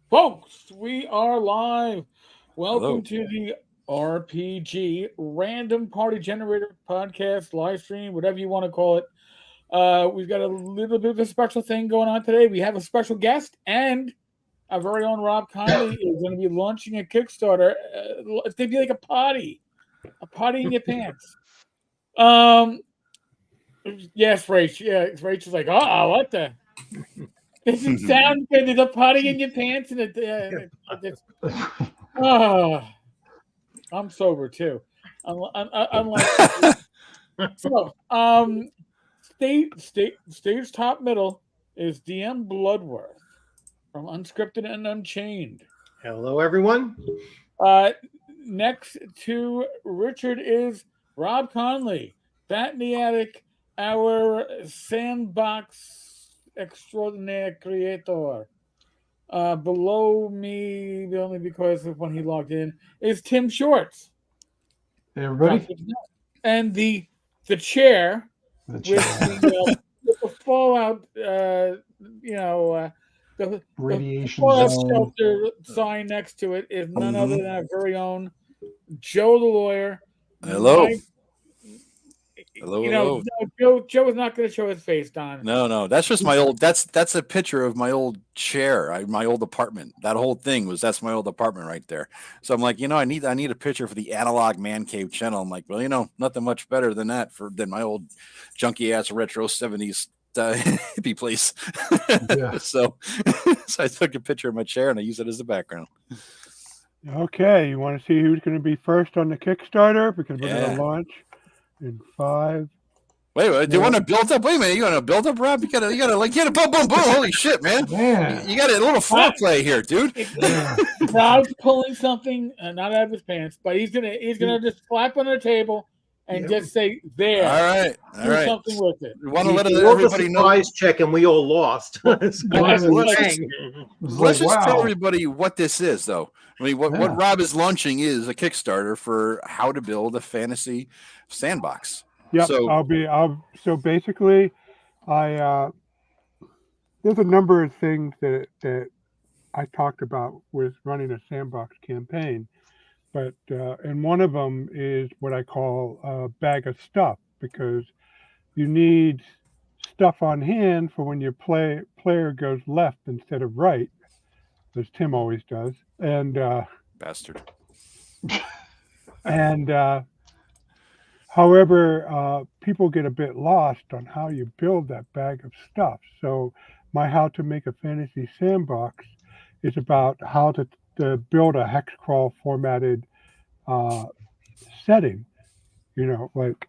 Folks, we are live. Welcome Hello. to the RPG Random Party Generator podcast, live stream, whatever you want to call it. We've got a little bit of a special thing going on today. We have a special guest, and our very own Rob Conley is going to be launching a Kickstarter. It's going to be like a potty in your pants. Um, yes, Rach. Yeah, Rachel's like, what the? Does it sound good? There's a potty in your pants, and oh, I'm sober too. Unlike so, stage top middle is DM Bloodworth from Unscripted and Unchained. Hello, everyone. Uh, Next to Richard is Rob Conley, Fat in the Attic, our sandbox extraordinaire creator. Below me, only because of when he logged in, is Tim Shorts. Hey, everybody. And the chair, The chair. with the fallout, the Radiation fallout zone. shelter sign next to it is none other than our very own Joe the lawyer. Hello. Mike, Hello. No, Joe is not going to show his face, Don. No. That's just my old. That's a picture of my old chair. My old apartment. That whole thing that's my old apartment right there. So I'm like, I need a picture for the Analog Man Cave channel. I'm like, well, nothing much better than that than my old junky ass retro 70s hippie place. Yeah. So I took a picture of my chair and I used it as the background. Okay, you want to see who's going to be first on the Kickstarter? Because we're going Yeah. to launch in 5. Wait, do you want to build up? Wait a minute, you want to build up, Rob? You gotta boom, boom, boom. Holy shit, man! Man. You got a little foreplay here, dude. Yeah. Rob's pulling something not out of his pants, but he's gonna just slap on the table and just say, "There." All right. Something with it. You want to let He rolled everybody the know? surprise check, and we all lost. Let's just tell everybody what this is, though. I mean, what Rob is launching is a Kickstarter for how to build a fantasy sandbox. Yep, So, so basically, there's a number of things that I talked about with running a sandbox campaign, but and one of them is what I call a bag of stuff, because you need stuff on hand for when your player goes left instead of right, as Tim always does, and bastard. and however, people get a bit lost on how you build that bag of stuff. So my How to Make a Fantasy Sandbox is about how to build a hex crawl formatted setting. Like,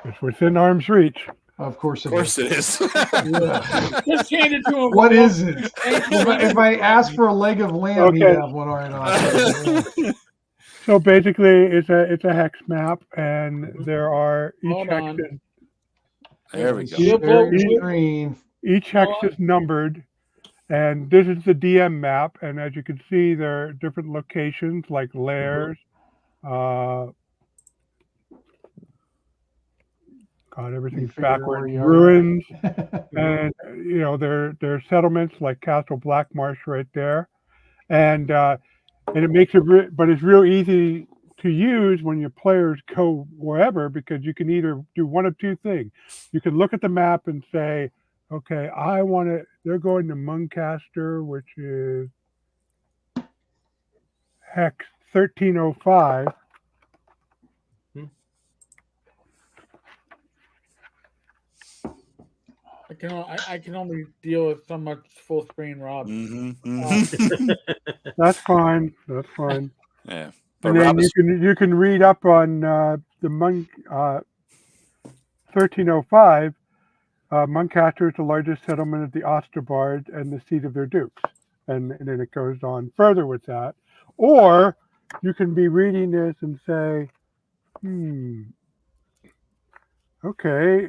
it's within arm's reach. Of course Of course it is. Yeah. Just hand it to him. What is it? If I ask for a leg of lamb, he'd have one right on. Yeah. So basically, it's a hex map, and there are Hold hex on. is, There we go. Very green. each hex is numbered, and this is the DM map. And as you can see, there are different locations like lairs. Everything's backwards. Ruins, and there are settlements like Castle Blackmarsh right there, and it makes it, but it's real easy to use when your players go wherever, because you can either do one of two things. You can look at the map and say, okay, they're going to Muncaster, which is hex 1305. I can only deal with so much full screen, Rob. That's fine. That's fine. Yeah. And then you can read up on the 1305. Muncaster is the largest settlement of the Osterbards and the seat of their dukes, and then it goes on further with that. Or you can be reading this and say, okay.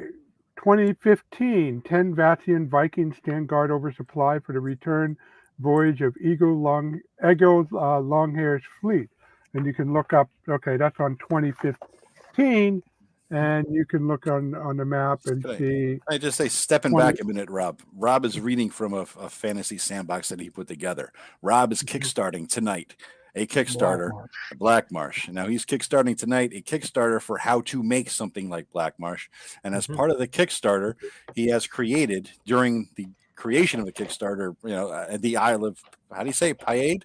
2015, 10 Vathian Vikings stand guard over supply for the return voyage of Ego's Longhair's fleet. And you can look up, okay, that's on 2015, and you can look on the map and Good. see. I just say, stepping 20 back a minute, Rob. Rob is reading from a fantasy sandbox that he put together. Rob is kickstarting tonight a Kickstarter, Black Marsh. Now he's kickstarting tonight a Kickstarter for how to make something like Black Marsh. And as part of the Kickstarter, he has created during the creation of the Kickstarter, the Isle of, how do you say, Payade?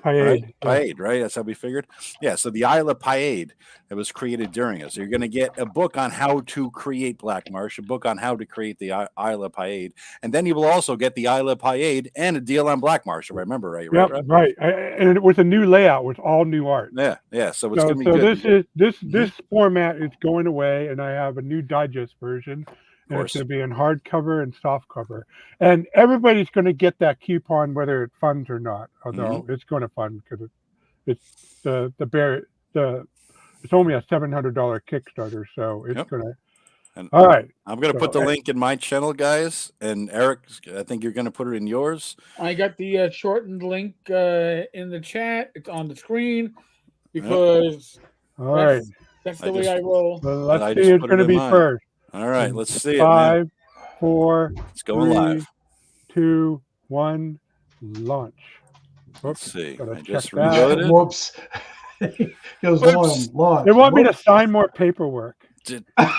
Payade, Payade, right? That's how we figured. Yeah, so the Isle of Payade that was created during it. So you're going to get a book on how to create Black Marsh, a book on how to create the Isle of Payade, and then you will also get the Isle of Payade and a deal on Black Marsh, if I remember right. Right. And it was a new layout with all new art. Yeah. So it's going to be good. So this format is going away, and I have a new digest version. And it's going to be in hardcover and softcover. And everybody's going to get that coupon whether it funds or not. Although it's going to fund because it's it's only a $700 Kickstarter, so it's going to. All right. I'm going to put the link in my channel, guys. And Eric, I think you're going to put it in yours. I got the shortened link in the chat. It's on the screen because that's the way I roll. Well, let's see who's going to be first. All right, let's see 5, it, man. 4, it's going 3, live. 2, 1, launch. Let's see. I just reloaded. Whoops. Goes on, launch. They want me to sign more paperwork. I'm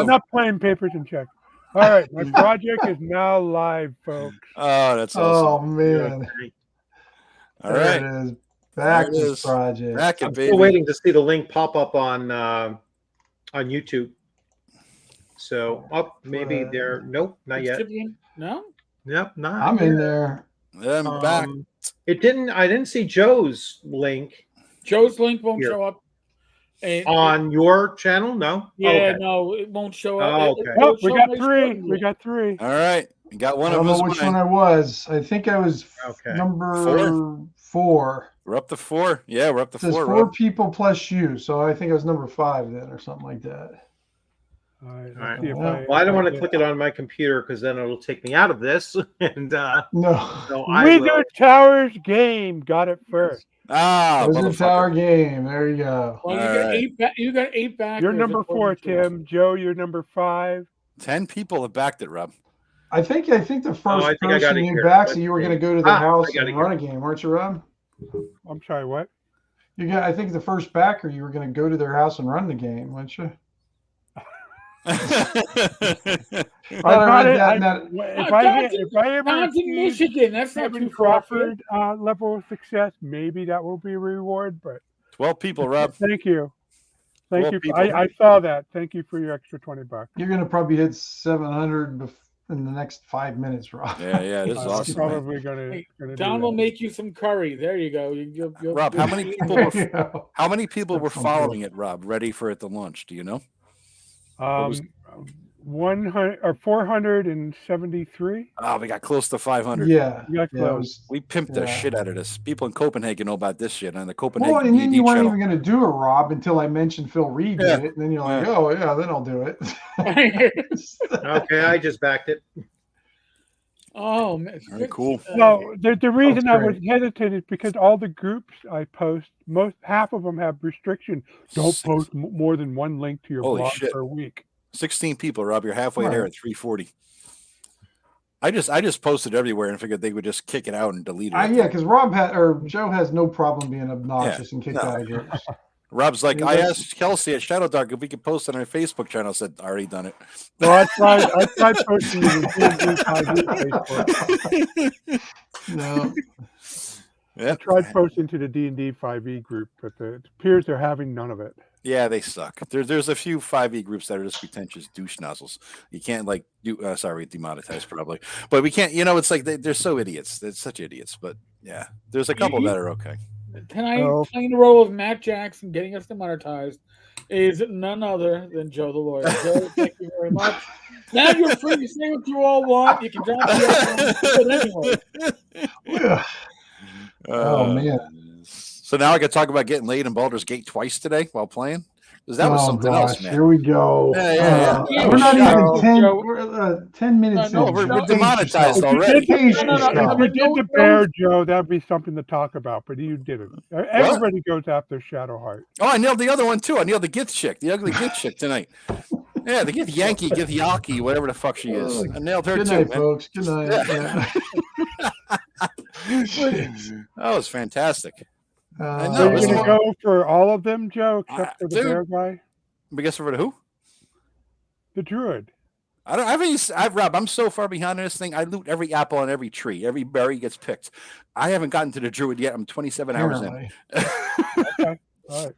not playing papers and checks. All right, my project is now live, folks. Oh, that's awesome. Oh man. All right. It is. Back to this project. I'm still waiting to see the link pop up on YouTube. So maybe there. Nope, not yet. No. Yep, not. I'm in there. I'm back. It didn't. I didn't see Joe's link. Joe's link won't show up on your channel. No. Yeah, no, it won't show up. Oh, okay. Oh, we got 3. We got 3. All right, we got one. I don't know which one I was. I think I was number 4. We're up to 4. Yeah, we're up to 4. It says 4 people plus you, so I think I was number 5 then, or something like that. All right. Well, I don't want to click it on my computer because then it'll take me out of this. And no, Wizard Towers game got it first. Wizard Tower game. There you go. Well, you got 8 back. You're number 4, Tim. Joe, you're number 5. 10 people have backed it, Rob. I think the first person you backed, so you were going to go to the house and run a game, weren't you, Rob? I'm sorry, what? I think the first backer, you were going to go to their house and run the game, weren't you? If I ever in Michigan, that's not too Crawford level of success, maybe that will be a reward. But 12 people, Rob. Thank you. Thank you. I saw that. Thank you for your extra $20. You're going to probably hit 700 in the next 5 minutes, Rob. Yeah, this is awesome. Probably going to. Don will make you some curry. There you go. Rob, how many people were following it, Rob, ready for it to launch? Do you know? 100 or 473. Oh, we got close to 500. Yeah, we got close. We pimped the shit out of this. People in Copenhagen know about this shit on the Copenhagen. Well, and then you weren't even going to do it, Rob, until I mentioned Phil Reed did it, and then you're like, oh yeah, then I'll do it. Okay, I just backed it. Oh, man. Very cool. No, the reason I was hesitant is because all the groups I post, half of them have restrictions. Don't post more than one link to your blog per week. 16 people, Rob. You're halfway there at 340. I just posted everywhere and figured they would just kick it out and delete it. Yeah, because Joe has no problem being obnoxious and kicked out of groups. Rob's like, I asked Kelsey at Shadow Dark if we could post it on our Facebook channel. I said, I already done it. Well, I tried posting it in D&D 5e Facebook. No. Yeah, I tried posting to the D&D 5e group, but it appears they're having none of it. Yeah, they suck. There's a few 5e groups that are just pretentious douche nozzles. You can't demonetize probably, but we can't. It's like they're so idiots. They're such idiots. But yeah, there's a couple that are okay. Tonight, playing the role of Matt Jackson, getting us demonetized, is none other than Joe the lawyer. Joe, thank you very much. Now you're free to say what you all want. You can drop the anyway. Oh man. So now I got to talk about getting laid in Baldur's Gate twice today while playing. 'Cause that was something else, man. Here we go. Yeah. We're not even Joe, 10. Joe. We're 10 minutes No, in. we're Pace demonetized yourself. already. Pace No. yourself. If you did the Don't- bear, Joe, that'd be something to talk about, but you didn't. Everybody goes after Shadowheart. Oh, I nailed the other one too. I nailed the Gith chick, the ugly Gith chick tonight. Yeah, the Gith Yankee, Gith Yaki, whatever the fuck she is. I nailed her Good too, night, man. folks. Good night. That was fantastic. I So know. you're it's gonna fun. go for all of them, Joe, except for the dude. bear guy, But guess for the who? the druid. I don't. I've Rob. I'm so far behind on this thing. I loot every apple on every tree. Every berry gets picked. I haven't gotten to the druid yet. I'm 27 hours in. Apparently. Okay, all right.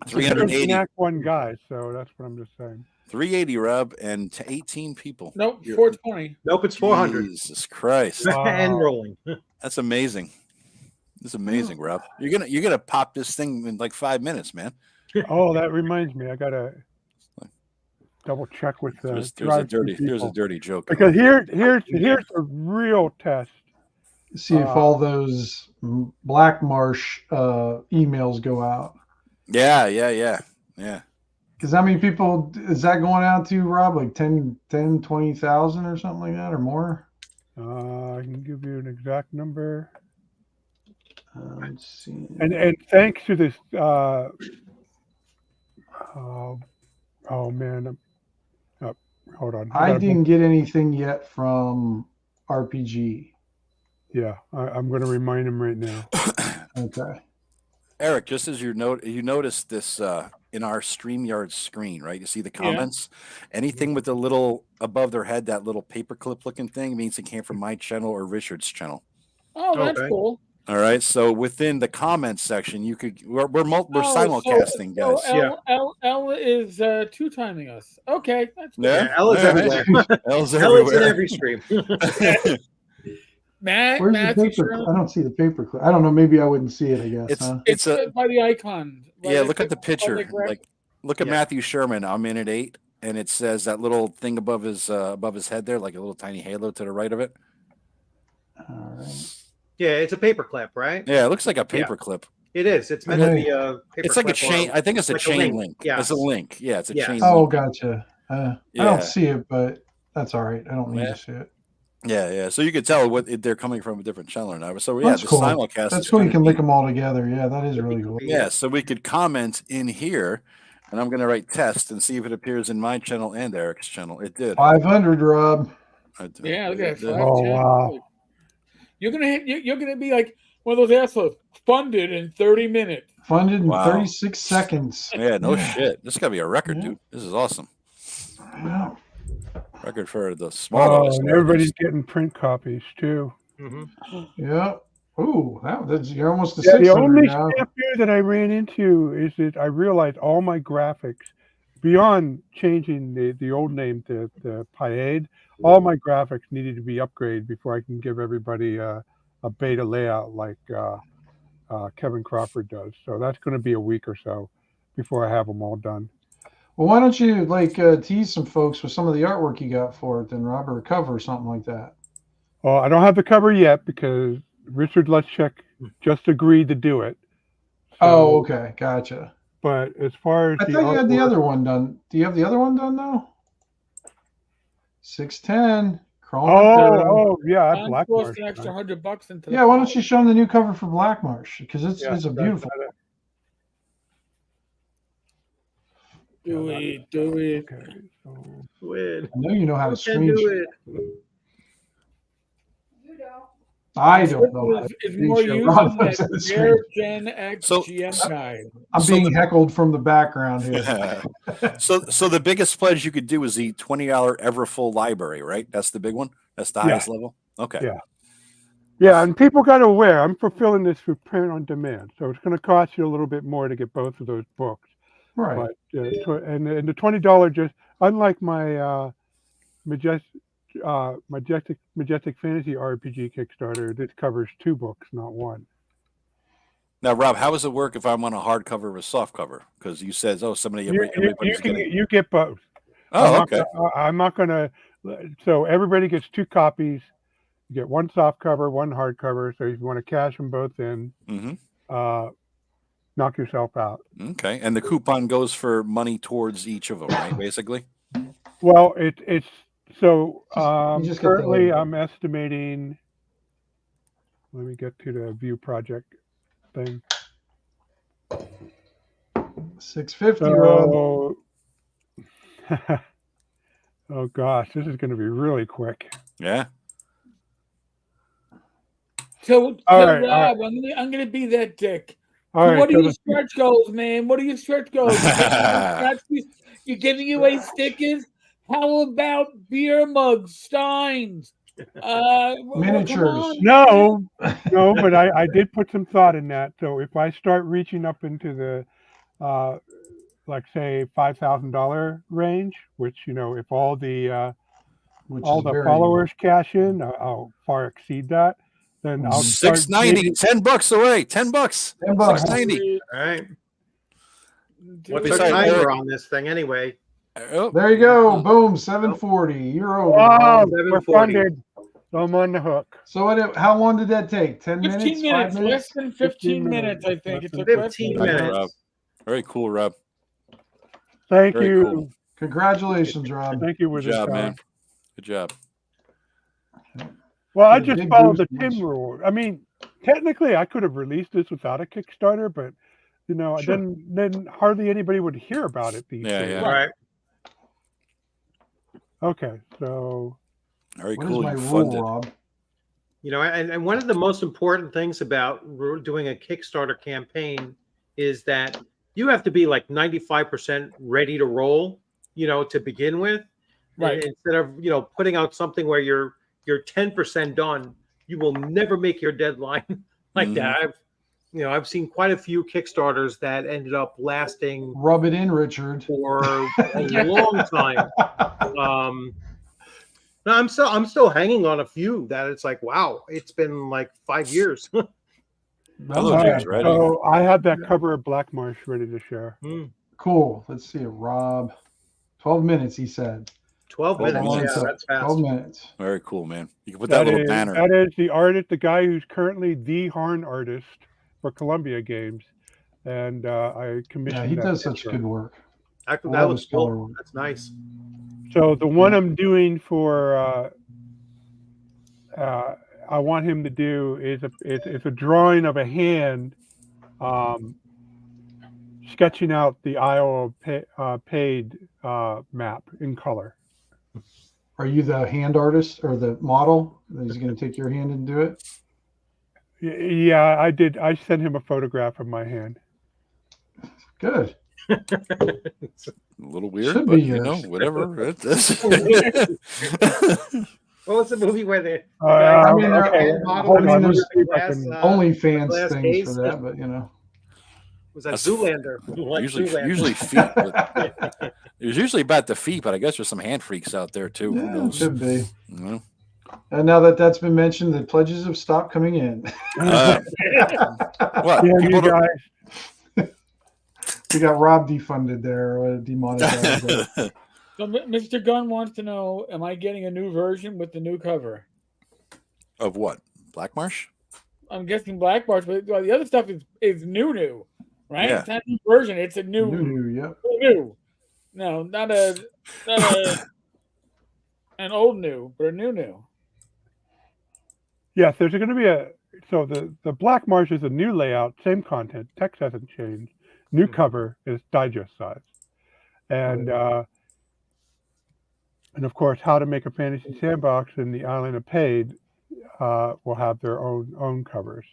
380. Knack one guy, so that's what I'm just saying. 380, Rob, and to 18 people. Nope, You're- 420. Nope, it's 400 Jesus Christ, and rolling. that's amazing. That's amazing, Rob. You're gonna pop this thing in like 5 minutes, man. Oh, that reminds me, I gotta double check with the There's a drive-through dirty people. joke. Because here's a real test. See if all those Black Marsh emails go out. Yeah. Because how many people is that going out to, Rob? Like 10, 20,000 or something like that or more? I can give you an exact number. Let's see. And thanks to this, oh man, hold on. I didn't get anything yet from RPG. Yeah, I'm going to remind him right now. Okay. Eric, just as you notice this in our StreamYard screen, right? You see the comments. Anything with the little above their head, that little paperclip looking thing, means it came from my channel or Richard's channel. Oh, that's Okay. cool. All right. So within the comments section, you could we're simulcasting, so guys. L is two-timing us. Okay, that's cool. Yeah. Ella's All right. everywhere. Ella's Ella's in everywhere. every stream. Where's Matthew the paper? Sherman. I don't see the paperclip. I don't know. Maybe I wouldn't see it, I guess. It's Huh? It's a by the icon. yeah. Look at the picture. public Like look at Yeah. Matthew Sherman. I'm in at 8, and it says that little thing above his head there, like a little tiny halo to the right of it. All right. Yeah, it's a paperclip, right? Yeah, it looks like a Yeah. paperclip. It is. It's meant to be a paper It's like a clip chain. or- I think it's a like a chain link. link. Yeah. It's a link. Yeah, it's a Yes. chain Oh, link. gotcha. I Yeah. don't see it, but that's all right. I don't need Yeah. to see it. Yeah. So you could tell they're coming from a different channel now. So yeah, That's the cool. simulcast. That's is cool. You gonna can be- link them all together. Yeah, that is really cool. Yeah, so we could comment in here, and I'm going to write test and see if it appears in my channel and Eric's channel. It did. 500, Rob. Yeah, look at that. Oh, wow. You're gonna be like one of those assholes. Funded in 30 minutes. Funded in Wow. 36 seconds. Yeah, no shit. This got to be a record, dude. This is awesome. Yeah. Record for the small. Oh, artists. and everybody's getting print copies too. Mhm. Yeah. Ooh, you're almost to Yeah, the 600 only now. snafu that I ran into is that I realized all my graphics, beyond changing the old name to Piade, all my graphics needed to be upgraded before I can give everybody a beta layout like Kevin Crawford does. So that's going to be a week or so before I have them all done. Well, why don't you tease some folks with some of the artwork you got for it, then, Rob, or a cover or something like that? Well, I don't have the cover yet because Richard Leschek just agreed to do it. So, Oh, okay, gotcha. But as far as I thought you had the other one done. Do you have the other one done now? 610. Crawling up there. Oh, yeah, I'm Black supposed Marsh. an extra $100 into. Yeah, why don't you show them the new cover for Black Marsh? Because it's a beautiful. Do it. Okay, so Win. I know you know how to Can do screenshot. it. I don't know. How to It's more screenshot. used Rob than knows how to that screen- rare Gen X So- GM guide. I'm So being heckled from the background here. So the biggest pledge you could do is the $20 Everfull library, right? That's the big one. That's the highest level. Okay. Yeah. Yeah, and people got to aware, I'm fulfilling this for print on demand. So it's going to cost you a little bit more to get both of those books. Right. But and the $20 just unlike my majestic fantasy RPG Kickstarter, this covers 2 books, not 1. Now, Rob, how does it work if I'm on a hardcover or a soft cover? Because you said, everybody's getting. You get both. Oh, okay. I'm not going to. So everybody gets 2 copies. You get 1 soft cover, 1 hardcover. So if you want to cash them both in, Mm-hmm. knock yourself out. Okay, and the coupon goes for money towards each of them, right? Basically. Well, it's so you just get currently the- I'm estimating. Let me get to the view project thing. 650, Rob. So, oh gosh, this is going to be really quick. Yeah. So All right, Rob, I'm gonna be that dick. All So right, what are so your stretch goals, man? What are your stretch goals? You're giving away stickers? How about beer mugs, steins? Miniatures. no, but I did put some thought in that. So if I start reaching up into the like say $5,000 range, which if all the Which all is the very- followers cash in, I'll far exceed that. Then I'll start $6.90, $10 away, $10. $10. $6.90. All right. What's Besides our timer Eric- on this thing anyway? Oh, There you go. Boom. 740. You're over. Wow, Rob. we're 740. funded. So I'm on the hook. So how long did that take? 10 15 minutes? 5 minutes, minutes? less than 15 minutes, I think. Less It than took less 15 than Thanks, minutes. Rob. Very cool, Rob. Thank Very you. cool. Congratulations, Rob. Thank you, Good Wizard job, Tower. man. Good job. Well, I Get a just big followed the boost Tim once. rule. I mean, technically, I could have released this without a Kickstarter, but Sure. then hardly anybody would hear about it these Yeah, days. yeah. All right. Okay, so Very What is cool. my You rule, funded. Rob? And one of the most important things about doing a Kickstarter campaign is that you have to be like 95% ready to roll, to begin with. Right. And instead of, putting out something where you're 10% done, you will never make your deadline like that. I've seen quite a few Kickstarters that ended up lasting Rub it in, Richard. for a long time. No, I'm still hanging on a few that it's like, wow, it's been like 5 years. Hello, all James. right, Ready? so I have that cover of Black Marsh ready to share. Cool. Let's see it, Rob. 12 minutes, he said. 12 12 minutes. minutes. Yeah, that's fast. 12 minutes. Very cool, man. You can put that little banner. That is the artist, the guy who's currently the Harn artist for Columbia Games, and I commissioned. Yeah, he that does such picture. good work. That love looks his color cool. work. That's nice. So the one I'm doing for, I want him to do is it's a drawing of a hand, sketching out the Iowa paid map in color. Are you the hand artist or the model? He's going to take your hand and do it? Yeah, I did. I sent him a photograph of my hand. Good. A little weird, Should but be yours. whatever. What was the movie where they? I mean, okay, model hold on, let me there's see if I can- OnlyFans glass things case. for that, but Was that That's Zoolander? Like Zoolander. usually feet. But it's usually about the feet, but I guess there's some hand freaks out there too. Who yeah, it knows? could be. You know? And now that's been mentioned, the pledges have stopped coming in. What? Yeah, you People don't- guys. We got Rob defunded there, demonetized. So Mr. Gunn wants to know, am I getting a new version with the new cover? Of what? Black Marsh? I'm guessing Black Marsh, but the other stuff is new, right? Yeah. It's not a new version. It's a new. Yep. New. No, not an old new, but a new. Yes, there's going to be so the Black Marsh is a new layout, same content, text hasn't changed. New cover is digest size, and of course, How to Make a Fantasy Sandbox and the Island of Paid will have their own covers.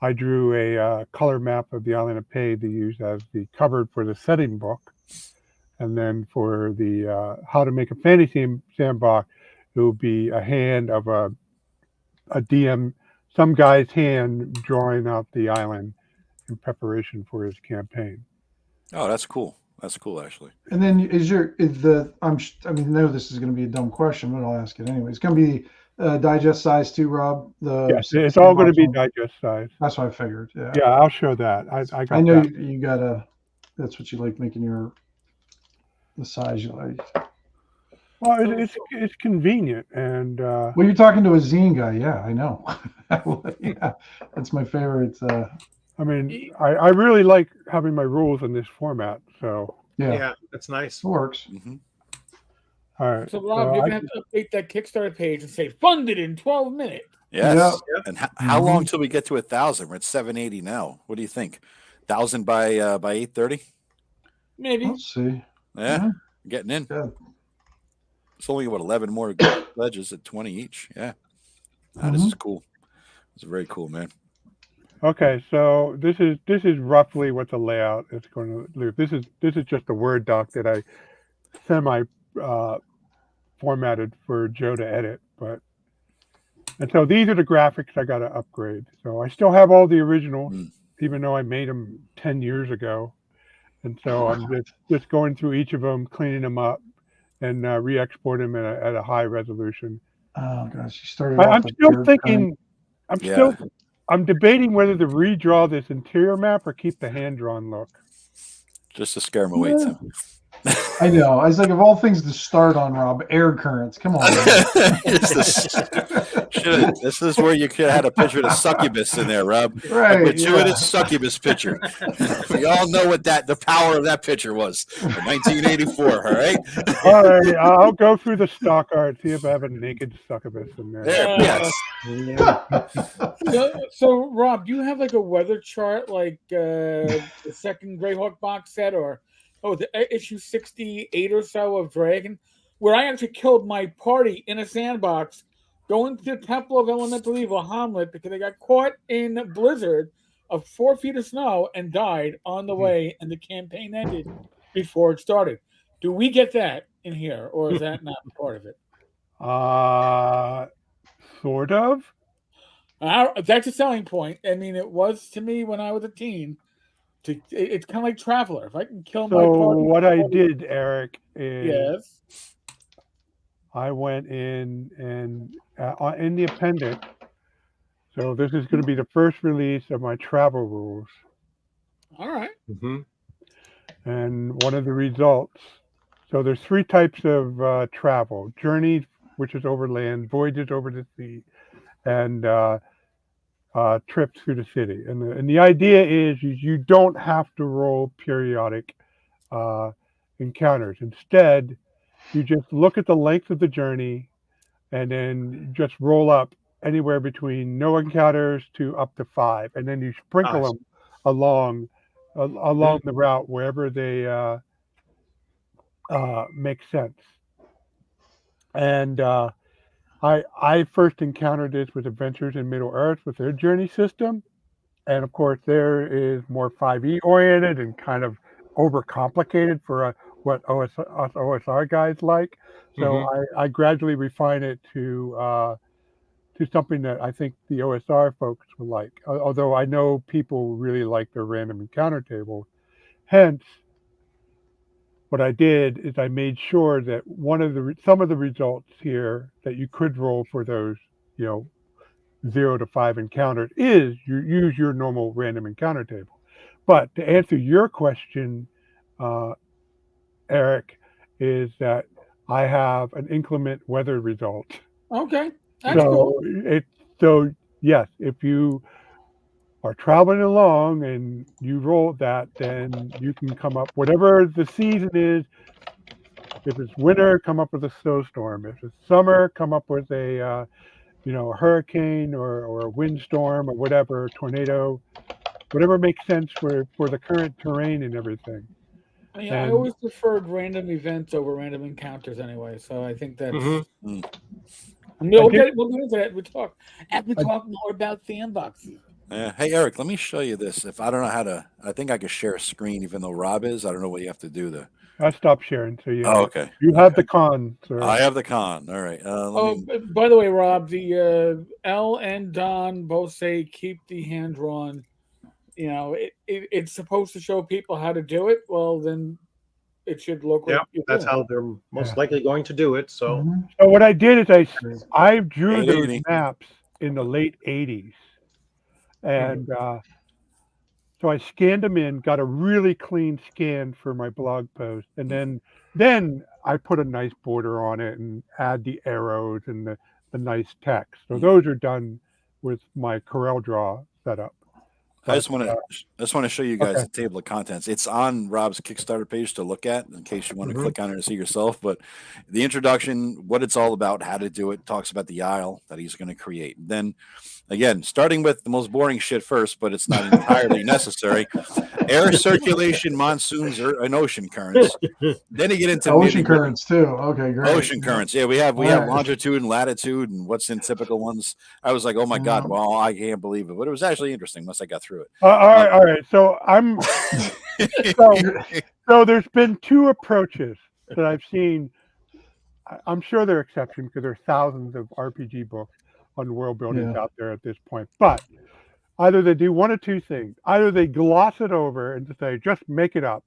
I drew a color map of the Island of Paid to use as the cover for the setting book, and then for the How to Make a Fantasy Sandbox, it will be a hand of a DM, some guy's hand drawing out the island in preparation for his campaign. Oh, that's cool. That's cool, actually. And then I know this is going to be a dumb question, but I'll ask it anyway. It's going to be digest size too, Rob. Yes, it's all going to be digest size. That's what I figured. Yeah. Yeah, I'll show that. I know that. you got that's what you like, making the size you like. Well, it's convenient, and well, you're talking to a zine guy. Yeah, I know. Yeah, that's my favorite I mean, I really like having my rules in this format. So, Yeah, that's nice. It works. Mhm. all right. So Rob, you're gonna have to update that Kickstarter page and say funded in 12 minutes. Yes. Yep. And how long Mhm. till we get to 1,000? We're at 780 now. What do you think? 1,000 by 8:30? Maybe. Let's see. Yeah, getting in. Yeah. It's only 11 more pledges at 20 each. Yeah, this is cool. It's very cool, man. Okay, so this is roughly what the layout is going to look. This is just a Word doc that I semi formatted for Joe to edit, and so these are the graphics I got to upgrade. So I still have all the originals, even though I made them 10 years ago, and so I'm just going through each of them, cleaning them up, and re-export them at a high resolution. Oh gosh, you started I'm off with still your thinking. Yeah. I'm debating whether to redraw this interior map or keep the hand-drawn look. Just to scare him away, Tim. I know. I was like, of all things to start on, Rob, air currents. Come on. This is where you could have had a picture of the succubus in there, Rob. Right, A gratuitous succubus picture. We all know what the power of that picture was. 1984, all right? All right, I'll go through the stock art, see if I have a naked succubus in there. Yes. So Rob, do you have like a weather chart, like the second Greyhawk box set, or the issue 68 or so of Dragon, where I actually killed my party in a sandbox, going to the Temple of Elemental Evil, Hamlet, because they got caught in a blizzard of 4 feet of snow and died on the way, and the campaign ended before it started. Do we get that in here, or is that not part of it? Sort of. That's a selling point. I mean, it was to me when I was a teen. It's kind of like Traveler. If I can kill my So party, what I did, Eric, is yes, I went in and in the appendix. So this is going to be the first release of my travel rules, all right. and one of the results. So there's 3 types of travel: journeys, which is over land; voyages over the sea; and trips through the city. And the idea is you don't have to roll periodic encounters. Instead, you just look at the length of the journey and then just roll up anywhere between no encounters to up to 5, and then you sprinkle them along the route wherever they make sense. And I first encountered this with Adventures in Middle Earth with their journey system, and of course there is more 5e oriented and kind of overcomplicated for what us OSR guys like. So I gradually refine it to something that I think the OSR folks will like. Although I know people really like their random encounter tables. Hence, what I did is I made sure that some of the results here that you could roll for those, 0 to 5 encounters is you use your normal random encounter table. But to answer your question, Eric, is that I have an inclement weather result. Okay, that's cool. So yes, if you are traveling along and you roll that, then you can come up whatever the season is. If it's winter, come up with a snowstorm. If it's summer, come up with a a hurricane or a windstorm or whatever, tornado, whatever makes sense for the current terrain and everything. I always preferred random events over random encounters anyway. So I think that's. We'll get into that. We'll talk more about sandboxes. Hey Eric, let me show you this. If I don't know how to, I think I can share a screen, even though Rob is. I don't know what you have to do to. I stopped sharing, so you. Okay. You have the con, sir. I have the con. All right. By the way, Rob, the L and Don both say keep the hand drawn. It's supposed to show people how to do it. Well, then it should look like that's how they're most likely going to do it. So, so what I did is I drew those maps in the late '80s, and so I scanned them in, got a really clean scan for my blog post, and then I put a nice border on it and add the arrows and the nice text. So those are done with my CorelDRAW setup. I just want to show you guys okay. the table of contents. It's on Rob's Kickstarter page to look at in case you want to click on it and see yourself. But the introduction, what it's all about, how to do it, talks about the aisle that he's going to create. Then, again, starting with the most boring shit first, but it's not entirely necessary. Air circulation, monsoons, and ocean currents. Then you get into ocean currents too. Okay, great. Ocean currents. Yeah, we have longitude and latitude and what's in typical ones. I was like, oh my God, well, I can't believe it. But it was actually interesting once I got through it. All right. So I'm so there's been two approaches that I've seen. I'm sure there are exceptions because there are thousands of RPG books on world buildings out there at this point. But either they do one of two things. Either they gloss it over and say, just make it up.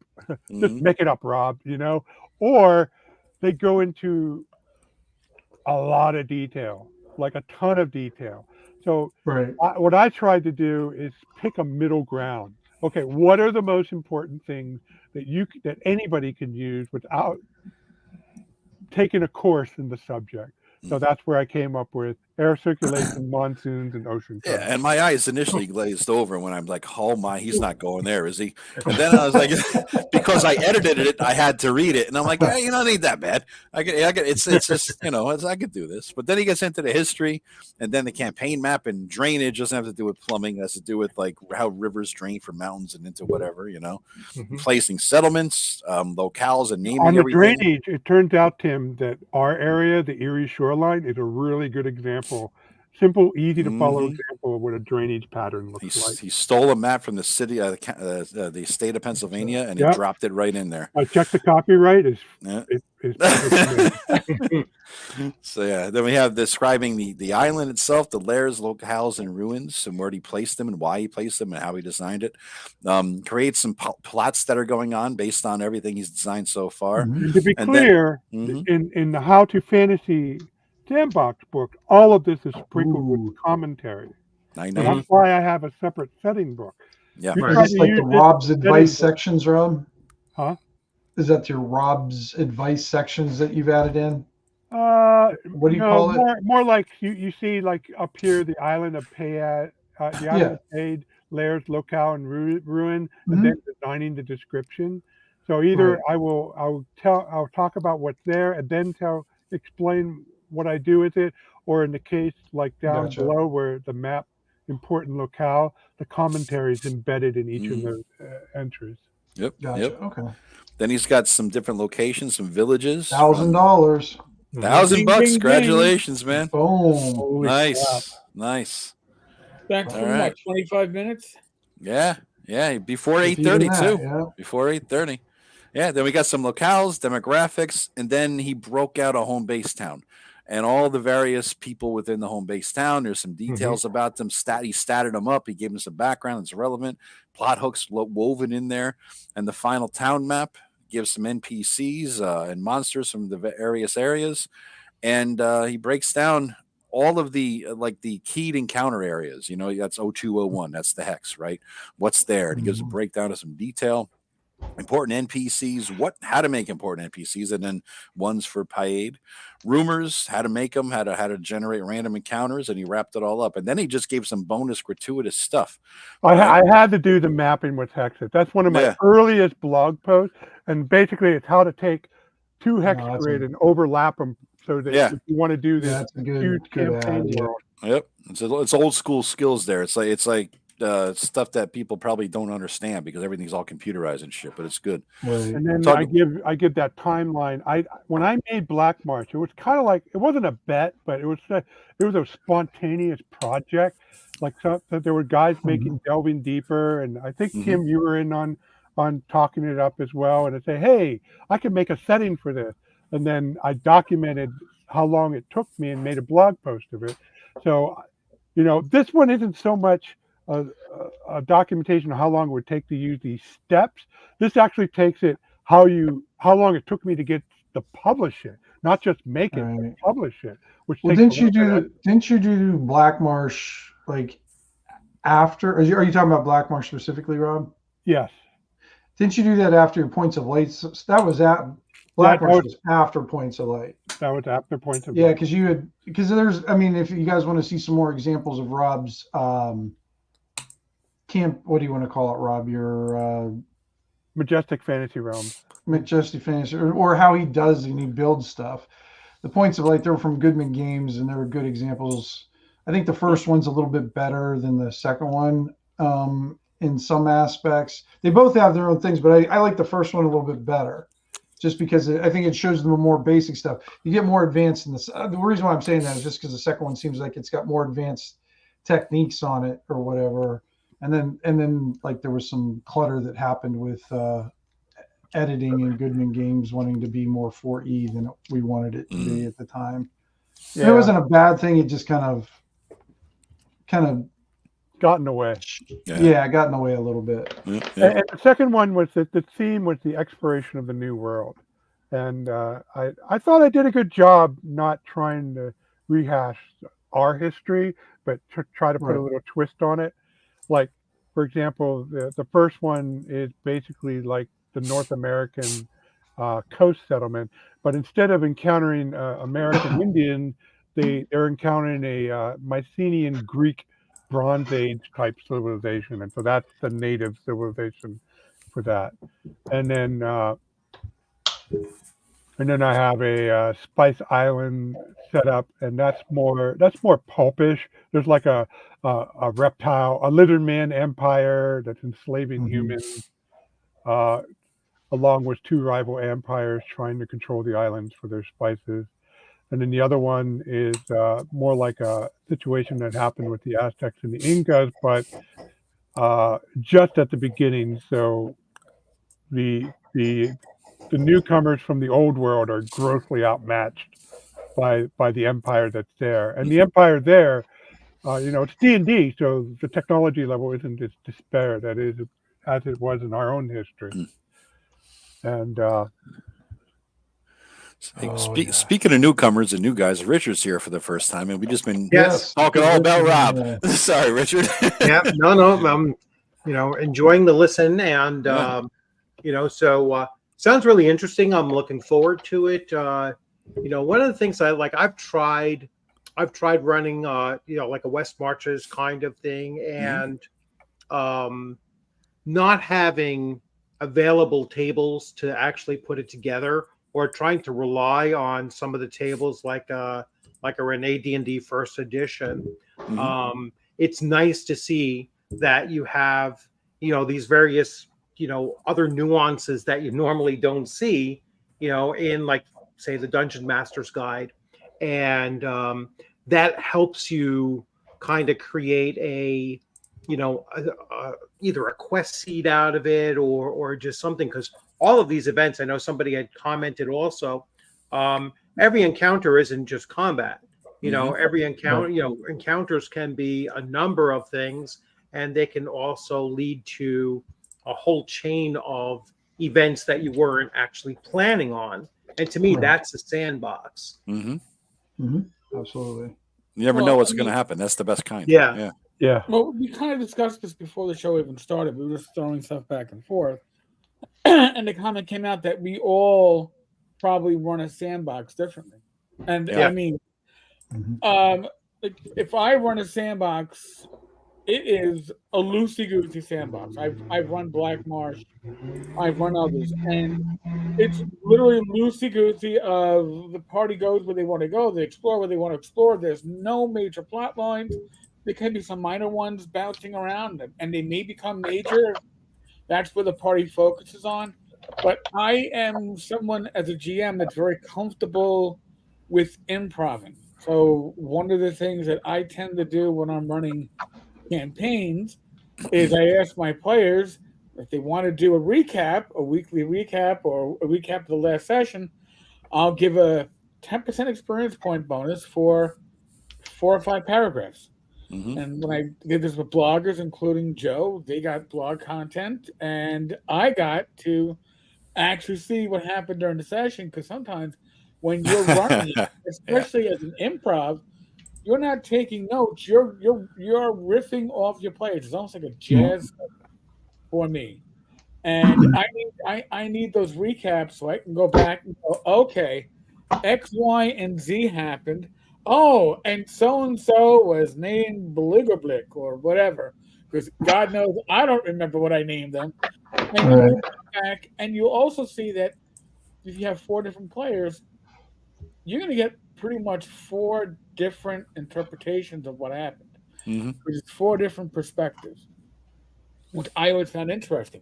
Just make it up, Rob, or they go into a lot of detail, like a ton of detail. So what I tried to do is pick a middle ground. Okay, what are the most important things that anybody can use without taking a course in the subject? So that's where I came up with air circulation, monsoons, and ocean currents. Yeah, and my eyes initially glazed over when I'm like, oh my, he's not going there, is he? And then I was like, because I edited it, I had to read it. And I'm like, yeah, it ain't that bad. It's just, I could do this. But then he gets into the history and then the campaign map and drainage doesn't have to do with plumbing. It has to do with like how rivers drain from mountains and into whatever, placing settlements, locales and naming on the everything. Drainage, it turns out, Tim, that our area, the Erie shoreline, is a really good example. Simple, easy to follow example of what a drainage pattern looks like. He stole a map from the city, the state of Pennsylvania, and he dropped it right in there. I checked the copyright. So then we have describing the island itself, the lairs, locales, and ruins, and where he placed them, and why he placed them, and how he designed it. Creates some plots that are going on based on everything he's designed so far. And to be clear, in the How to Fantasy Sandbox book, all of this is sprinkled with commentary. I know. That's why I have a separate setting book. Yeah, is this like the Rob's advice sections, Rob? Huh? Is that your Rob's advice sections that you've added in? What do you call it? More like you see, like up here, the island of Payad, the island of Payad, lairs, locale, and ruin, and then designing the description. So either I'll talk about what's there and then explain what I do with it, or in the case like down below where the map important locale, the commentary is embedded in each of the entries. Yep. Gotcha. Yep. Okay. Then he's got some different locations, some villages. $1,000. $1,000. Congratulations, man. Boom. Nice. Back from what, 25 minutes? Yeah. Before 8:30 too. Yeah. Before 8:30. Yeah. Then we got some locales, demographics, and then he broke out a home base town. And all the various people within the home base town. There's some details about them. He statted them up. He gave them some background that's relevant. Plot hooks woven in there. And the final town map gives some NPCs and monsters from the various areas. And he breaks down all of the the keyed encounter areas. That's 0201. That's the hex, right? What's there? And he gives a breakdown of some detail. Important NPCs, how to make important NPCs, and then ones for Payade. Rumors, how to make them, how to generate random encounters, and he wrapped it all up. And then he just gave some bonus gratuitous stuff. I had to do the mapping with hexes. That's one of my earliest blog posts, and basically it's how to take two hex grid and overlap them so that if you want to do this huge campaign world. Yep, it's old school skills there. It's like stuff that people probably don't understand because everything's all computerized and shit, but it's good. And then I give that timeline. When I made Black March, it was kind of like, it wasn't a bet, but it was a spontaneous project. Like there were guys making delving deeper, and I think Kim, you were in on talking it up as well. And I say, hey, I can make a setting for this, and then I documented how long it took me and made a blog post of it. So, this one isn't so much a documentation of how long it would take to use these steps. This actually takes it how long it took me to get to publish it, not just make it, but publish it. Which didn't you do Black Marsh like after? Are you talking about Black Marsh specifically, Rob? Yes. Didn't you do that after your Points of Light? So that was Black Marsh was after Points of Light. That was after Points of Light. Yeah, because there's, if you guys want to see some more examples of Rob's camp. What do you want to call it, Rob? Your Majestic Fantasy Realms. Majestic Fantasy, or how he does and he builds stuff. The points of light, they were from Goodman Games, and they were good examples. I think the first one's a little bit better than the second one in some aspects. They both have their own things, but I like the first one a little bit better, just because I think it shows them more basic stuff. You get more advanced in this. The reason why I'm saying that is just because the second one seems like it's got more advanced techniques on it or whatever. And then like there was some clutter that happened with editing in Goodman Games wanting to be more 4E than we wanted it to be at the time. Yeah. And it wasn't a bad thing. It just kind of got in the way. Yeah, got in the way a little bit. And the second one was that the theme was the exploration of the new world. And I thought I did a good job not trying to rehash our history, but to try to put a little twist on it. Like, for example, the first one is basically like the North American coast settlement, but instead of encountering American Indian, they're encountering a Mycenaean Greek Bronze Age type civilization, and so that's the native civilization for that. And then I have a Spice Island set up, and that's more pulpish. There's like a reptile, a lizard man empire that's enslaving humans, along with two rival empires trying to control the islands for their spices. And then the other one is more like a situation that happened with the Aztecs and the Incas, but just at the beginning. So the newcomers from the old world are grossly outmatched by the empire that's there. And the empire there, it's D&D, so the technology level isn't as disparate as it was in our own history. And speaking of newcomers and new guys, Richard's here for the first time, and we've just been talking all about Rob. Sorry, Richard. No, I'm enjoying the listen, and so sounds really interesting. I'm looking forward to it. One of the things I like, I've tried running like a West Marches kind of thing, and not having available tables to actually put it together, or trying to rely on some of the tables like a Renee D&D first edition. It's nice to see that you have these various other nuances that you normally don't see in, like, say, the Dungeon Master's Guide, and that helps you kind of create a either a quest seed out of it or just something, because all of these events, I know somebody had commented also, every encounter isn't just combat. Every encounter, encounters can be a number of things, and they can also lead to a whole chain of events that you weren't actually planning on. And to me, that's a sandbox. Absolutely. You never know what's going to happen. That's the best kind. Yeah. Well, we kind of discussed this before the show even started. We were just throwing stuff back and forth. And the comment came out that we all probably run a sandbox differently. And I mean, if I run a sandbox, it is a loosey-goosey sandbox. I've run Black Marsh, I've run others, and it's literally loosey-goosey. Of the party goes where they want to go, they explore where they want to explore. There's no major plot lines. There can be some minor ones bouncing around, and they may become major. That's where the party focuses on. But I am someone, as a GM, that's very comfortable with improving. So one of the things that I tend to do when I'm running campaigns is I ask my players if they want to do a recap, a weekly recap, or a recap of the last session. I'll give a 10% experience point bonus for 4 or 5 paragraphs. And when I did this with bloggers, including Joe, they got blog content, and I got to actually see what happened during the session. Because sometimes when you're running, especially as an improv, you're not taking notes. You're riffing off your players. It's almost like a jazz for me. And I need those recaps so I can go back and go, okay, X, Y, and Z happened. Oh, and so was named Bligablick or whatever. because God knows I don't remember what I named them. And Right. you look back, and you also see that if you have 4 different players, you're going to get pretty much 4 different interpretations of what happened, Hmm. which is 4 different perspectives, which I always found interesting.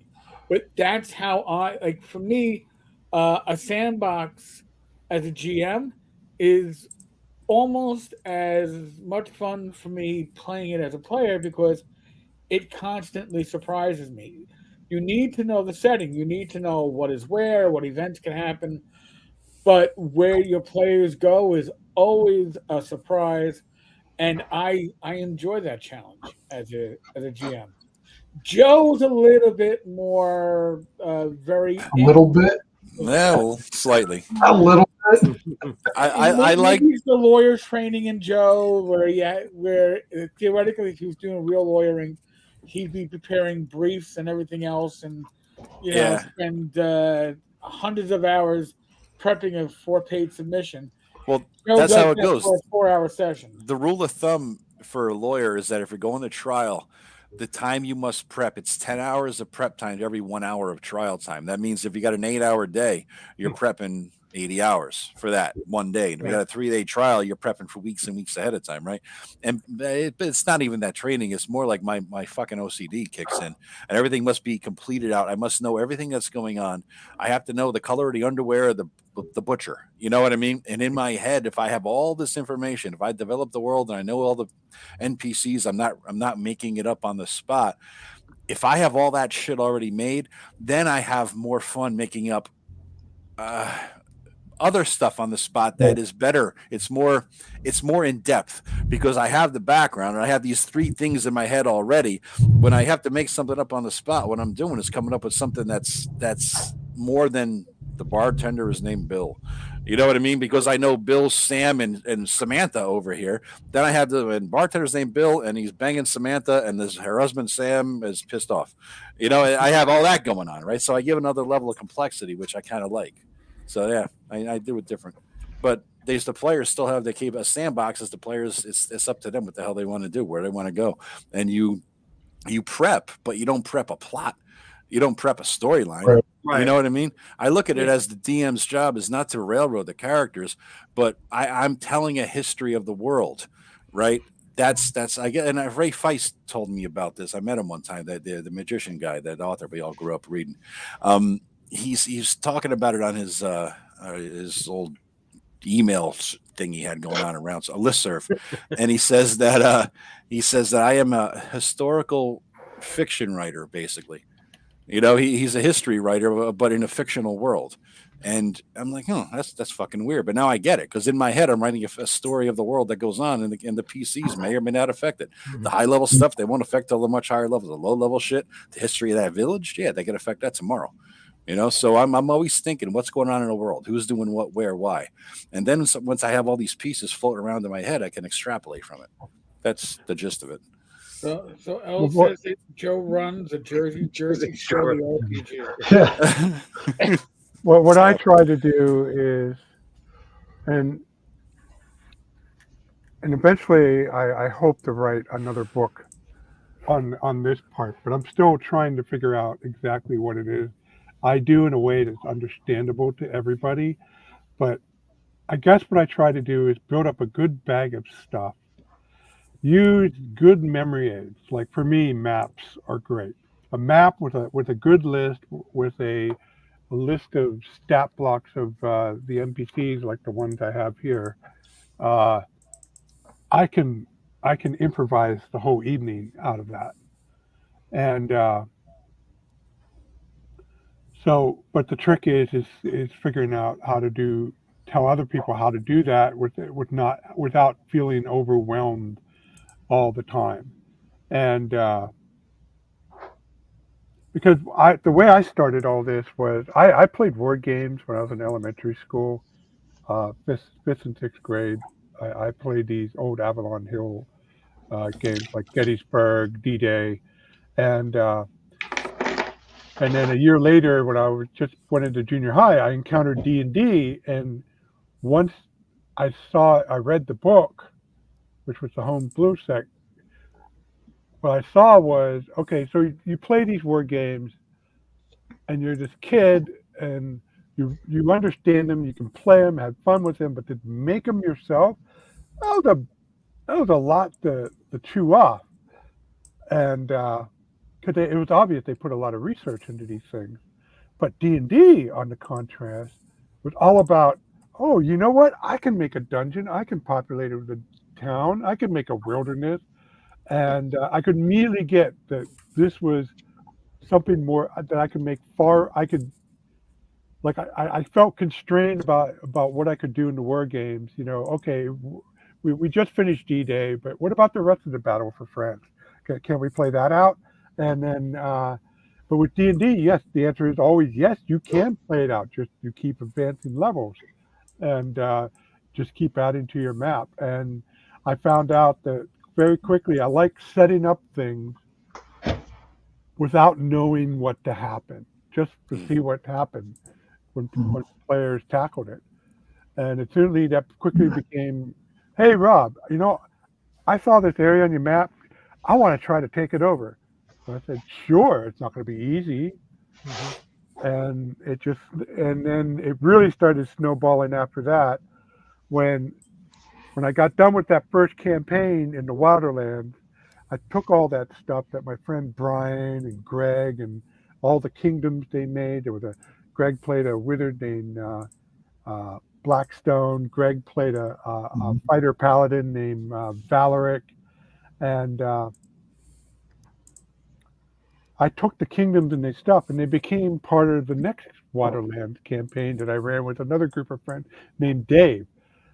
But that's how I like. For me, a sandbox as a GM is almost as much fun for me playing it as a player because it constantly surprises me. You need to know the setting. You need to know what is where, what events can happen, but where your players go is always a surprise, and I enjoy that challenge as a GM. Joe's a little bit more very A little bit. Yeah, well, slightly. A little bit. I like. maybe it's the lawyer training in Joe, where theoretically, if he was doing real lawyering, he'd be preparing briefs and everything else, and Yeah. spend hundreds of hours prepping a 4-page submission. Well, Joe that's does how it that goes. for a 4-hour session. The rule of thumb for a lawyer is that if you're going to trial, the time you must prep, it's 10 hours of prep time to every 1 hour of trial time. That means if you got an 8-hour day, you're prepping 80 hours for that one day. And if you got a 3-day trial, you're prepping for weeks and weeks ahead of time, right? And it's not even that training. It's more like my fucking OCD kicks in and everything must be completed out. I must know everything that's going on. I have to know the color of the underwear of the butcher. You know what I mean? And in my head, if I have all this information, if I develop the world and I know all the NPCs, I'm not making it up on the spot. If I have all that shit already made, then I have more fun making up other stuff on the spot that is better. It's more in depth because I have the background and I have these 3 things in my head already. When I have to make something up on the spot, what I'm doing is coming up with something that's more than the bartender is named Bill. You know what I mean? Because I know Bill, Sam, and Samantha over here. Then I have and bartender's named Bill, and he's banging Samantha, and her husband Sam is pissed off. I have all that going on, right? So I give another level of complexity, which I kind of like. So yeah, I do it different. But the players still have keep a sandbox as the players. It's up to them what the hell they want to do, where they want to go, and you prep, but you don't prep a plot. You don't prep a storyline. Right. Right. You know what I mean? I look at it as the DM's job is not to railroad the characters, but I'm telling a history of the world, right? That's I get. And Ray Feist told me about this. I met him one time. That the magician guy, that author we all grew up reading. He's talking about it on his old email thing he had going on around, so a listserv, and he says that I am a historical fiction writer, basically. He's a history writer, but in a fictional world. And I'm like, oh, that's fucking weird. But now I get it because in my head I'm writing a story of the world that goes on, and the PCs may or may not affect it. The high level stuff they won't affect till the much higher level. The low level shit, the history of that village, yeah, they can affect that tomorrow. So I'm always thinking what's going on in the world, who's doing what, where, why, and then once I have all these pieces floating around in my head, I can extrapolate from it. That's the gist of it. So Elle says that Joe runs a Jersey Shore RPG. Yeah. Well, what I try to do is, and eventually I hope to write another book on this part, but I'm still trying to figure out exactly what it is I do in a way that's understandable to everybody. But I guess what I try to do is build up a good bag of stuff. Use good memory aids. Like for me, maps are great. A map with a good list, with a list of stat blocks of the NPCs, like the ones I have here. Uh, I can improvise the whole evening out of that. And but the trick is figuring out how to tell other people how to do that without feeling overwhelmed all the time. And because the way I started all this was I played word games when I was in elementary school, fifth and sixth grade. I played these old Avalon Hill games like Gettysburg, D-Day, and then a year later, when just went into junior high, I encountered D&D, and once I read the book, which was the Home Blue set. what I saw was, okay, so you play these war games, and you're this kid, and you understand them, you can play them, have fun with them, but to make them yourself, that was a that was a lot to chew off, and because it was obvious they put a lot of research into these things. But D&D, on the contrast, was all about, oh, you know what? I can make a dungeon. I can populate it with a town. I can make a wilderness. And I could immediately get that this was something more that I could make far. I could, like, I felt constrained about what I could do in the war games. You know, okay, we just finished D-Day, but what about the rest of the battle for France? Can we play that out? And then, but with D&D, yes, the answer is always yes. You can play it out. Just you keep advancing levels, and just keep adding to your map. And I found out that very quickly I like setting up things without knowing what to happen, just to see what happened when players tackled it. And it certainly that quickly became, hey Rob, you know, I saw this area on your map. I want to try to take it over. And I said, sure, it's not going to be easy. And and then it really started snowballing after that. When I got done with that first campaign in the Wilderlands, I took all that stuff that my friend Brian and Greg and all the kingdoms they made. Greg played a wizard named Blackstone. Greg played a fighter paladin named Valeric. And I took the kingdoms and their stuff, and they became part of the next Waterland campaign that I ran with another group of friends named Dave.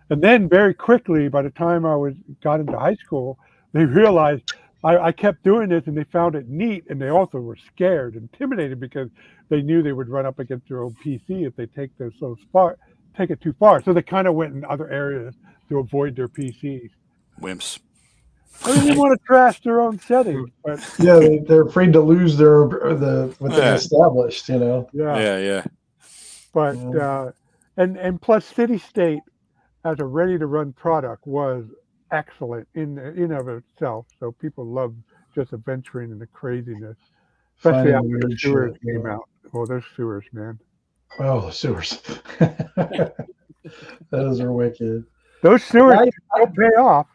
And then very quickly, by the time I got into high school, they realized I kept doing this, and they found it neat, and they also were scared, intimidated, because they knew they would run up against their own PC if they take it too far. So they kind of went in other areas to avoid their PCs. Wimps. I mean, they want to trash their own settings, but Yeah, they're afraid to lose what they established. You know. Yeah. But and plus, City State as a ready-to-run product was excellent in of itself. So people love just adventuring in the craziness, especially after the sewers came out. Oh, those sewers, man! Oh, the sewers. Those are wicked. Those sewers don't pay off.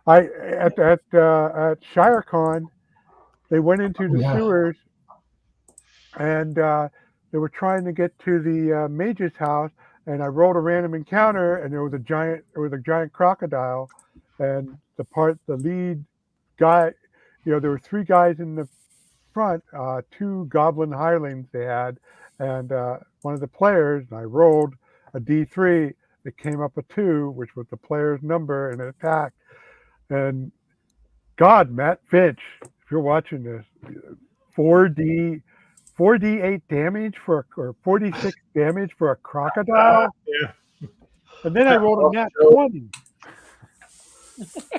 At ShireCon, they went into the sewers, and they were trying to get to the mage's house. And I rolled a random encounter, and there was a giant crocodile, and the lead guy, you know, there were 3 guys in the front, 2 goblin hirelings they had, and one of the players, and I rolled a D3, it came up a 2, which was the player's number, and it attacked. And God, Matt Finch, if you're watching this, 4d8 damage or 46 damage for a crocodile. Yeah. And then I rolled a nat 20.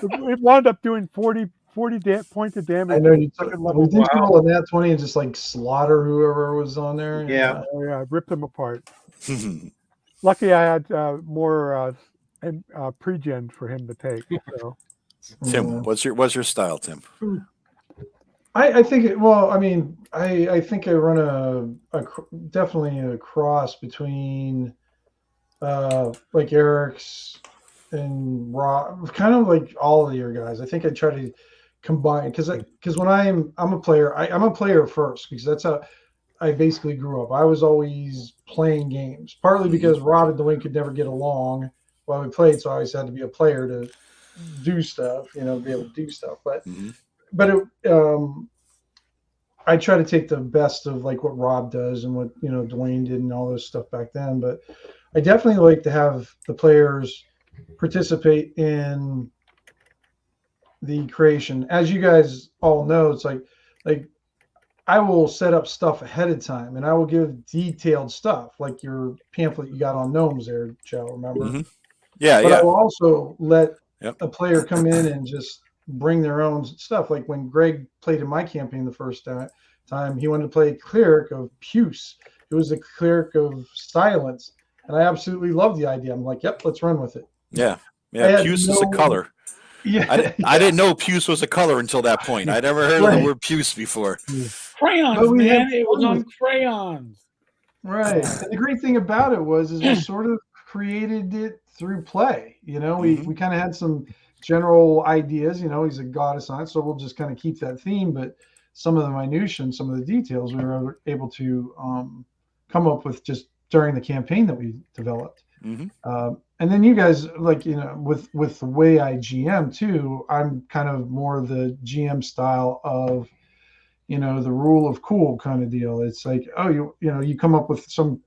It wound up doing 40 points of damage. I know you didn't roll a nat 20 and just like slaughter whoever was on there. Yeah. Oh, yeah, I ripped them apart. Lucky I had more pre-gen for him to take. So. Tim, what's your style, Tim? I think I think I run definitely a cross between like Eric's and Rob, kind of like all of your guys. I think I try to combine because when I'm a player, I'm a player first, because that's how I basically grew up. I was always playing games, partly because Rob and Dwayne could never get along while we played, so I always had to be a player to do stuff, be able to do stuff. But I try to take the best of like what Rob does and what Dwayne did and all this stuff back then. But I definitely like to have the players participate in the creation. As you guys all know, it's like I will set up stuff ahead of time, and I will give detailed stuff, like your pamphlet you got on gnomes there, Joe, remember? But I will also let a player come in and just bring their own stuff. Like when Greg played in my campaign the first time, he wanted to play a cleric of Puce. It was a cleric of silence, and I absolutely loved the idea. I'm like, yep, let's run with it. Yeah. Puce is a color. Yeah, I didn't know puce was a color until that point. I never heard of Right. the word puce before. Crayons, But we had man. It was fun on with- crayons. Right. And the great thing about it is we sort of created it through play. You know, we kind of had some general ideas. You know, he's a goddess on it, so we'll just kind of keep that theme. But some of the minutia and some of the details we were able to come up with just during the campaign that we developed. And then you guys, like, you know, with the way I GM too, I'm kind of more the GM style of, you know, the rule of cool kind of deal. It's like, oh, you know, you come up with some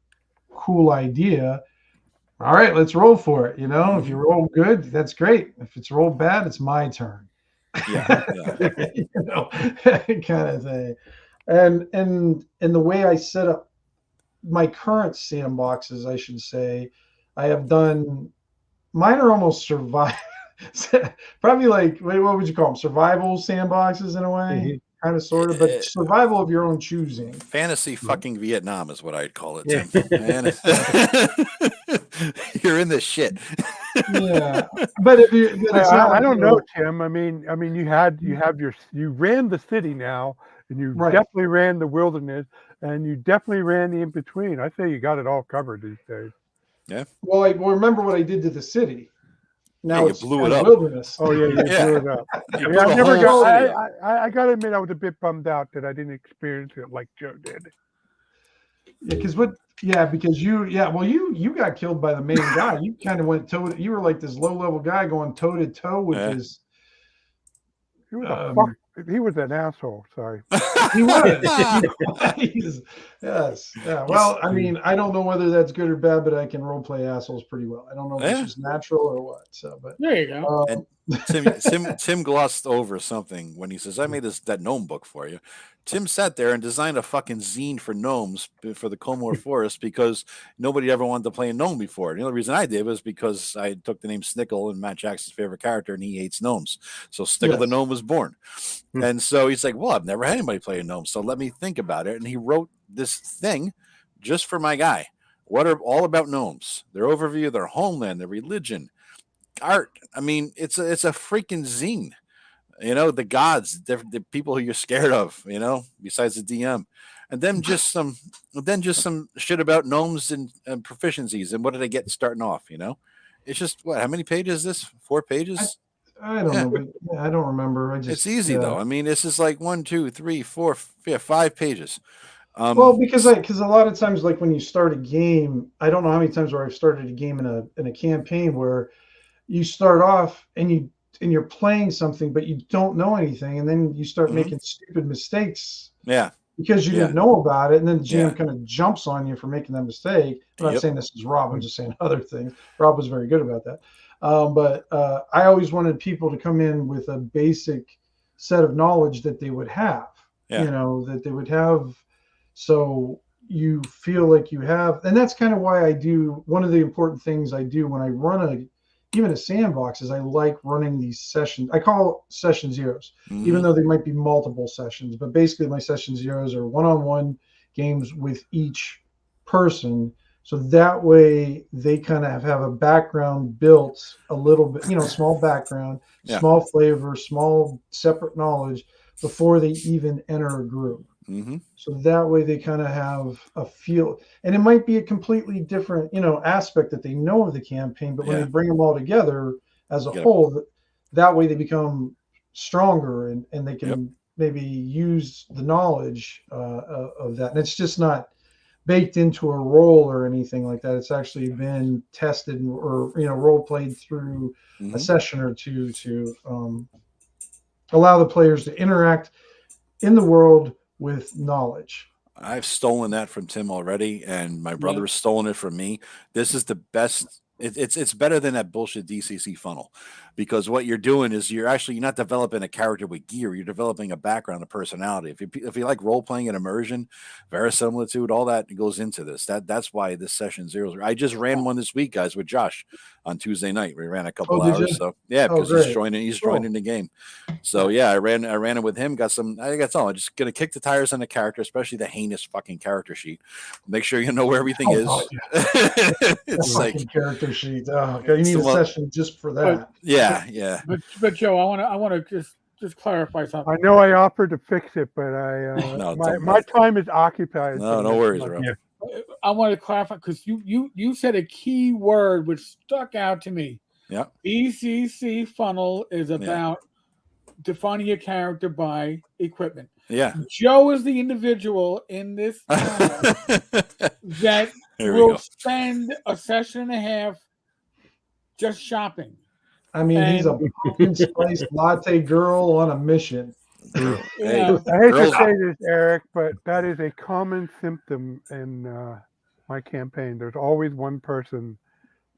cool idea. All right, let's roll for it. You know, if you roll good, that's great. If it's rolled bad, it's my turn. Yeah. You know, kind of thing. And the way I set up my current sandboxes, I should say, I have done. Mine are almost survival. Probably like, what would you call them? Survival sandboxes in a way, kind of, sort of, but survival of your own choosing. Fantasy fucking Vietnam is what I'd call it, Yeah. Tim. Man, you're in this shit. Yeah, but if you, but it's not I like, don't you know, Tim. I mean, you ran the city now, and you Right. definitely ran the wilderness, and you definitely ran the in between. I say you got it all covered these days. Well, remember what I did to the city. Now you it's blew it a up. wilderness. Oh yeah, you Yeah. blew it up. You Yeah, blew I the never whole got. city up. I got to admit, I was a bit bummed out that I didn't experience it like Joe did. Yeah, because you got killed by the main guy. You kind of went toe. You were like this low level guy going toe to toe with Yeah. his. He was he was an asshole. Sorry. He was. Yes. Yeah. Well, I mean, I don't know whether that's good or bad, but I can role play assholes pretty well. I don't know if it's just natural or what. So, but There you go. And Tim glossed over something when he says, "I made that gnome book for you." Tim sat there and designed a fucking zine for gnomes for the Comor Forest because nobody ever wanted to play a gnome before. The only reason I did was because I took the name Snickle, and Matt Jackson's favorite character, and he hates gnomes. So Snickle the gnome was born. And so he's like, well, I've never had anybody play a gnome, so let me think about it. And he wrote this thing just for my guy. What are all about gnomes? Their overview, their homeland, their religion, art. I mean, it's a freaking zine. You know, the gods, the people who you're scared of, you know, besides the DM. And then just some shit about gnomes and proficiencies and what did I get starting off, you know? It's just how many pages is this? 4 pages? I don't know, but I don't remember. It's easy though. I mean, this is like 1, 2, 3, 4, 5 pages. Well, because a lot of times, like when you start a game, I don't know how many times where I've started a game in a campaign where you start off and you're playing something, but you don't know anything, and then you start making stupid mistakes. Yeah. Because you didn't know about it, and then the GM Yeah. kind of jumps on you for making that mistake. I'm not Yep. saying this is Rob. I'm just saying other things. Rob was very good about that. But I always wanted people to come in with a basic set of knowledge that they would have. Yeah. You know, that they would have, so you feel like you have, and that's kind of why I do. One of the important things I do when I run even a sandbox is I like running these sessions. I call session zeros, even though they might be multiple sessions. But basically, my session zeros are one-on-one games with each person. So that way they kind of have a background built a little bit, you know, small background, small flavor, small separate knowledge before they even enter a group. So that way they kind of have a feel, and it might be a completely different, you know, aspect that they know of the campaign, but when they bring them all together as a whole, that way they become stronger and they can maybe use the knowledge of that. And it's just not baked into a role or anything like that. It's actually been tested or, you know, role played through a session or two to allow the players to interact in the world with knowledge. I've stolen that from Tim already, and my brother has stolen it from me. This is the best. It's better than that bullshit DCC funnel, because what you're doing is you're not developing a character with gear. You're developing a background, a personality. If you like role playing and immersion, verisimilitude, all that goes into this. That's why this session zeros. I just ran one this week, guys, with Josh on Tuesday night. We ran a couple hours. So yeah, because he's joining the game. So yeah, I ran it with him. I think that's all. I'm just gonna kick the tires on the character, especially the heinous fucking character sheet. Make sure you know where everything is. It's like character character sheet. Oh, God, you need a session just for that. Yeah. But Joe, I want to just clarify something. I know I offered to fix it, but No, my time is occupied. No worries, bro. Yeah. I want to clarify because you said a key word which stuck out to me. Yeah. BCC funnel is about defining your character by equipment. Yeah. Joe is the individual in this channel that There we will go. spend a session and a half just shopping. I mean, he's a pumpkin spice latte girl on a mission. Hey, I hate girls, to say this, Eric, but that is a common symptom in my campaign. There's always one person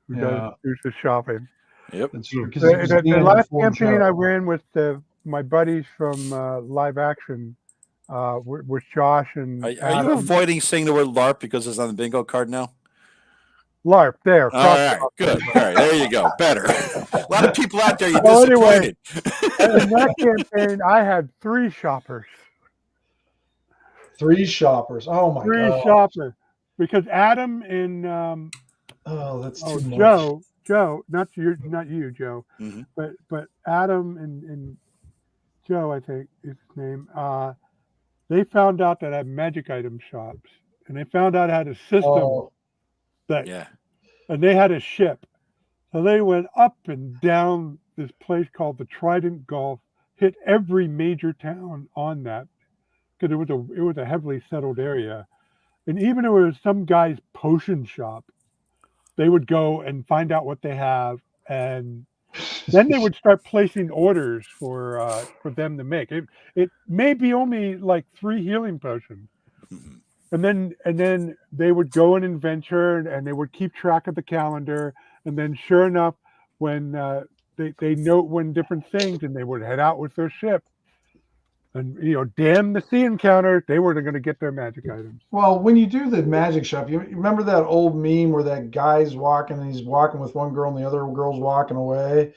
who does the shopping. Yep. That's true, because The last campaign I ran with my buddies from live action with Josh and Are you Adam. avoiding saying the word LARP because it's on the bingo card now? LARP, there. All right, good. All right, there you go. Better. A lot of people out there, you're Well, anyway, disappointed. in that campaign, I had 3 shoppers. 3 shoppers. Oh my Three God. shoppers. Because Adam and that's too much. Joe, not you, Joe, Mhm. but Adam and Joe, I think is his name. They found out that I had magic item shops, and they found out I had a system Yeah. and they had a ship. So they went up and down this place called the Trident Gulf, hit every major town on that because it was a heavily settled area, and even if it was some guy's potion shop, they would go and find out what they have, and then they would start placing orders for them to make. It may be only like 3 healing potions, Mhm. and then they would go and adventure, and they would keep track of the calendar, and then sure enough, when they note when different things, and they would head out with their ship. And damn the sea encounter, they weren't going to get their magic items. Well, when you do the magic shop, you remember that old meme where that guy's walking and he's walking with one girl and the other girl's walking away?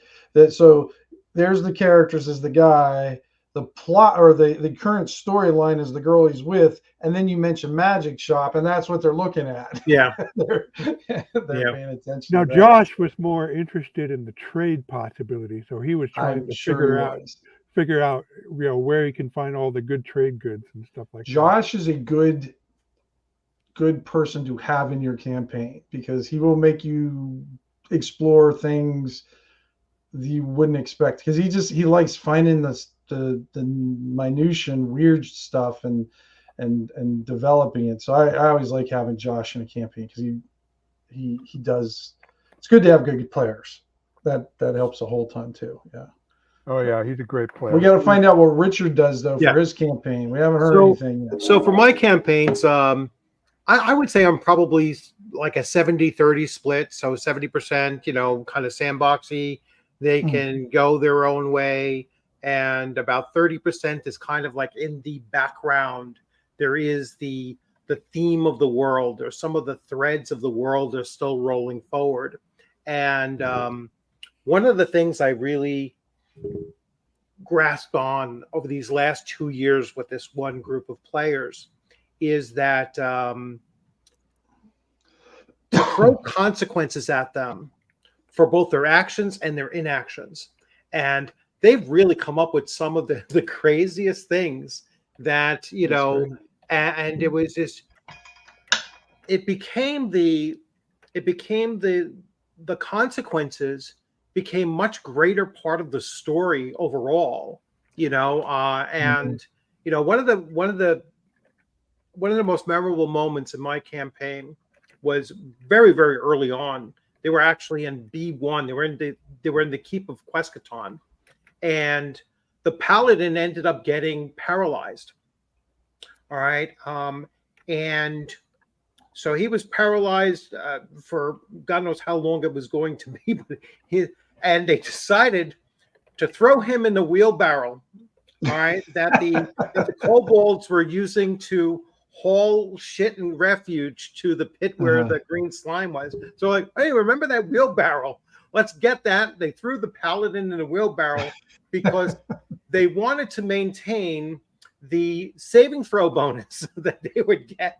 So there's the characters as the guy, the plot or the current storyline is the girl he's with, and then you mention magic shop, and that's what they're looking at. Yeah. they're paying attention. Now, to that. Josh was more interested in the trade possibility, so he was trying to figure out where he can find all the good trade goods and stuff like that. Josh is a good person to have in your campaign because he will make you explore things you wouldn't expect, because he likes finding the minutia and weird stuff and developing it. So I always like having Josh in a campaign because he does. It's good to have good players. That helps a whole ton too. Yeah. Oh yeah, he's a great player. We got to find out what Richard does though for his campaign. We haven't heard anything yet. So for my campaigns, I would say I'm probably like a 70-30 split. So 70%, kind of sandboxy. They can go their own way. And about 30% is kind of like in the background. There is the theme of the world, or some of the threads of the world are still rolling forward. And one of the things I really grasped on over these last 2 years with this one group of players is that to throw consequences at them for both their actions and their inactions. And they've really come up with some of the craziest things that, and it was just, it became the consequences became much greater part of the story overall, and one of the most memorable moments in my campaign was very, very early on. They were actually in B1. They were in the keep of Quescaton, and the paladin ended up getting paralyzed. All right, and so he was paralyzed for God knows how long it was going to be, but and they decided to throw him in the wheelbarrow, all right, that the kobolds were using to haul shit and refuge to the pit where the green slime was. So like, hey, remember that wheelbarrow? Let's get that. They threw the paladin in the wheelbarrow because they wanted to maintain the saving throw bonus that they would get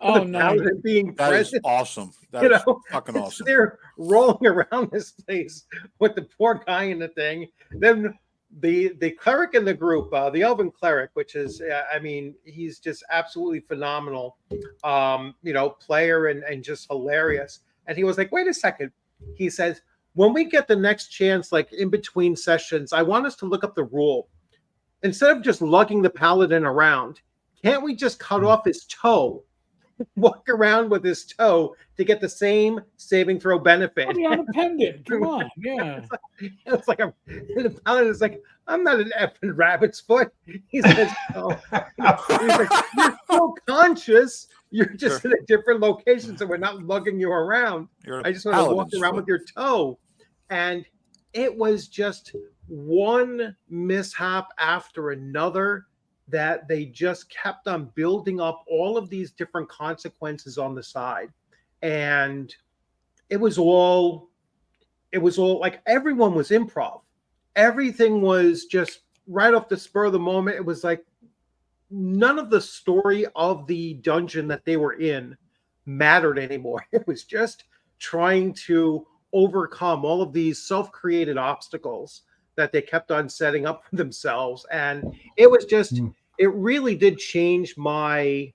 Oh, the nice. paladin being That is present. awesome. That You is know, fucking it's awesome. they're rolling around this place with the poor guy in the thing. Then the cleric in the group, the elven cleric, which is, I mean, he's just absolutely phenomenal, player and just hilarious. And he was like, "Wait a second," he says, "when we get the next chance, like in between sessions, I want us to look up the rule instead of just lugging the paladin around. Can't we just cut off his toe?" Walk around with his toe to get the same saving throw benefit. Put me on a pendant. Come on. Yeah. It's like the paladin is like, "I'm not an effing rabbit's foot." He says, "Oh," he's like, "You're still conscious. You're just in a different location, so we're not lugging you around. I just want to walk around with your toe." And it was just one mishap after another that they just kept on building up all of these different consequences on the side. And it was all like everyone was improv. Everything was just right off the spur of the moment. It was like none of the story of the dungeon that they were in mattered anymore. It was just trying to overcome all of these self-created obstacles that they kept on setting up for themselves. And it was just, it really did change my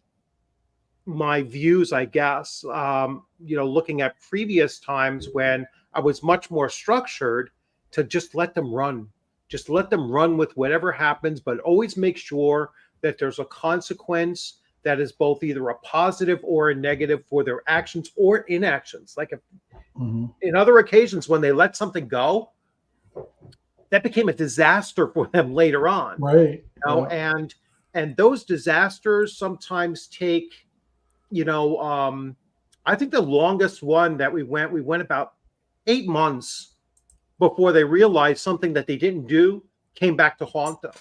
views, I guess. Looking at previous times when I was much more structured, to just let them run. Just let them run with whatever happens, but always make sure that there's a consequence that is both either a positive or a negative for their actions or inactions. Like if, in other occasions, when they let something go, that became a disaster for them later on. Right. And those disasters sometimes take, I think the longest one that we went about 8 months before they realized something that they didn't do came back to haunt them.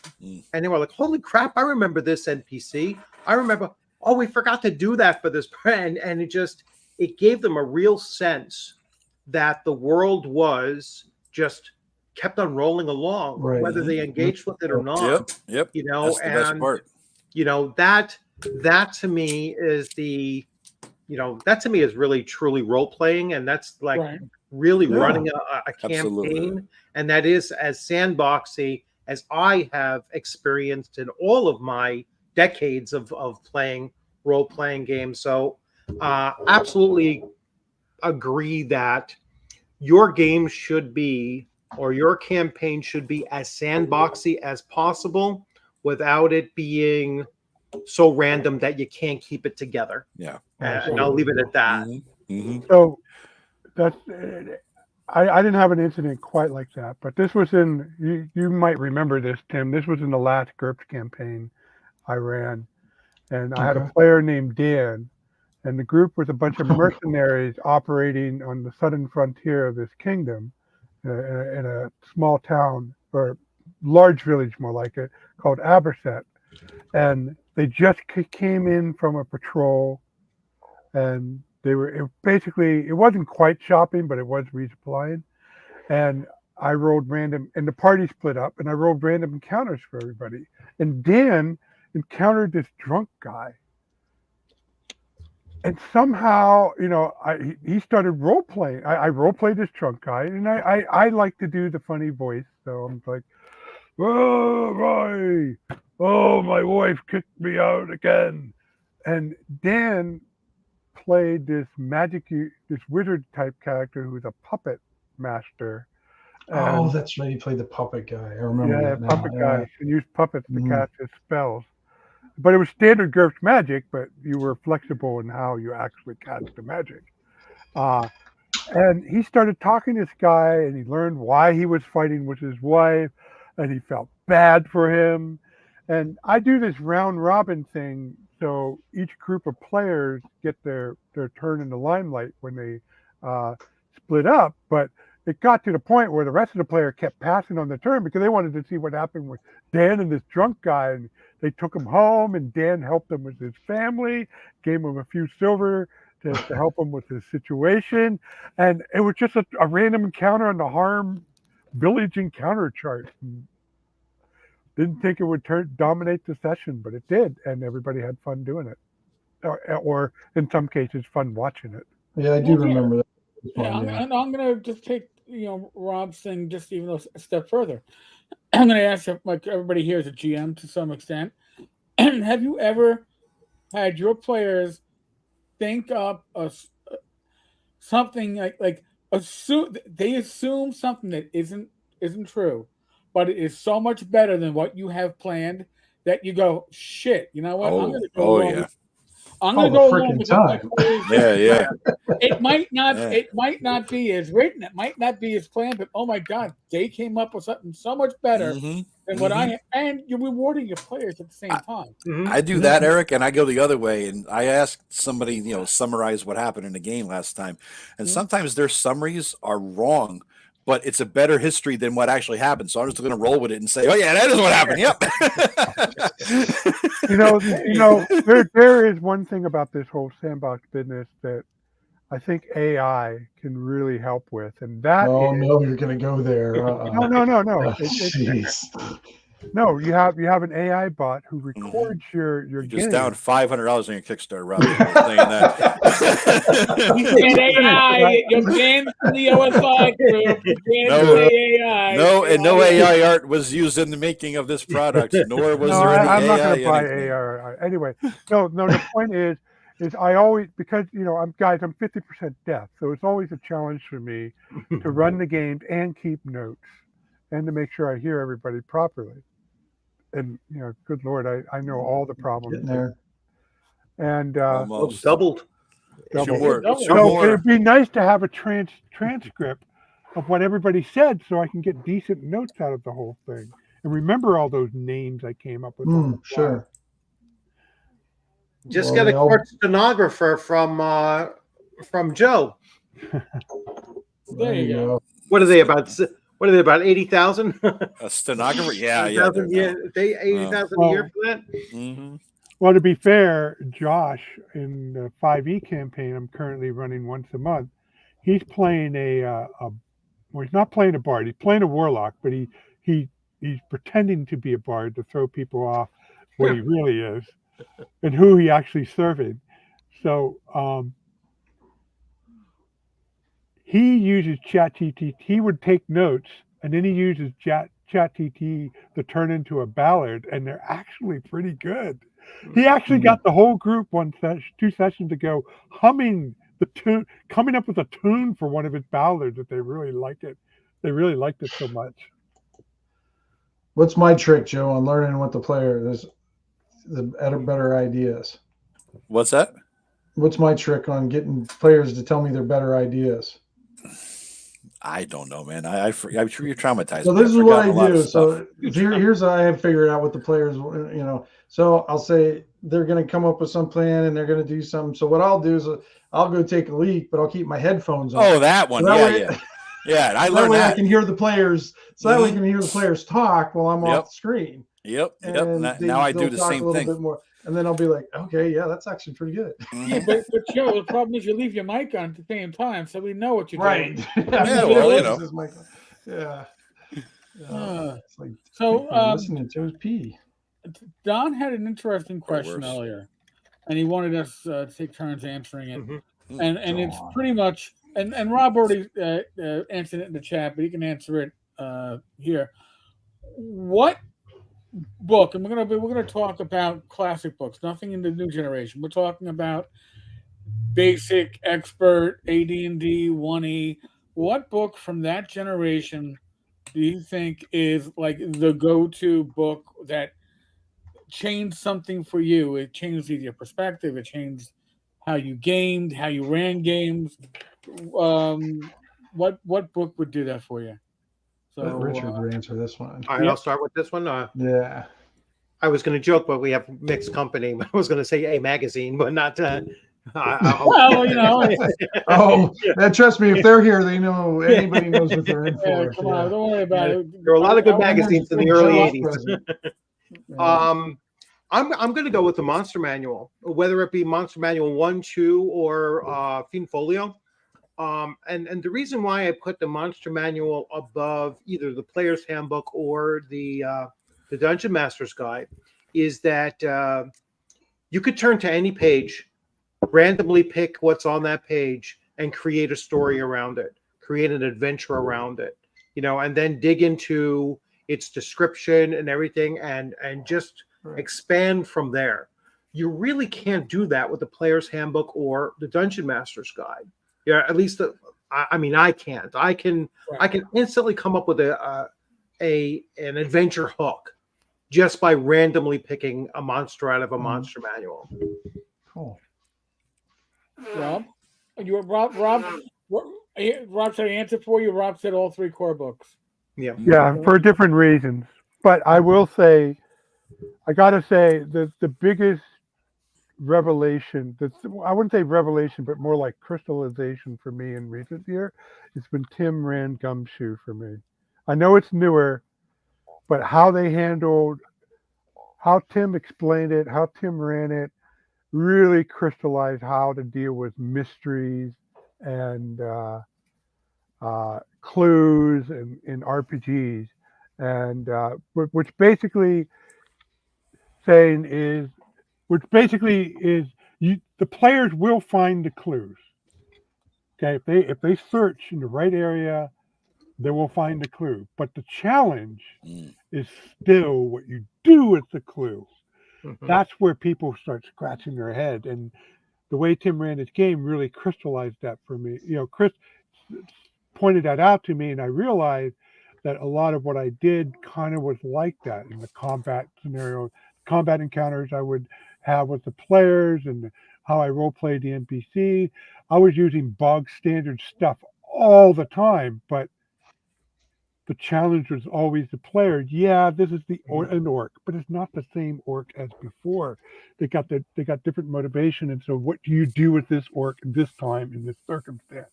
And they were like, "Holy crap, I remember this NPC. I remember, oh, we forgot to do that for this." And it gave them a real sense that the world was just kept on rolling along, whether they engaged with it or not. Yep. That's the best part. That to me is really truly role playing, and that's like really running a campaign. Absolutely. And that is as sandboxy as I have experienced in all of my decades of playing role playing games. So absolutely agree that your game should be, or your campaign should be, as sandboxy as possible without it being so random that you can't keep it together. Yeah. And I'll leave it at that. So that's, I didn't have an incident quite like that, but this was you might remember this, Tim. This was in the last GURPS campaign I ran. And I had a player named Dan, and the group was a bunch of mercenaries operating on the southern frontier of this kingdom in a small town, or large village more like it, called Aberset. And they just came in from a patrol, and it wasn't quite shopping, but it was resupplying. And I rolled random, and the party split up, and I rolled random encounters for everybody. And Dan encountered this drunk guy. And somehow, he started role playing. I role played this drunk guy, and I like to do the funny voice. So I'm like, "Oh, my wife kicked me out again." And Dan played this wizard type character who's a puppet master. Oh, that's right. He played the puppet guy. I remember that now. Puppet guy. And used puppets to cast his spells. But it was standard GURPS magic, but you were flexible in how you actually cast the magic. And he started talking to this guy, and he learned why he was fighting with his wife, and he felt bad for him. And I do this round robin thing, so each group of players get their turn in the limelight when they split up. But it got to the point where the rest of the player kept passing on the turn because they wanted to see what happened with Dan and this drunk guy. And they took him home, and Dan helped him with his family, gave him a few silver to help him with his situation. And it was just a random encounter on the harm village encounter chart. And didn't think it would dominate the session, but it did, and everybody had fun doing it. or in some cases, fun watching it. Yeah, I do remember that. Yeah, One, yeah. and I'm gonna just take Rob's thing just even a step further. I'm gonna ask if, like everybody here is a GM to some extent. Have you ever had your players think up something like assume they assume something that isn't true, but it is so much better than what you have planned that you go, shit, you know what? I'm gonna go Oh along yeah. with I'm All gonna the go along freaking with what my time. players Yeah, yeah. it might not Yeah. it might not be as written, it might not be as planned, but oh my god, they came up with something so much better Mm-hmm. than what I and you're rewarding your players at the same time. I do Yeah. that, Eric, and I go the other way. And I asked somebody, summarize what happened in the game last time. And Mhm. sometimes their summaries are wrong, but it's a better history than what actually happened. So I'm just going to roll with it and say, "Oh yeah, that is what happened." Yep. There is one thing about this whole sandbox business that I think AI can really help with, and that Oh is no, you're gonna go there. no. Oh, jeez. No, you have an AI bot who Mhm. records your You're game. just down $500 on your Kickstarter, Rob. Saying that. You said AI, you're banned from the OSI group. You can't No. say AI. No, and no AI art was used in the making of this product, nor was No, there any I'm not AI going to buy anything. AI. Anyway, no. The point is I always, because I'm 50% deaf, so it's always a challenge for me to run the games and keep notes and to make sure I hear everybody properly. And good Lord, I know all the problems. Getting there. And Almost. Doubled. Two Double. more. it'd be nice to have a transcript of what everybody said, so I can get decent notes out of the whole thing and remember all those names I came up with. on the fly. Sure. Just Well, get a they all- court stenographer from Joe. There you go. What are they about? What are they about? 80,000. A stenographer? Yeah. 80,000 Yeah. They 80,000 a year for that. Mm-hmm. Well, to be fair, Josh, in the 5e campaign I'm currently running once a month, he's playing well, he's not playing a bard. He's playing a warlock, but he's pretending to be a bard to throw people off what he really is and who he actually serving. So he uses ChatGPT. He would take notes, and then he uses ChatGPT to turn into a ballad, and they're actually pretty good. He actually got the whole group 2 sessions ago humming the tune, coming up with a tune for one of his ballads that they really liked it. They really liked it so much. What's my trick, Joe, on learning what the player is, the better ideas? What's that? What's my trick on getting players to tell me their better ideas? I don't know, man. I'm sure you're traumatized. So this is what I do. So here's how I have figured out what the players, So I'll say they're going to come up with some plan and they're going to do something. So what I'll do is I'll go take a leak, but I'll keep my headphones on. Oh, that one. So that Yeah. way, Yeah. I that learned way that. I can hear the players. So that way I can hear the players talk while I'm off the screen. Yep. And Now I do they'll the talk same a little thing. bit more. And then I'll be like, okay, yeah, that's actually pretty good. Yeah, but Joe, the problem is you leave your mic on at the same time, so we know what you're doing. Yeah, well, Yeah. It's like, So listening to his pee. Don had an interesting question worse. earlier, and he wanted us to take turns answering it. Mm-hmm. And it's pretty much and Rob already answered it in the chat, but he can answer it here. What book? And we're gonna talk about classic books, nothing in the new generation. We're talking about basic, expert, AD&D, 1E. What book from that generation do you think is like the go-to book that changed something for you? It changed either your perspective, it changed how you gamed, how you ran games. What book would do that for you? So Let Richard answer this one. All right, I'll start with this one. Yeah. I was going to joke, but we have mixed company. I was going to say a magazine, but not. well, trust me, if they're here, they know anybody knows what they're in for. Come on, don't worry about it. There were a lot of good magazines in the early '80s. Yeah. I'm going to go with the Monster Manual, whether it be Monster Manual 1, 2, or Fiend Folio. And the reason why I put the Monster Manual above either the Player's Handbook or the Dungeon Master's Guide is that You could turn to any page, randomly pick what's on that page, and create a story around it, create an adventure around it, and then dig into its description and everything, and just expand from there. You really can't do that with the player's handbook or the dungeon master's guide. Yeah, at least I can't. I can instantly come up with an adventure hook just by randomly picking a monster out of a monster manual. Cool. Rob, Rob said I answer for you. Rob said all 3 core books. Yeah, for different reasons. But I will say, I got to say, the biggest revelation, I wouldn't say revelation, but more like crystallization for me in recent year, has been Tim ran Gumshoe for me. I know it's newer, but how Tim explained it, how Tim ran it, really crystallized how to deal with mysteries and clues in RPGs, and which basically is the players will find the clues. Okay, if they search in the right area, they will find the clue. But the challenge is still what you do with the clue. Mm-hmm. That's where people start scratching their head, and the way Tim ran his game really crystallized that for me. Chris pointed that out to me, and I realized that a lot of what I did kind of was like that in the combat scenario, combat encounters I would have with the players, and how I role played the NPC. I was using bog standard stuff all the time, but the challenge was always the player. Yeah, this is an orc, but it's not the same orc as before. They got different motivation, and so what do you do with this orc this time in this circumstance?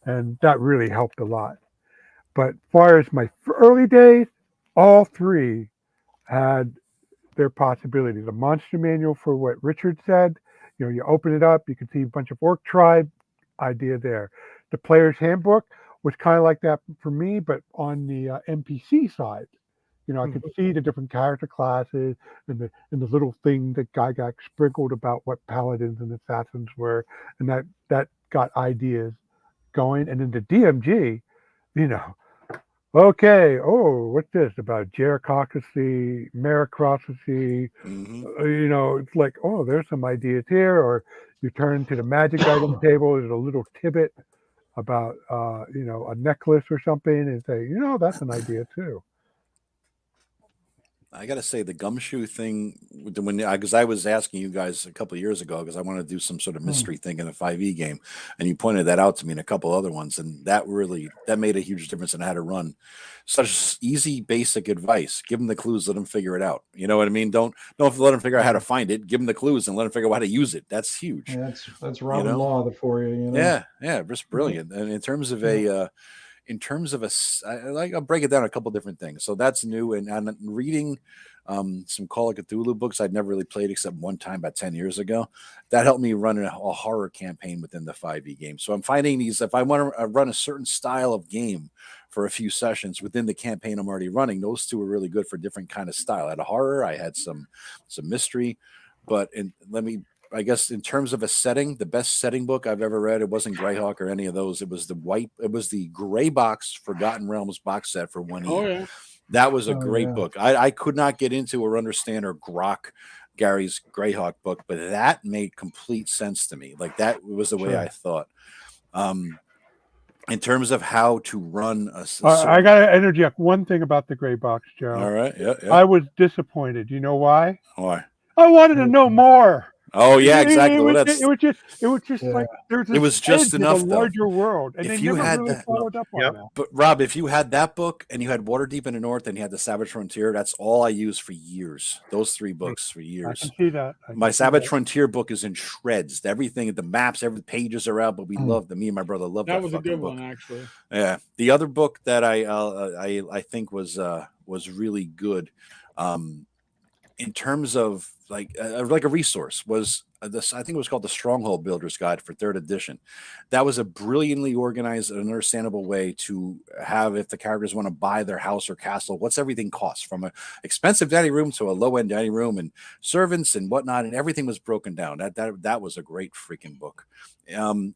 And that really helped a lot. But as far as my early days, all 3 had their possibilities. The monster manual, for what Richard said, you open it up, you can see a bunch of orc tribe idea there. The player's handbook was kind of like that for me, but on the NPC side. I could see the different character classes and the little thing that Guy got sprinkled about what paladins and assassins were, and that got ideas going. And then the DMG, okay, what's this about gerontocracy, meritocracy? It's like, there's some ideas here. Or you turn to the magic item table, there's a little tidbit about a necklace or something, and say, that's an idea too. I gotta say the gumshoe thing, because I was asking you guys a couple of years ago because I wanted to do some sort of mystery thing in a 5e game, and you pointed that out to me and a couple other ones, and that made a huge difference in how to run. Such easy, basic advice: give them the clues, let them figure it out. You know what I mean? Don't let them figure out how to find it. Give them the clues and let them figure out how to use it. That's huge. Yeah, that's Robin Law for you. Yeah, just brilliant. And in terms of I'll break it down a couple different things. So that's new, and I'm reading some Call of Cthulhu books I'd never really played except one time about 10 years ago. That helped me run a horror campaign within the 5e game. So I'm finding these, if I want to run a certain style of game for a few sessions within the campaign I'm already running, those 2 are really good for different kind of style. I had a horror, I had some mystery, but I guess in terms of a setting, the best setting book I've ever read, it wasn't Greyhawk or any of those. It was the Gray Box Forgotten Realms box set for 1 year. Oh, yeah. That was a great book. I could not get into or understand or grok Gary's Greyhawk book, but that made complete sense to me. Like that was the way I thought. In terms of how to run I got to interject one thing about the Gray Box, Joe. All right. Yeah. I was disappointed. You know why? Why? I wanted to know more. Oh yeah, exactly. It was just like there's it was just enough a larger world, and if they you never had really that, followed up on that. But Rob, if you had that book and you had Waterdeep in the North and you had the Savage Frontier, that's all I used for years. Those 3 books for years. I can see that. My Savage Frontier book is in shreds. Everything, the maps, every pages are out, but we love them. Me and my brother love that. That was a good book. one, actually. Yeah. The other book that I think was really good. in terms of like a resource was this. I think it was called the Stronghold Builder's Guide for 3rd edition. That was a brilliantly organized and understandable way to have, if the characters want to buy their house or castle, what's everything cost, from an expensive dining room to a low end dining room, and servants and whatnot, and everything was broken down. That was a great freaking book.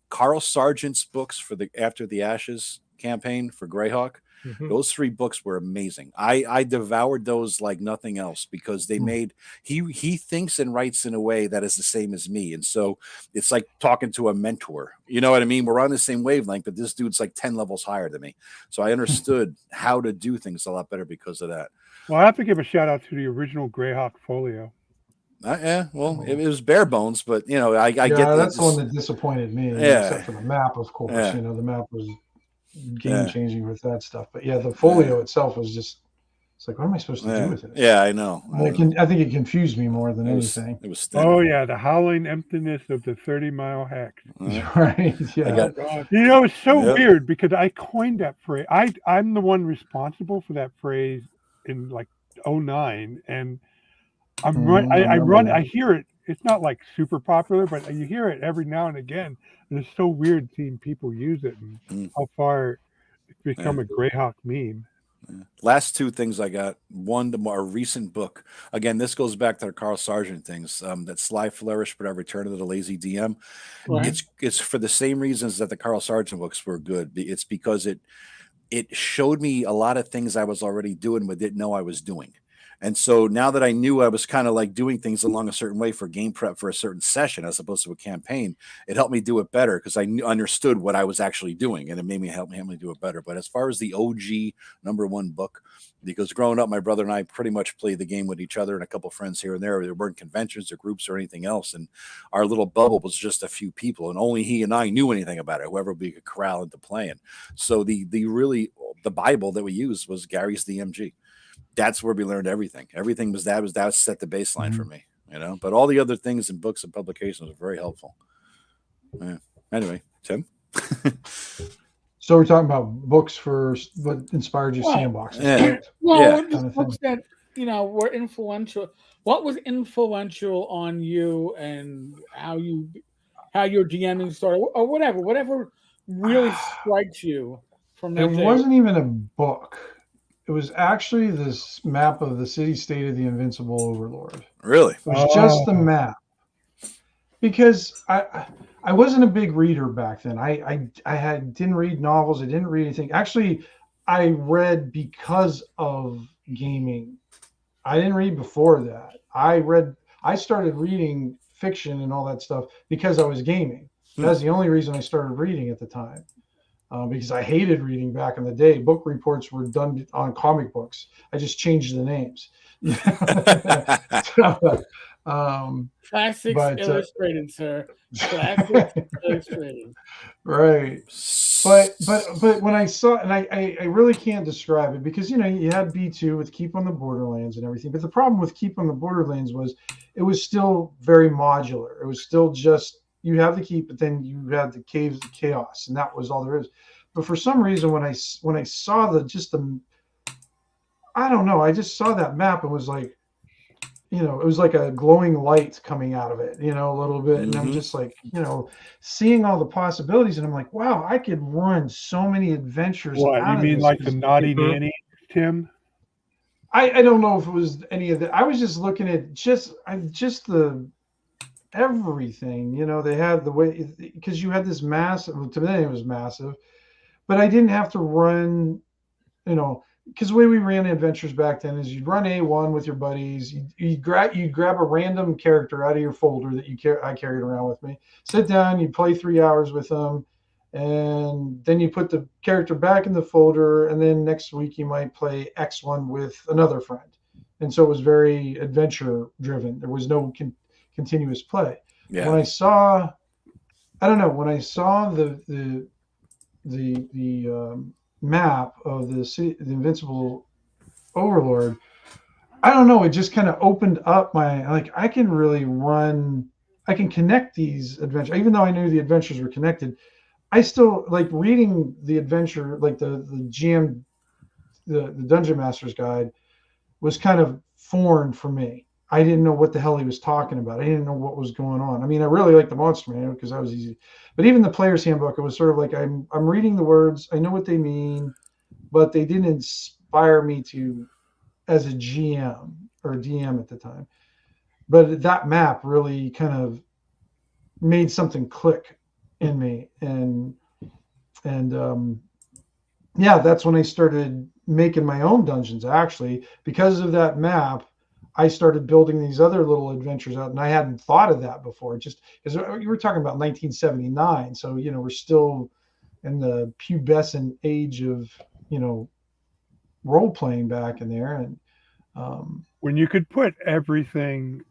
Carl Sargent's books for the After the Ashes campaign for Greyhawk. Mhm. Those 3 books were amazing. I devoured those like nothing else, because they made he thinks and writes in a way that is the same as me, and so it's like talking to a mentor. You know what I mean? We're on the same wavelength, but this dude's like 10 levels higher than me. So I understood how to do things a lot better because of that. Well, I have to give a shout out to the original Greyhawk folio. Yeah, well, it was bare bones, but you know, I get that's the one that disappointed me. Yeah. Except for the map, of course. Yeah. You know, the map was game changing with that stuff. But yeah, the folio itself was just. It's like, what am I supposed to do with it? Yeah, I know. I think it confused me more than anything. It was thin. Oh yeah, the howling emptiness of the 30-mile hex. Right. Yeah. You know, it's so weird because I coined that phrase. I'm the one responsible for that phrase in like 2009, and I hear it. It's not like super popular, but you hear it every now and again, and it's so weird seeing people use it and how far it's become a Greyhawk meme. Last 2 things I got. One, the more recent book. Again, this goes back to the Carl Sargent things. That Sly Flourish, but Return of the Lazy DM. Right. It's for the same reasons that the Carl Sargent books were good. It's because it showed me a lot of things I was already doing but didn't know I was doing. And so now that I knew I was kind of like doing things along a certain way for game prep for a certain session as opposed to a campaign, it helped me do it better because I understood what I was actually doing, and it made me help me do it better. But as far as the OG #1 book, because growing up, my brother and I pretty much played the game with each other and a couple of friends here and there. There weren't conventions or groups or anything else, and our little bubble was just a few people, and only he and I knew anything about it. Whoever we could corral into playing. So the Bible that we used was Gary's DMG. That's where we learned everything. Everything was that set the baseline for me, you know. But all the other things in books and publications are very helpful. Yeah. Anyway, Tim. So we're talking about books for what inspired you sandboxes. Yeah. Well, just books that were influential. What was influential on you and how your DMing started, or whatever really strikes you from that It day? wasn't even a book. It was actually this map of the city-state of the Invincible Overlord. Really? It was just the map. Because I wasn't a big reader back then. I didn't read novels. I didn't read anything. Actually, I read because of gaming. I didn't read before that. I started reading fiction and all that stuff because I was gaming. That's the only reason I started reading at the time. Because I hated reading back in the day. Book reports were done on comic books. I just changed the names. Classics Illustrated, sir. Classics Illustrated. Right. But when I saw, and I really can't describe it because, you had B2 with Keep on the Borderlands and everything. But the problem with Keep on the Borderlands was it was still very modular. It was still just, you have the keep, but then you had the caves of chaos, and that was all there is. But for some reason, when I saw I don't know, I just saw that map and was like, it was like a glowing light coming out of it, a little bit. And I'm just like, seeing all the possibilities, and I'm like, wow, I could run so many adventures. What, you mean like the Naughty Nanny, Tim? I don't know if it was any of that. I was just looking at just the everything, they had the way, because you had this massive, to me it was massive, but I didn't have to run, because the way we ran the adventures back then is you'd run A1 with your buddies, you'd grab a random character out of your folder that I carried around with me, sit down, you'd play 3 hours with them, and then you put the character back in the folder, and then next week you might play X1 with another friend. And so it was very adventure driven. There was no continuous play. Yeah. When I saw the map of the Invincible Overlord, I don't know, it just kind of opened up I can really run, I can connect these adventures. Even though I knew the adventures were connected, I still like reading the adventure, like the GM, the Dungeon Master's Guide was kind of foreign for me. I didn't know what the hell he was talking about. I didn't know what was going on. I mean, I really liked the Monster Manual because that was easy. But even the Player's Handbook, it was sort of like I'm reading the words, I know what they mean, but they didn't inspire me to as a GM or DM at the time. But that map really kind of made something click in me, and yeah, that's when I started making my own dungeons. Actually, because of that map, I started building these other little adventures out, and I hadn't thought of that before. Just because you were talking about 1979, so we're still in the pubescent age of role playing back in there, and When you could put everything,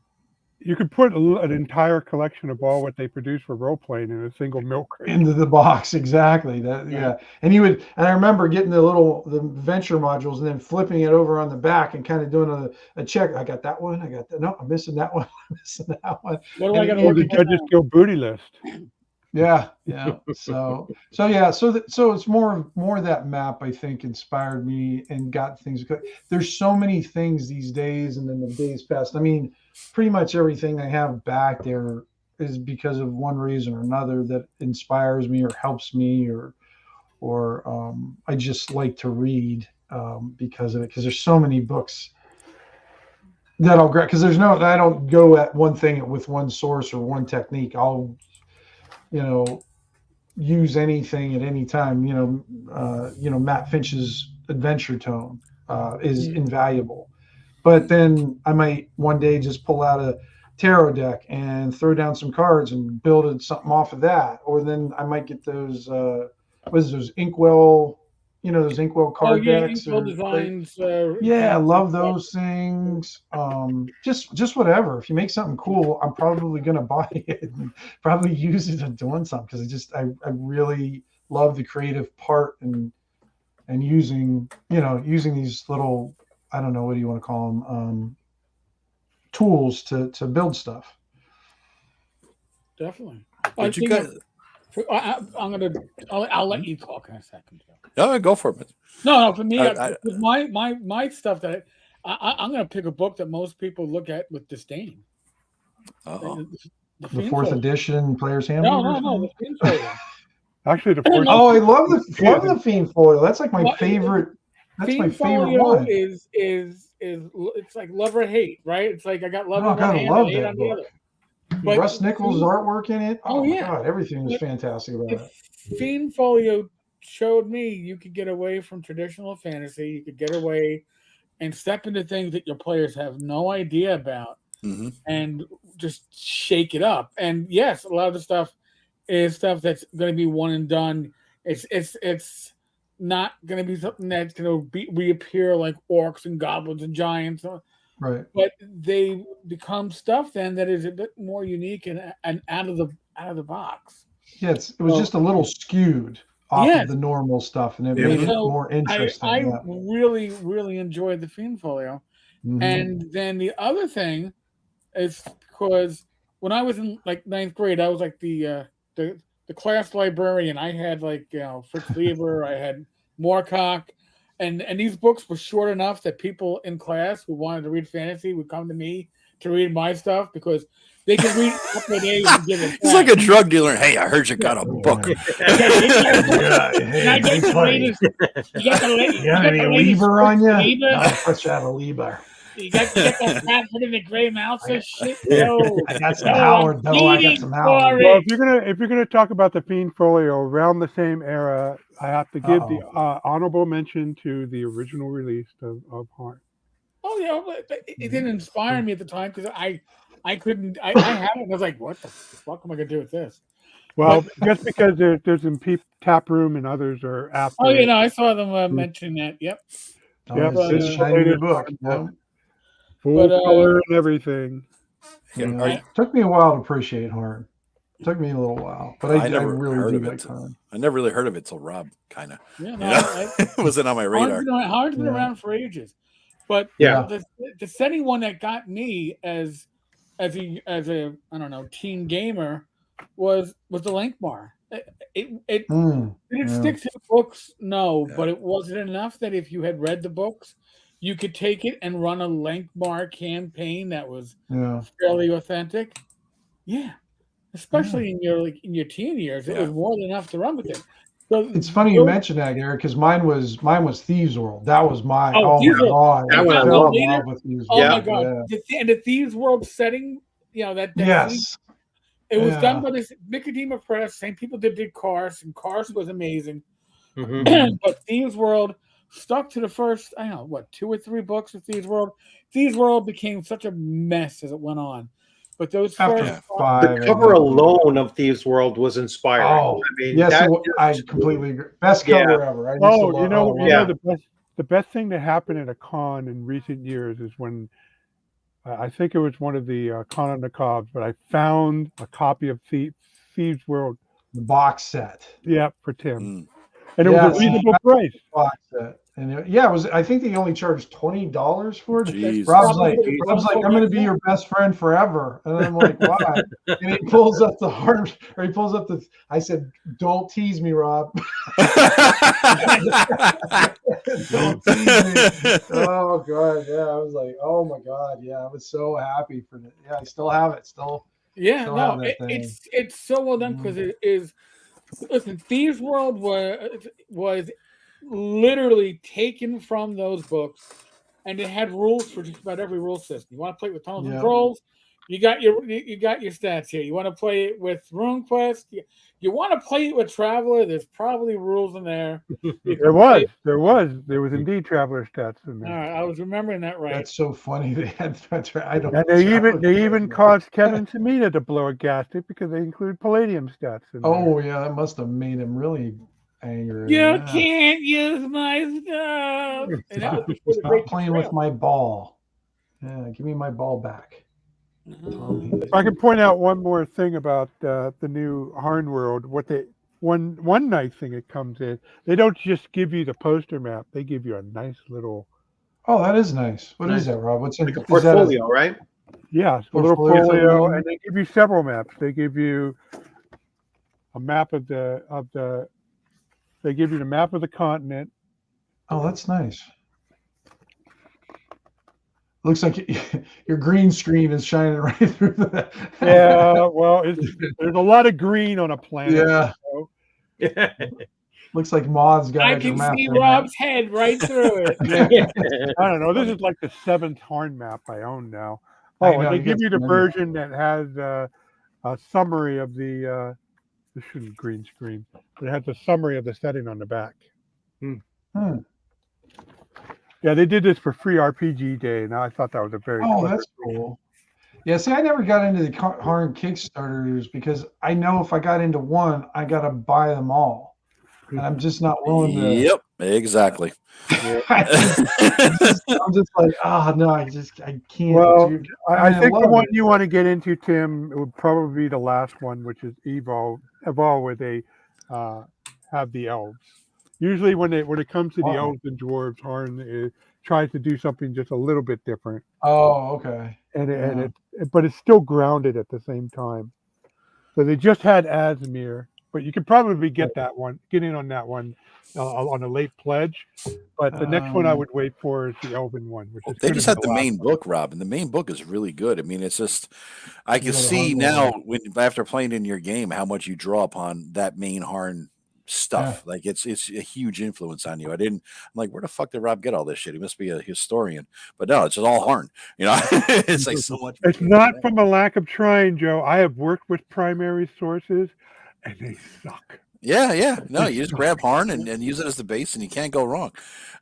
you could put an entire collection of all what they produce for role playing in a single milk crate. into the box, exactly. That yeah. And I remember getting the venture modules and then flipping it over on the back and kind of doing a check. I got that one. I got that. No, I'm missing that one. I'm missing that one. What do I got to Or look the at Judges now? Guild booty list. Yeah. So it's more that map, I think, inspired me and got things. There's so many things these days, and in the days past. I mean, pretty much everything I have back there is because of one reason or another that inspires me or helps me, or I just like to read because of it. Because there's so many books that I'll grab. Because I don't go at one thing with one source or one technique. I'll use anything at any time. Matt Finch's Adventure Tome is invaluable. But then I might one day just pull out a tarot deck and throw down some cards and build something off of that. Or then I might get those those Inkwell, those Inkwell card decks. Inkwell Designs. I love those things. Just whatever. If you make something cool, I'm probably gonna buy it and probably use it in doing something because I really love the creative part and using these little, I don't know, what do you want to call them, tools to build stuff. Definitely. But you got. I'll let you talk in a second. No, go for it. No, for me, my stuff that I'm going to pick a book that most people look at with disdain. The fourth edition Player's Handbook. No, the Fiend Folio. Actually, the fourth. I love the Fiend Folio. That's like my favorite. That's my favorite one. Is it's like love or hate, right? It's like I got love on one hand love and hate that on book. the other. But Russ Nichols' artwork in it. Oh yeah, God, everything was fantastic about it. Fiend Folio showed me you could get away from traditional fantasy. You could get away and step into things that your players have no idea about, and just shake it up. And yes, a lot of the stuff is stuff that's going to be one and done. It's not going to be something that's going to reappear like orcs and goblins and giants. Right. But they become stuff then that is a bit more unique and out of the box. Yeah, it was just a little skewed off of the normal stuff, and it made it more interesting. I really, really enjoyed the Fiend Folio. And then the other thing is because when I was in like 9th grade, I was like the class librarian. I had Fritz Lieber, I had Moorcock. And these books were short enough that people in class who wanted to read fantasy would come to me to read my stuff because they could read a couple of days and give it. It's like a drug dealer. Hey, I heard you got a book. You got any Lieber on you? I'll put you out of Lieber. You got that Bradford and the Gray Mouse and shit. Yo, I got some Howard though. I got some Howard. Well, if you're gonna talk about the Fiend Folio around the same era, I have to give the honorable mention to the original release of Heart. Oh yeah, but it didn't inspire me at the time because I couldn't. I had it. And I was like, what the fuck am I gonna do with this? Well, just because there's some Tap Room and others are after. Oh, I saw them mention that. Yep. It's a shiny book. Full color and everything. It took me a while to appreciate Heart. It took me a little while, but I never really heard did of like Heart. I never really heard of it till Rob kind of. Yeah, it wasn't on my radar. Heart's been around for ages, but the setting one that got me as a I don't know teen gamer was the Lankmar. It didn't stick to the books, but it wasn't enough that if you had read the books, you could take it and run a Lankmar campaign that was Yeah. fairly authentic. Yeah, especially in your teen years, it was Yeah. more than enough to run with it. So It's funny you mentioned that, Eric, because mine was Thieves World. That was my Thieves World. god, That I one I fell love. in love with Thieves Oh World. my Yeah. god! And the Thieves World setting, that scene, Yes. it was done by this Nicodema Press, same people that did Cars, and Cars was amazing. Mhm. But Thieves World stuck to the first, I don't know, what, 2 or 3 books of Thieves World. Thieves World became such a mess as it went on. But those After first five, The I cover think. alone of Thieves World was inspiring. Oh, I mean, yes, that I just- completely agree. Best Yeah. cover ever. I used to Oh, love, you yeah. know the best thing that happened at a con in recent years is when I think it was one of the Con on the Cobs, but I found a copy of Thieves World. the box set. Yeah, for Tim, Mm. and it Yeah, was a see, reasonable price. Box set. And it was. I think they only charged $20 for it. Jesus. Rob's Probably like, for the I'm console going to back be then. your best friend forever. And I'm like, why? And he pulls up the hard, or he pulls up the. I said, don't tease me, Rob. Don't tease me. Oh god, yeah. I was like, oh my god, yeah. I was so happy for it. Yeah, I still have it. Still Yeah, have that thing. it's so well done because it is. Listen, Thieves World was literally taken from those books, and it had rules for just about every rule system. You want to play it with tunnels and Yeah. trolls, you got your stats here. You want to play it with RuneQuest, you want to play it with Traveler. There's probably rules in there. There was indeed traveler stats in All there, right, I was remembering that right. That's so funny. They had. I don't. and they even caused Kevin Samita to blow a gasket because they include Palladium stats in there. Oh yeah, that must have made him really angry. You Yeah. can't use my stuff. And that was before the Stop Great playing with Betrayal. my ball. Yeah, give me my ball back. If I can point out one more thing about the new Harn World, one nice thing it comes in, they don't just give you the poster map; they give you a nice little Oh, that is nice. What is Nice. that, Rob? What's in? like a Is that portfolio, right? a little Portfolio for folio, them? and they give you several maps. They give you a map of the. They give you the map of the continent. Oh, that's nice. Looks like your green screen is shining right through that. Yeah, well, there's a lot of green on a planet. Yeah. So. Looks like Maud's got I it. can see Rob's head right through it. I don't know. This is like the 7th Harn map I own now. I Oh, know, and they you give got you the so many. version that has a summary of the. This shouldn't green screen, but it has a summary of the setting on the back. Hmm. Yeah, they did this for free RPG Day, and I thought that was a very Oh, clever that's cool. Yeah, see, I never got into the Harn Kickstarters because I know if I got into one, I got to buy them all. And I'm just not willing to. Yep, exactly. I'm just like, no, I can't. Well, dude. I think the love one it. you want to get into, Tim, would probably be the last one, which is Evolve, where they have the elves. Usually, when it comes to the Wow. elves and dwarves, Harn tries to do something just a little bit different, Oh, okay. but it's still grounded at the same time. So they just had Asmir, but you could probably get in on that one on a late pledge. But the next one I would wait for is the Elven one, which is They gonna just be had the last main one. book, Rob, and the main book is really good. I mean, it's just I can Yeah, the see Harn now book. when after playing in your game how much you draw upon that main Harn stuff. Like it's a huge influence on you. I'm like, where the fuck did Rob get all this shit? He must be a historian. But no, it's just all Harn. You know, it's like so much. It's not from a lack of trying, Joe. I have worked with primary sources, and they suck. Yeah. No, you just grab Harn and use it as the base, and you can't go wrong.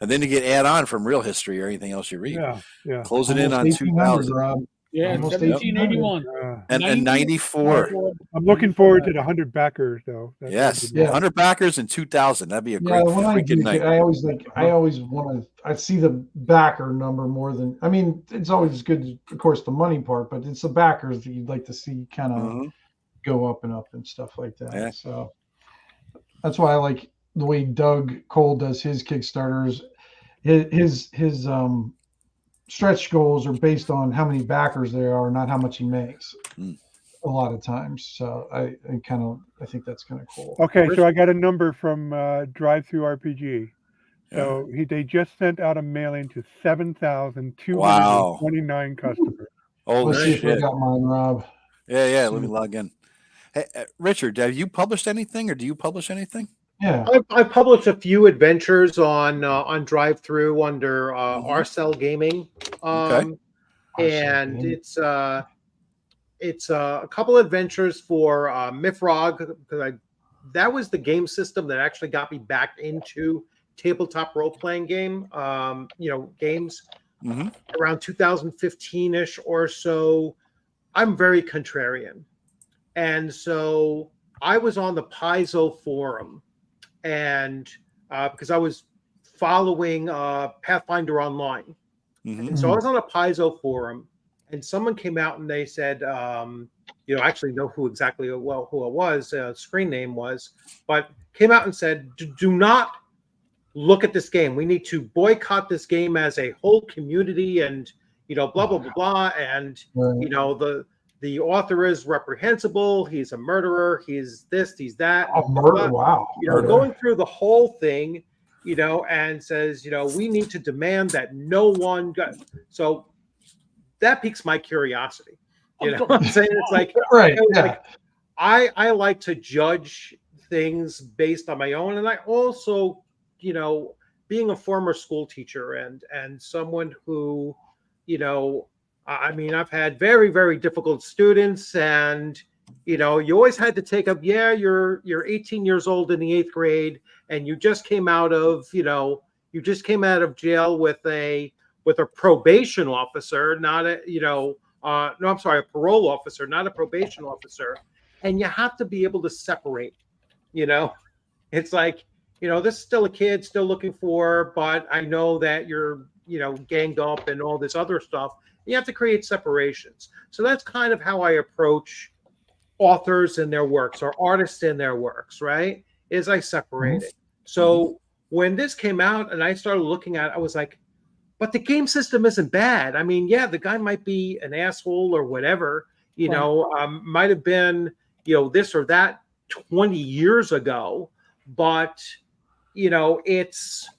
And then you get add on from real history or anything else you read. Yeah. Close it in on Almost 1800, 2000. Rob. Yeah, Almost 1781. And 94. I'm looking forward to the 100 backers, though. That's Yes, Yeah. 100 backers in 2000. That'd be a great when I freaking do, night. I always want to. I see the backer number more than. I mean, it's always good, of course, the money part, but it's the backers that you'd like to see kind of go up and stuff like that. Yeah. So that's why I like the way Doug Cole does his Kickstarters. His stretch goals are based on how many backers there are, not how much he makes. A lot of times, so I think that's kind of cool. Okay, so I got a number from Drive Through RPG. So they just sent out a mailing to 7,229 customers. Holy Let's see if we shit! got mine, Rob. Yeah. Let me log in. Hey, Richard, have you published anything, or do you publish anything? Yeah. I published a few adventures on Drive-Through under RCell Gaming, Okay. and Gaming. it's a couple of adventures for Mifrog, because that was the game system that actually got me back into tabletop role-playing games around 2015-ish or so. I'm very contrarian, and so I was on the Paizo forum, and because I was following Pathfinder Online. And so I was on a Paizo forum, and someone came out and they said, actually know who it was, screen name was, but came out and said, do not look at this game. We need to boycott this game as a whole community, and blah blah blah blah. And the author is reprehensible. He's a murderer. He's this. He's that. Oh, murder! Wow. Going through the whole thing. And says, we need to demand that no one got. So that piques my curiosity. What I'm saying? It's like, right. Like I like to judge things based on my own. And I also, being a former school teacher and someone who, I've had very, very difficult students, and you always had to take up, you're 18 years old in the 8th grade, and you just came out of jail with a probation officer, not a a parole officer, not a probation officer. And you have to be able to separate, it's like, this is still a kid, still looking for, but I know that you're, ganged up and all this other stuff. You have to create separations. So that's kind of how I approach authors and their works, or artists in their works, right? Is I separate it. So when this came out and I started looking at it, I was like, but the game system isn't bad. I mean, the guy might be an asshole or whatever, might have been, this or that 20 years ago, but, it's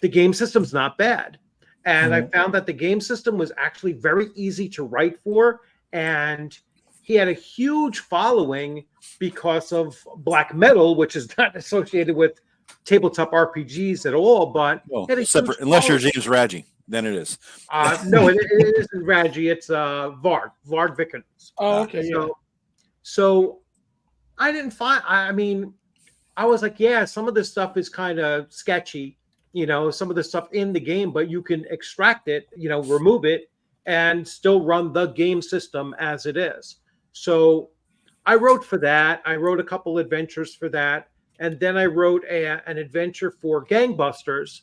the game system's not bad. And I found that the game system was actually very easy to write for. And he had a huge following because of black metal, which is not associated with tabletop RPGs at all. But separate, unless you're James Raggi, then it is. No, it isn't Raggi. It's Vard Vickers. Oh, okay. So I didn't find. I was like, some of this stuff is kind of sketchy. Some of the stuff in the game, but you can extract it, remove it, and still run the game system as it is. So I wrote for that. I wrote a couple adventures for that. And then I wrote an adventure for Gangbusters.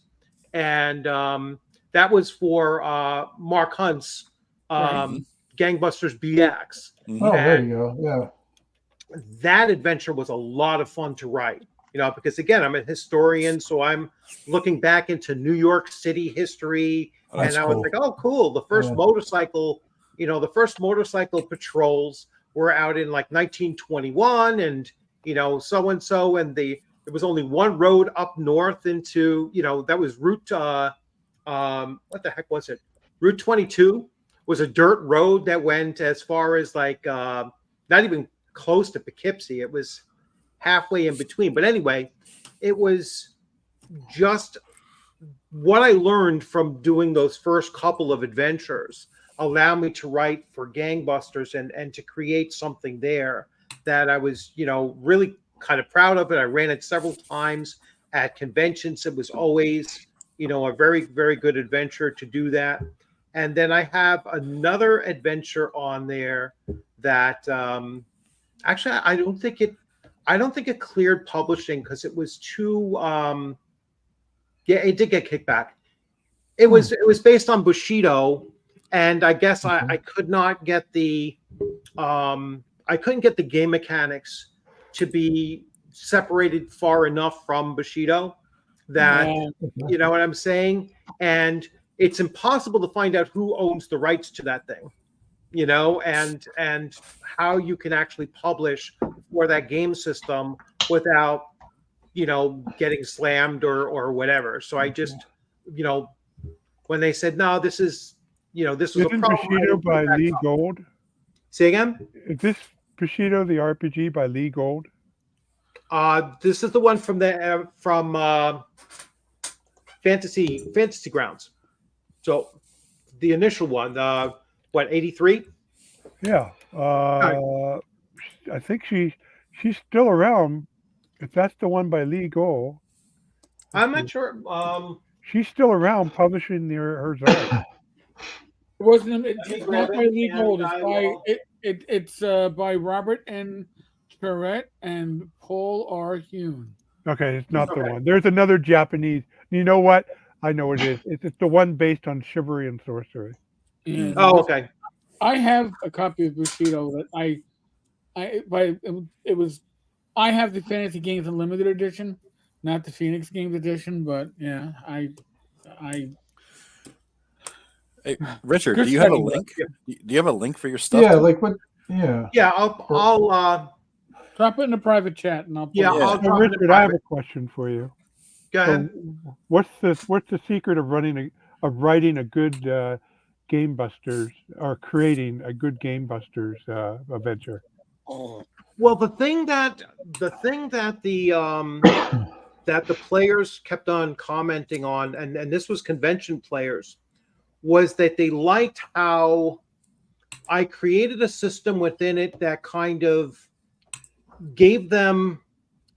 And that was for Mark Hunt's Gangbusters BX. Oh, there you go. Yeah. That adventure was a lot of fun to write. Because again, I'm a historian, so I'm looking back into New York City history, and I was like, "Oh, cool! The first motorcycle, the first motorcycle patrols were out in like 1921, and so and so, and there was only one road up north into, that was Route, what the heck was it? Route 22 was a dirt road that went as far as like not even close to Poughkeepsie. It was halfway in between. But anyway, it was just what I learned from doing those first couple of adventures allowed me to write for Gangbusters and to create something there that I was, really kind of proud of it. I ran it several times at conventions. It was always, a very, very good adventure to do that. And then I have another adventure on there that actually I don't think it cleared publishing because it was too it did get kicked back. It was based on Bushido, and I guess I could not get the I couldn't get the game mechanics to be separated far enough from Bushido that you know what I'm saying? And it's impossible to find out who owns the rights to that thing. And how you can actually publish for that game system without getting slammed or whatever. So I just, when they said, no, this is, this was a Isn't problem. Bushido by Lee Gold? Say again? Is this Bushido the RPG by Lee Gold? This is the one from Fantasy Grounds. So the initial one, 83? Yeah. I think she's still around. If that's the one by Lee Gold, I'm not sure. she's still around publishing her zone. It wasn't. me It's grab not by it Lee and Gold. It's I by will- it's by Robert N. Perrette and Paul R. Hune. Okay, it's not the Okay. one. There's another Japanese. You know what? I know what it is. It's the one based on chivalry and sorcery. Yeah, Oh, okay. I have a copy of Bushido that it was. I have the Fantasy Games Unlimited edition, not the Phoenix Games edition. But yeah, I Hey, Richard, Good do you have a study, link? Do you have a link for your stuff? Yeah, like what? Yeah. Yeah, I'll drop it in the private chat and I'll put yeah, it. I'll So drop it in Richard, I have private. a question for you. Go So ahead. what's the secret of writing a good Game Busters or creating a good Game Busters adventure? Well, the thing that the that the players kept on commenting on, and this was convention players, was that they liked how I created a system within it that kind of gave them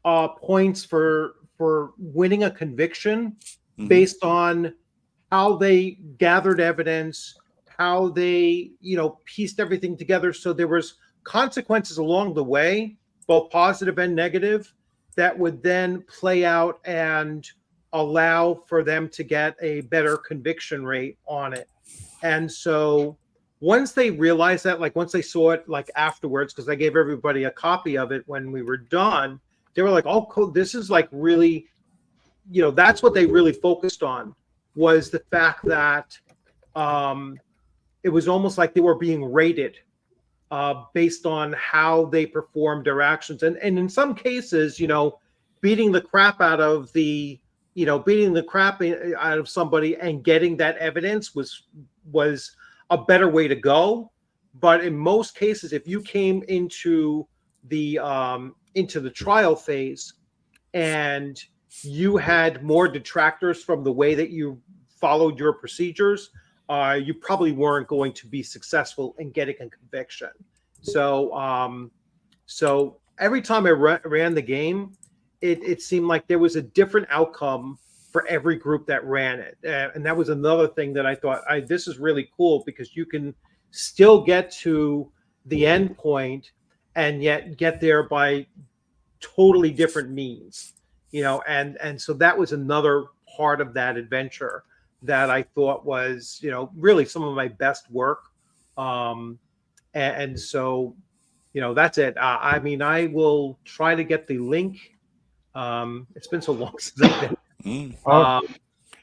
points for winning a conviction Mhm. based on how they gathered evidence, how they pieced everything together. So there was consequences along the way, both positive and negative, that would then play out and allow for them to get a better conviction rate on it. And so once they realized that, like once they saw it like afterwards, because I gave everybody a copy of it when we were done, they were like, oh, cool, this is like really, that's what they really focused on, was the fact that it was almost like they were being rated based on how they performed their actions. And in some cases, beating the crap out of somebody and getting that evidence was a better way to go. But in most cases, if you came into the trial phase and you had more detractors from the way that you followed your procedures, you probably weren't going to be successful in getting a conviction. So every time I ran the game, it seemed like there was a different outcome for every group that ran it. And that was another thing that I thought, this is really cool, because you can still get to the end point and yet get there by totally different means, and so that was another part of that adventure that I thought was, really some of my best work. And so, that's it. I mean, I will try to get the link. It's been so long since I've been. Oh,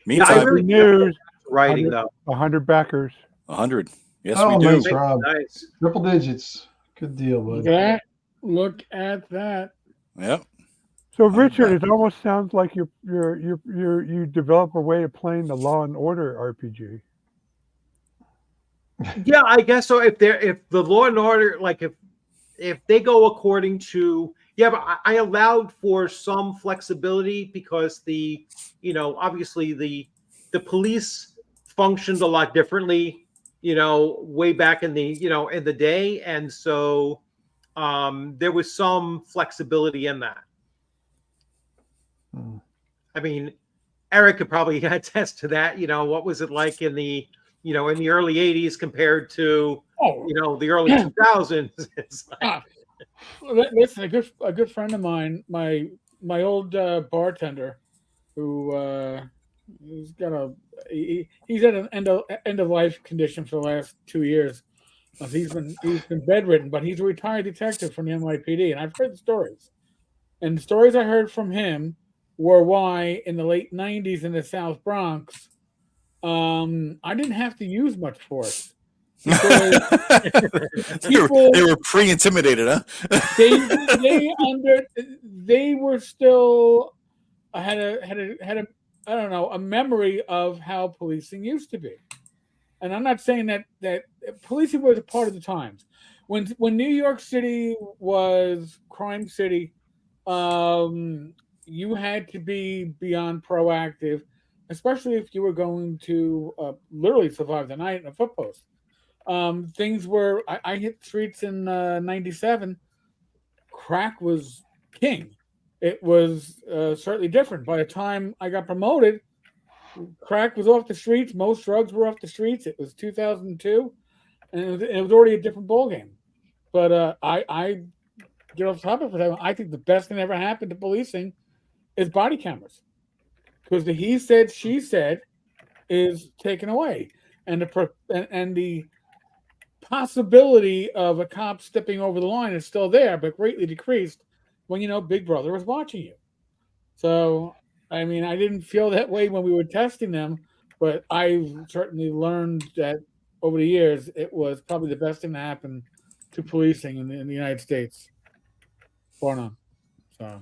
Meantime, I really news. writing though. 100 backers. 100. Yes, Oh, we do. nice, Rob. Nice. Triple digits. Good deal, bud. Look at that. Yep. So Richard, it almost sounds like you develop a way of playing the Law and Order RPG. Yeah, I guess so. If the Law and Order, like if they go according to, but I allowed for some flexibility because obviously the police functioned a lot differently, way back in the in the day, and so there was some flexibility in that. I mean, Eric could probably attest to that. What was it like in the in the early 80s compared to the early 2000s? It's like, listen, a good friend of mine, my old bartender, who he's at an end of life condition for the last 2 years. He's been bedridden, but he's a retired detective from the NYPD, and I've heard the stories. And the stories I heard from him were why in the late 90s in the South Bronx, I didn't have to use much force. Because they were pre-intimidated, huh? they were still I had a I don't know, a memory of how policing used to be. And I'm not saying that policing was a part of the times. When New York City was crime city, um, you had to be beyond proactive, especially if you were going to literally survive the night in a foot post. Things were I hit streets in '97. Crack was king. It was certainly different. By the time I got promoted, crack was off the streets. Most drugs were off the streets. It was 2002, and it was already a different ballgame. But I get off topic for that. I think the best thing that ever happened to policing is body cameras, because the he said she said is taken away, and the possibility of a cop stepping over the line is still there, but greatly decreased when Big Brother was watching you. So, I mean, I didn't feel that way when we were testing them, but I've certainly learned that over the years it was probably the best thing to happen to policing in the United States, bar none. So,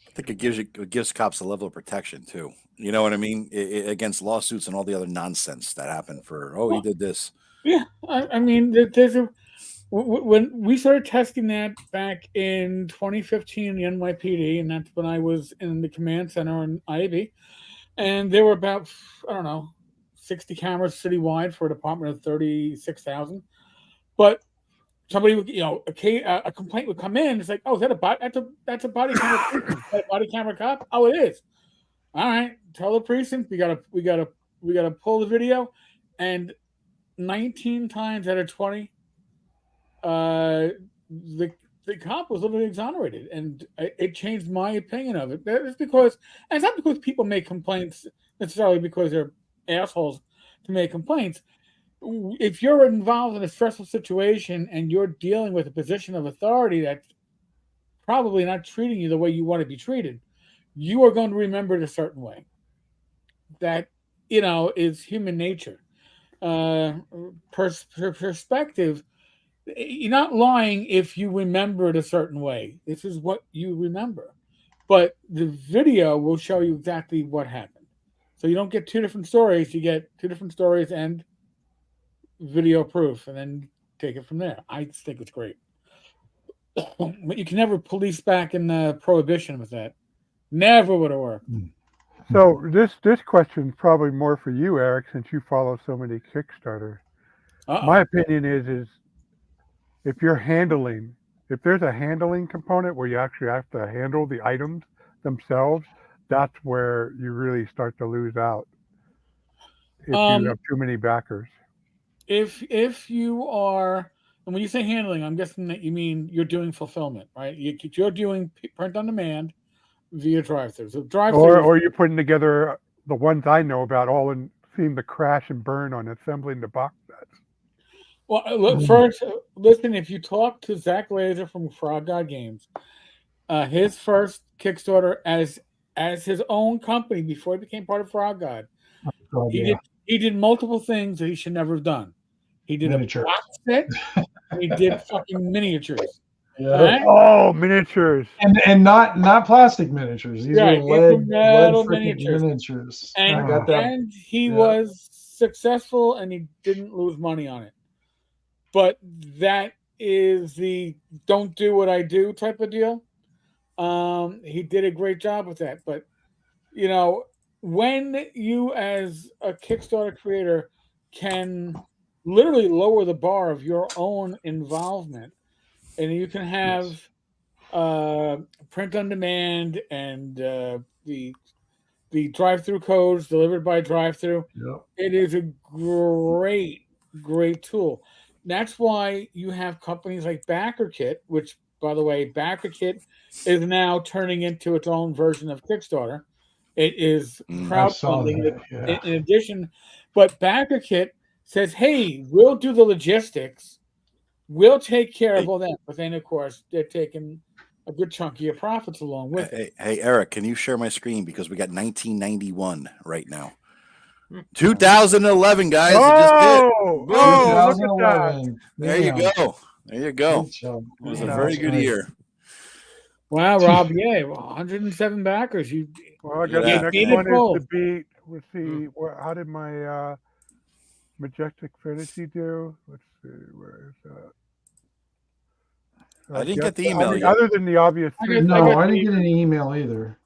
I think it gives cops a level of protection too. You know what I mean? Against lawsuits and all the other nonsense that happened for he well, did this. yeah, I mean, there's a when we started testing that back in 2015 in the NYPD, and that's when I was in the command center in IAB, and there were about I don't know 60 cameras citywide for a department of 36,000. But somebody would, a complaint would come in. It's like, oh, is that a bot? That's a body camera. Is that a body camera cop? Oh, it is. All right, tell the precinct we gotta pull the video, and 19 times out of 20, the cop was literally exonerated, and it changed my opinion of it. It's because, and it's not because people make complaints necessarily because they're assholes to make complaints. If you're involved in a stressful situation and you're dealing with a position of authority that's probably not treating you the way you want to be treated, you are going to remember it a certain way. That is human nature. Perspective. You're not lying if you remember it a certain way. This is what you remember. But the video will show you exactly what happened. So you don't get two different stories. You get two different stories and video proof, and then take it from there. I just think it's great. But you can never police back in prohibition with that. Never would have worked. So this question is probably more for you, Eric, since you follow so many Kickstarters. Uh-oh. My opinion is if there's a handling component where you actually have to handle the items themselves, that's where you really start to lose out. If you have too many backers. If you are, and when you say handling, I'm guessing that you mean you're doing fulfillment, right? You're doing print on demand via drive-through. So drive-through, Or you're putting together the ones I know about, all in seem to crash and burn on assembling the box sets. Well, look, first, listen. If you talk to Zach Laser from Frog God Games, his first Kickstarter as his own company before he became part of Frog God, he did multiple things that he should never have done. He did Miniatures. a box set. And he did fucking miniatures. Yeah. Right? Oh, miniatures. And not plastic miniatures. These are lead metal freaking miniatures. And, I got that. And he was successful, and he didn't lose money on it. But that is the don't do what I do type of deal. He did a great job with that. But, when you as a Kickstarter creator can literally lower the bar of your own involvement, and you can have print on demand and the drive-through codes delivered by drive-through. Yep. It is a great tool. That's why you have companies like BackerKit, which, by the way, BackerKit is now turning into its own version of Kickstarter. It is crowdfunding in addition, but BackerKit says, "Hey, we'll do the logistics. We'll take care of all that." But then, of course, they're taking a good chunk of your profits along with it. Hey, Eric, can you share my screen? Because we got 1991 right now. 2011, guys. Oh, it just did. Look at that. There you go. There you go. It was a very good year. Wow, Rob, yeah, 107 backers. You Well, I Look at guess the that. next beat it one is both. to beat. Let's see. How did my Majestic Fantasy do? Let's see. Where is that? So I didn't guess get the email yet. other than the obvious I three. got- No, got I the didn't get email. any email either.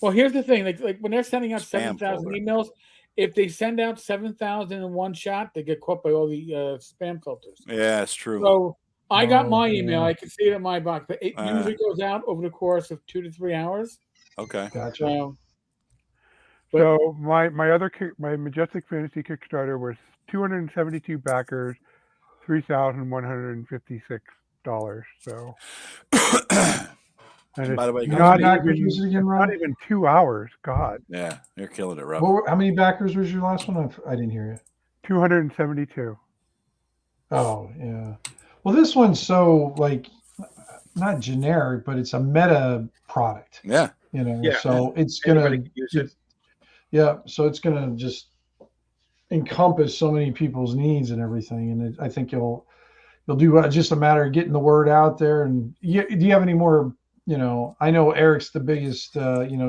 Well, here's the thing: like when they're sending out Spam 7,000 folder. emails, if they send out 7,000 in one shot, they get caught by all the spam filters. Yeah, it's true. So I got my Oh, email. yeah. I can see it in my box, but it usually goes out over the course of 2 to 3 hours. Okay. Gotcha. So my my Majestic Fantasy Kickstarter was 272 backers, $3,156. So and By the way, it's guys, How not many backers even was it again, Rob? not even 2 hours. God, yeah, you're killing it, Rob. How many backers was your last one? I didn't hear you. 272. Oh, yeah. Well, this one's so like not generic, but it's a meta product. Yeah. You know, Yeah. so it's Anybody gonna can use it. yeah, so it's gonna just encompass so many people's needs and everything, and I think you'll do just a matter of getting the word out there. And do you have any more? You know, I know Eric's the biggest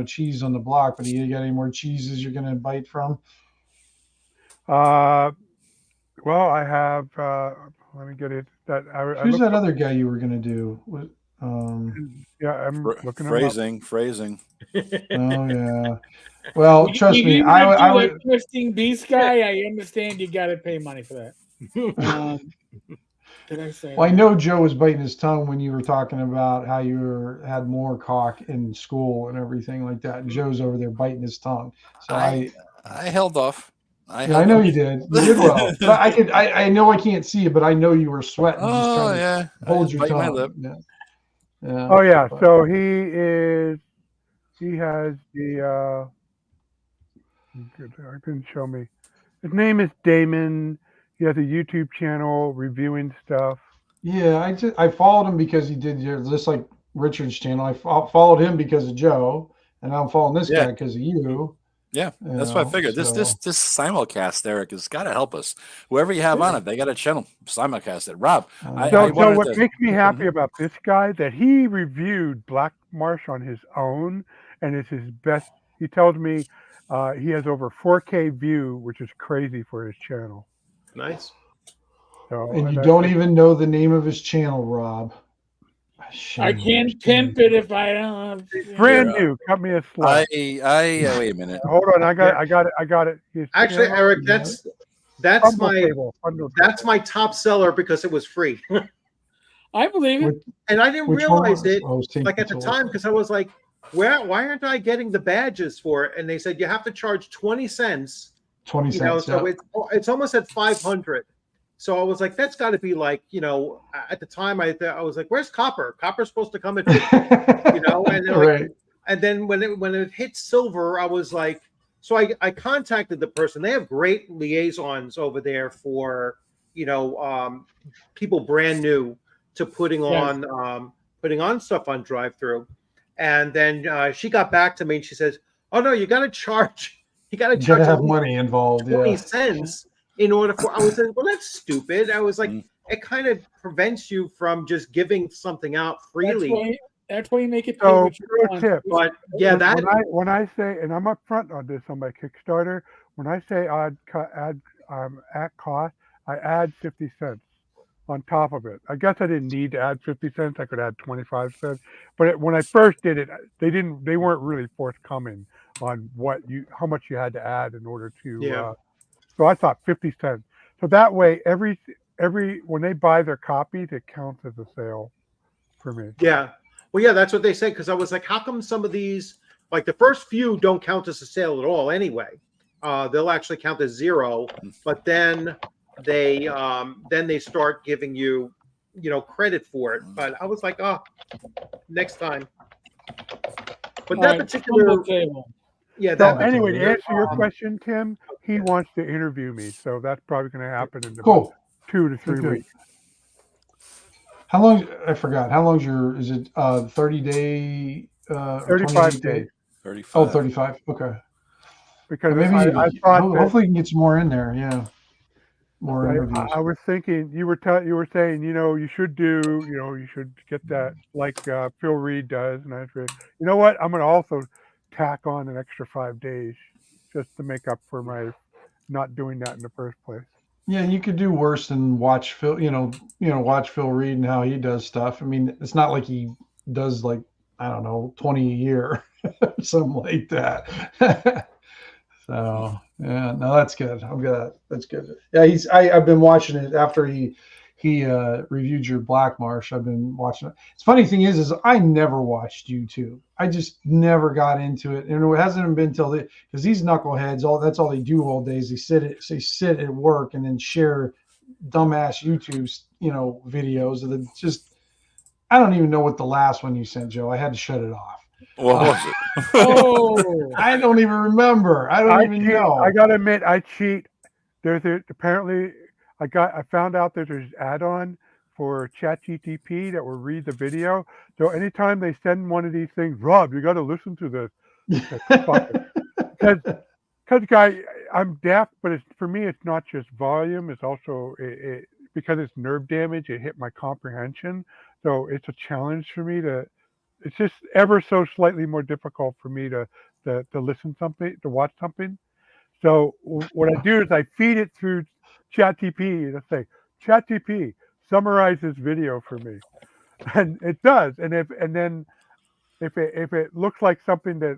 cheese on the block, but do you got any more cheeses you're gonna bite from? Well, I have. Let me get it. Who's that other guy you were gonna do? Yeah, I'm looking Phrasing. Oh yeah. Well, trust If me, you I do would. that twisting beast guy, I understand you got to pay money for that. Did I say? Well, I that? know Joe was biting his tongue when you were talking about how you had more cock in school and everything like that. And Joe's over there biting his tongue. So I held off. I know you did. You did well. But I know I can't see it, but I know you were sweating. Just Oh trying to yeah. hold your bite my tongue. lip. Yeah. Yeah. Oh yeah. But- So he has the. I couldn't show me. His name is Damon. He has a YouTube channel reviewing stuff. Yeah, I followed him because he did just like Richard's channel. I followed him because of Joe, and I'm following this guy because of you. Yeah, You that's what I know, figured. This simulcast, Eric, has got to help us. Whoever you have on it, they got a channel simulcast it. Rob, So what makes me happy about this guy that he reviewed Black Marsh on his own, and it's his best. He tells me he has over 4K view, which is crazy for his channel. Nice. So, and you don't even know the name of his channel, Rob. I can't pimp it if I don't. Brand new. Cut me a slack. wait a minute. Hold on, I got it. His Actually, channel, Eric, that's my top seller because it was free. I believe it. And I didn't realize it like at the Control. time because I was like, why aren't I getting the badges for it? And they said you have to charge 20 cents. 20 cents. So it's almost at 500. So I was like, that's got to be like, at the time I was like, where's Copper? Copper's supposed to come at 50, and then right. and then when it hit silver, I was like, so I contacted the person. They have great liaisons over there for, people brand new to putting on stuff on drive-through. And then she got back to me and she says, oh no, you got to charge. You got to have money involved. 20 cents in order for. I was like, well, that's stupid. I was like, it kind of prevents you from just giving something out freely. That's why you make it. So, pro tip. But yeah, when I say, and I'm upfront on this on my Kickstarter, when I say add cost, I add 50 cents on top of it. I guess I didn't need to add 50 cents. I could add 25 cents. But when I first did it, they weren't really forthcoming on how much you had to add in order to. So I thought 50 cents. So that way, every when they buy their copies, it counts as a sale for me. Yeah. Well, yeah, that's what they said. Because I was like, how come some of these, like the first few, don't count as a sale at all? Anyway, they'll actually count as 0. But then they start giving you, credit for it. But I was like, oh, next time. But that particular table. Yeah. So anyway, to answer your question, Tim, he wants to interview me, so that's probably going to happen in about 2 to 3 weeks. How long? I forgot. How long's is it 30 day? 35 days. 35. Oh, 35. Okay. Because maybe I thought hopefully you can get some more in there. Yeah. more I, interviews. I was thinking you were saying you should get that like Phil Reed does, and I said, you know what, I'm going to also tack on an extra 5 days just to make up for my not doing that in the first place. Yeah, you could do worse than watch Phil. Watch Phil Reed and how he does stuff. I mean, it's not like he does like I don't know 20 a year, something like that. So yeah, no, that's good. I'm good. That's good. Yeah, I've been watching it after he reviewed your Black Marsh. I've been watching it. It's funny thing is I never watched YouTube. I just never got into it, and it hasn't been until because these knuckleheads that's all they do all day is they sit at work and then share dumbass YouTube videos. And it's just I don't even know what the last one you sent, Joe. I had to shut it off. What was it? Oh, I don't even remember. I don't even cheat. know. I gotta admit, I cheat. Apparently I found out that there's add-on for ChatGTP that will read the video. So anytime they send one of these things, Rob, you got to listen to this. Because guy, I'm deaf, but for me, it's not just volume. It's also because it's nerve damage. It hit my comprehension, so it's a challenge for me to. It's just ever so slightly more difficult for me to listen something, to watch something. So what I do is I feed it through ChatGPT and I say, ChatGPT, summarize this video for me, and it does. And then if it looks like something that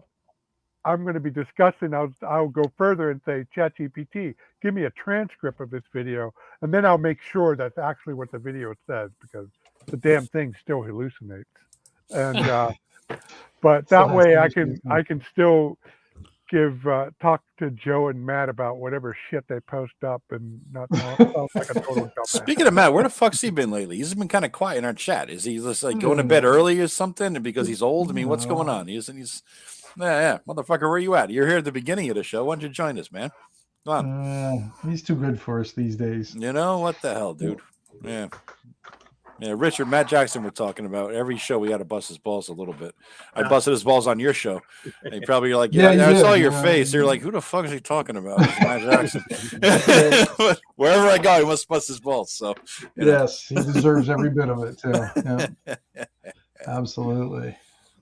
I'm going to be discussing, I'll go further and say, ChatGPT, give me a transcript of this video, and then I'll make sure that's actually what the video says, because the damn thing still hallucinates. And but that way I can still talk to Joe and Matt about whatever shit they post up and not sound like a total dumbass. Speaking of Matt, where the fuck's he been lately? He's been kind of quiet in our chat. Is he just like going to bed early or something? And because he's old? I mean, what's going on? He's yeah, motherfucker, where are you at? You're here at the beginning of the show. Why don't you join us, man? Come on. He's too good for us these days. You know what the hell, dude? Yeah. Yeah, Richard, Matt Jackson, we're talking about. Every show we got to bust his balls a little bit. I busted his balls on your show. And you probably are like, I saw your face. You're like, who the fuck is he talking about? It's Matt Jackson. Wherever I go, he must bust his balls. So yes, he deserves every bit of it too. Yeah. Absolutely.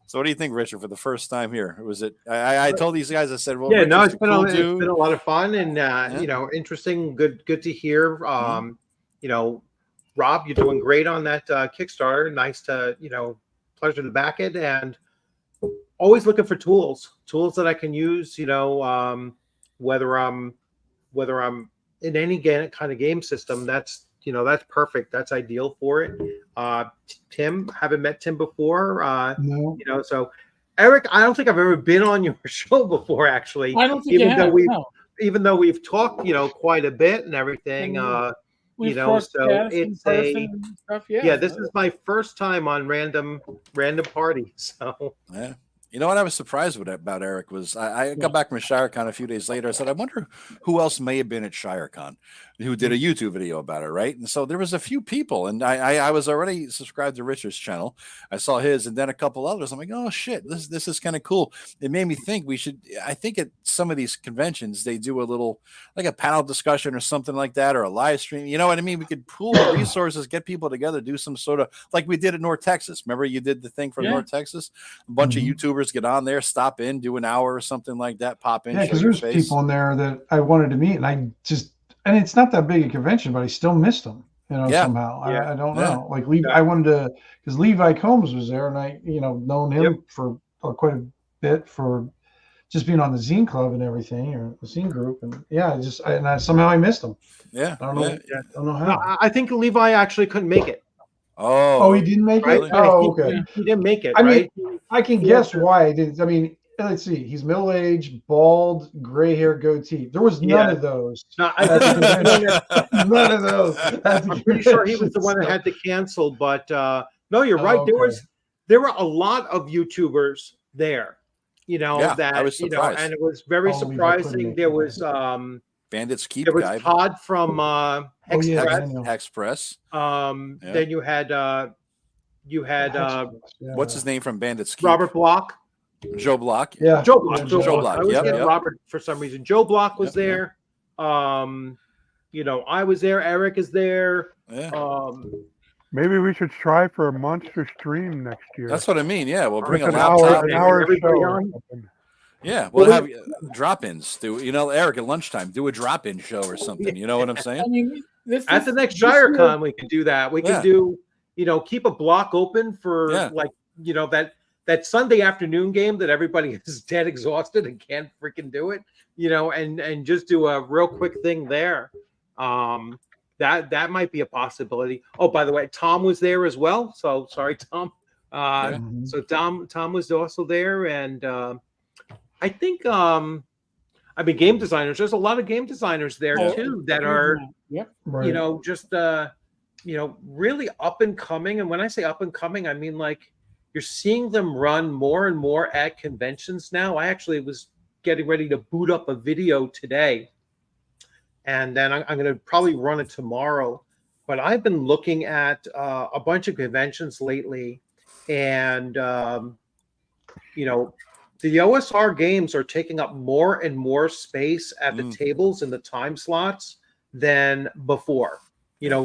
So what do you think, Richard, for the first time here? Was it I told these guys, I said, well, yeah, Richard's no, it's been cool it's been a lot of fun and interesting, good to hear. Rob, you're doing great on that Kickstarter. Nice to, pleasure to back it, and always looking for tools that I can use, whether I'm in any kind of game system, that's perfect. That's ideal for it. Tim, haven't met Tim before. No. So Eric, I don't think I've ever been on your show before, actually. I don't think even though we've talked, quite a bit and everything. So it's stuff, this is my first time on random party. So yeah. You know what I was surprised about Eric was I got back from ShireCon a few days later. I said, I wonder who else may have been at ShireCon who did a YouTube video about it, right? And so there was a few people, and I was already subscribed to Richard's channel. I saw his, and then a couple others. I'm like, oh shit, this is kind of cool. It made me think I think at some of these conventions they do a little like a panel discussion or something like that, or a live stream. You know what I mean? We could pool the resources, get people together, do some sort of like we did at North Texas. Remember you did the thing from North Texas? A bunch of YouTubers get on there, stop in, do an hour or something like that, pop in. Yeah, because there's people in there that I wanted to meet, and it's not that big a convention, but I still missed them, somehow. I don't know. Like I wanted to, because Levi Combs was there, and I, known him for quite a bit for just being on the Zine Club and everything, or the Zine group, and somehow I missed him. Yeah, I don't know. I don't know how. No, I think Levi actually couldn't make it. Oh, he didn't make it. Oh, okay. He didn't make it. I mean, I can guess why I didn't. I mean, let's see. He's middle-aged, bald, gray hair, goatee. There was none of those. No, none of those. I'm pretty sure he was the one that had to cancel. But no, you're right. Okay. There were a lot of YouTubers there. I was surprised. and it was very surprising. There was Bandits Keep. There was Todd from Hexpress. Then you had what's his name from Bandits Keep? Robert Block. Joe Block. Yeah. Joe Block. Joe Block. I was getting Robert for some reason. Joe Block was there. I was there. Eric is there. Yeah. Maybe we should try for a monster stream next year. That's what I mean. Yeah, we'll bring a An laptop. hour Everybody show. or on? something. Yeah, we'll have drop-ins. Eric at lunchtime, do a drop-in show or something. You know what I'm I saying? mean, At the next ShireCon, we can do that. We can do, keep a block open for that Sunday afternoon game that everybody is dead exhausted and can't freaking do it. And just do a real quick thing there. That might be a possibility. Oh, by the way, Tom was there as well. So sorry, Tom. So Tom was also there, and I think game designers. There's a lot of game designers there too that are just really up and coming. And when I say up and coming, I mean like you're seeing them run more and more at conventions now. I actually was getting ready to boot up a video today, and then I'm going to probably run it tomorrow. But I've been looking at a bunch of conventions lately, and the OSR games are taking up more and more space at the tables and the time slots than before.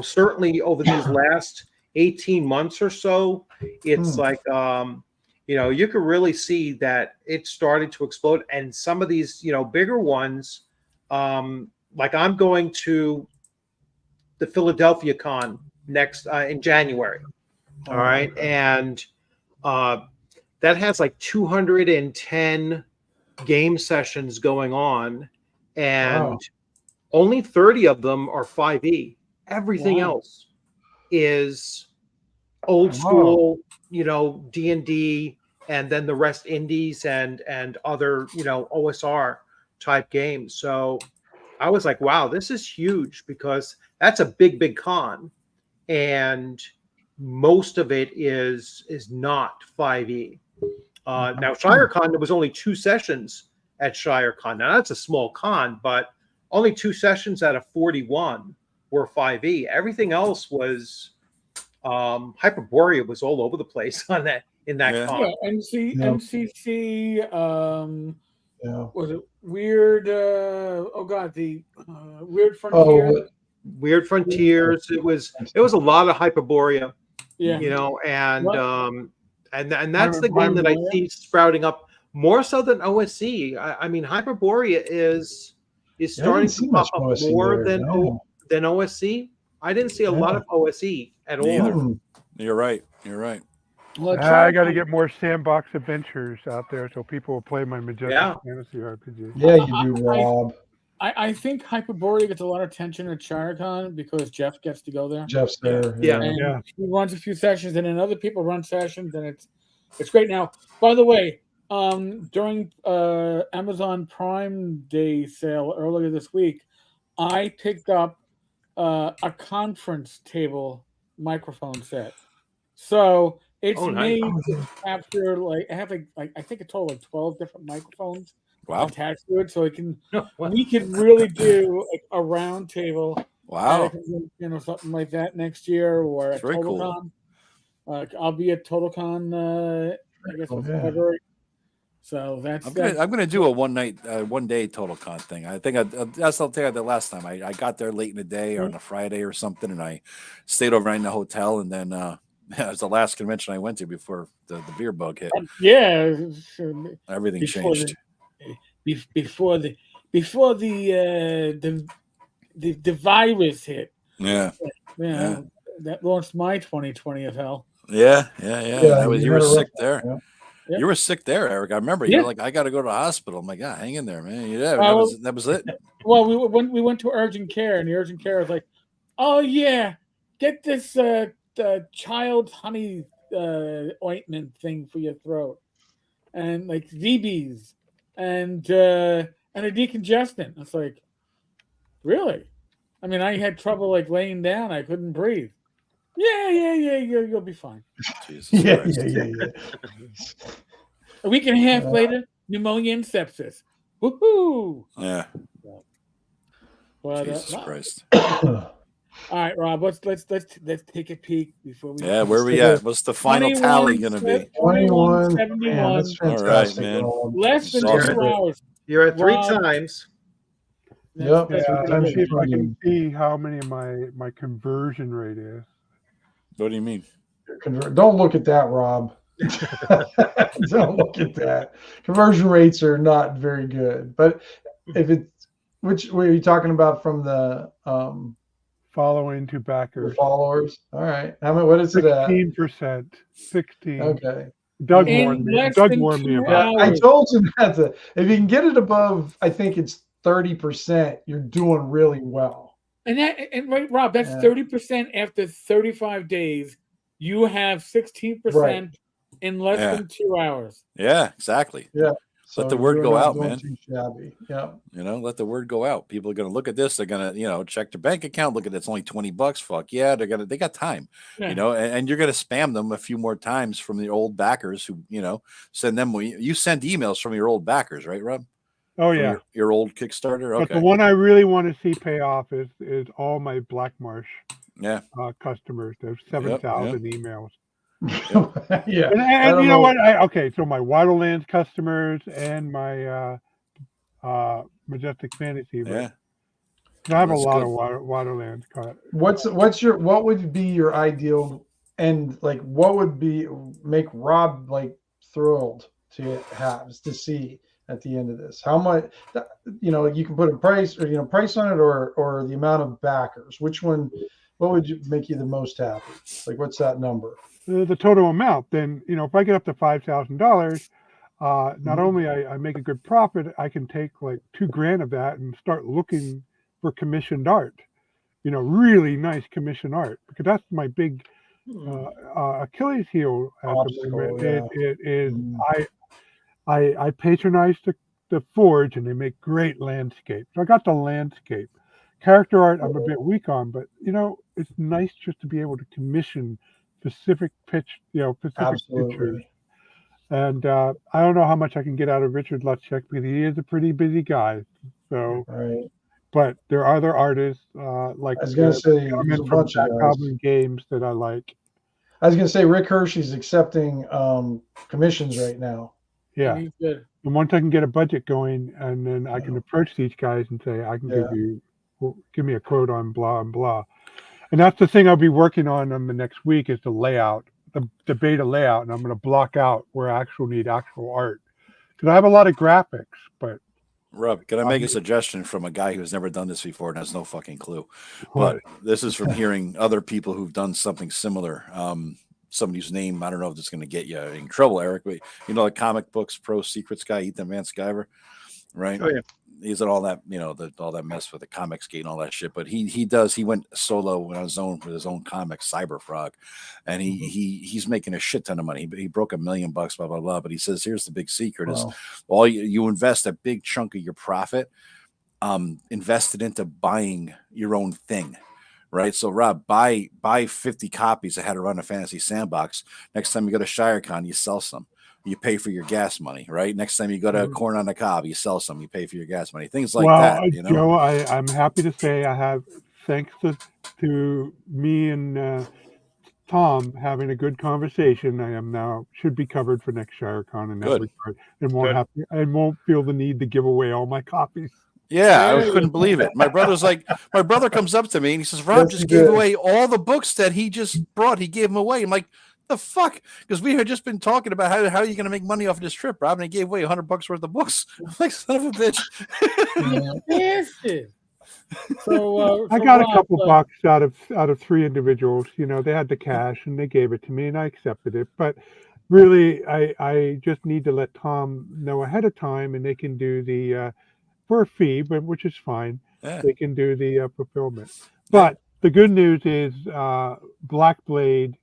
Certainly over these last 18 months or so, it's like, you can really see that it's starting to explode. And some of these, bigger ones, like I'm going to the Philadelphia Con next in January. All right. And that has like 210 game sessions going on, and only 30 of them are 5e. Everything else is old school, D&D, and then the rest indies and other, OSR type games. So I was like, wow, this is huge, because that's a big con, and most of it is not 5e. Now, ShireCon, there was only 2 sessions at ShireCon. Now, that's a small con, but only 2 sessions out of 41 were 5e. Everything else was Hyperborea was all over the place on that con. Yeah, MCC. Was it Weird? The Weird Frontier. Weird Frontiers. It was a lot of Hyperborea. Yeah, and that's the game that I see sprouting up more so than OSC. I mean, Hyperborea is starting to pop up more than OSC. I didn't see a lot of OSE at all. You're right. I got to get more sandbox adventures out there so people will play my Majestic Fantasy RPG. Yeah, you do, Rob. I think Hyperborea gets a lot of attention at ShireCon because Jeff gets to go there. Jeff's there. And he runs a few sessions, and then other people run sessions, and it's great. Now, by the way, during Amazon Prime Day sale earlier this week, I picked up a conference table microphone set. So it's made to capture I think a total of 12 different microphones attached to it, so it can we can really do a round table. Wow. Something like that next year, or at TotalCon. Cool. I'll be at TotalCon I guess in February. So I'm gonna do a one day TotalCon thing. I think that's what I did last time. I got there late in the day or on a Friday or something, and I stayed overnight in the hotel, and then it was the last convention I went to before the beer bug hit. Everything changed. Before the virus hit. Yeah. That launched my 2020 of hell. Yeah. You were sick there. Yeah. You were sick there, Eric. I remember you were like, I got to go to the hospital. I'm like, hang in there, man. Yeah, that was it. Well, we went to urgent care, and the urgent care was like, oh yeah, get this child honey ointment thing for your throat, and like VBs, and a decongestant. It's like, really? I mean, I had trouble like laying down. I couldn't breathe. Yeah. You'll be fine. Jesus Christ. A week and a half later, pneumonia and sepsis. Woohoo! Yeah. But, Jesus Christ. All right, Rob. Let's take a peek before we. Yeah, where we at? What's the final tally going to be? 2171. All right, man. Less than 2 hours. You're at 3 times. Yep, That's Yeah, three let me times see your if I can funding. see how many my conversion rate is. What do you mean? Don't look at that, Rob. Don't look at that. Conversion rates are not very good. But if it's which were you talking about from the Following to backers. followers? All right. How many? What is it at? 16%. 16. Okay. Doug In warned me. less Doug than warned me 2 about Yeah, I hours. told you that if you can get it above, I think it's 30%, you're doing really well. And right, Rob, that's Yeah. 30% after 35 days. You have 16% Right. in less Yeah. than 2 hours. Yeah, exactly. Yeah. So Let the word you're go not out, doing man. too shabby. Yeah. You know, let the word go out. People are going to look at this. They're going to, check their bank account. Look at it's only $20. Fuck yeah, they got time. Yeah. And you're going to spam them a few more times from the old backers who, send them. You send emails from your old backers, right, Rob? Oh From yeah. your old Kickstarter. But Okay. the one I really want to see pay off is all my Black Marsh Yeah. customers. There's 7,000 emails. Yeah. And you know what? So my Wildlands customers and my Majestic Fantasy. Yeah. I have That's a lot good. of Wildlands. What would be your ideal and like what would make Rob like thrilled to see at the end of this? How much you can put a price or price on it or the amount of backers. Which one what would make you the most happy? Like what's that number? The total amount. Then if I get up to $5,000, not only I make a good profit, I can take like $2,000 of that and start looking for commissioned art. Really nice commissioned art, because that's my big Achilles heel at Obstacle, the moment. yeah. It is I patronize the forge, and they make great landscapes. So I got the landscape. Character art I'm a bit weak on, but it's nice just to be able to commission specific specific Absolutely. pictures. And I don't know how much I can get out of Richard Lutchek, because he is a pretty busy guy. So, Right. but there are other artists like I was gonna say there's gentleman a from bunch of Back guys. Goblin Games that I like. I was gonna say Rick Hershey's accepting commissions right now. Yeah. And he's good. And once I can get a budget going, and then I can approach these guys and say, I can give me a quote on blah and blah. And that's the thing I'll be working on the next week is the layout, the beta layout. And I'm going to block out where I need actual art. Because I have a lot of graphics, but. Rob, can I make a suggestion from a guy who's never done this before and has no fucking clue? But this is from hearing other people who've done something similar. Somebody's name, I don't know if it's going to get you in trouble, Eric, but the comic books pro secrets guy, Ethan Van Sciver, right? Oh yeah. He's at all that, all that mess with the comics gate and all that shit. But he went solo on his own with his own comic, Cyberfrog, and he's making a shit ton of money. But he broke $1 million, blah blah blah. But he says, here's the big secret: is all you invest a big chunk of your profit, invested into buying your own thing. Right. So Rob, buy 50 copies of How to Run a Fantasy Sandbox. Next time you go to ShireCon, you sell some. You pay for your gas money, right? Next time you go to Corn on the Cob, you sell some, you pay for your gas money. Things like that. Joe, I'm happy to say I have, thanks to me and Tom having a good conversation, I am now should be covered for next ShireCon in that regard, and won't feel the need to give away all my copies. Yeah, I couldn't believe it. My brother comes up to me and he says, Rob just gave away all the books that he just brought. He gave them away. I'm like, the fuck? Because we had just been talking about how are you going to make money off of this trip, Rob? And he gave away $100 worth of books. I'm like, son of a bitch. So I got a couple bucks out of 3 individuals. They had the cash and they gave it to me and I accepted it. But really, I just need to let Tom know ahead of time, and they can do the for a fee, but which is fine. Yeah. They can do the fulfillment. But the good news is Blackblade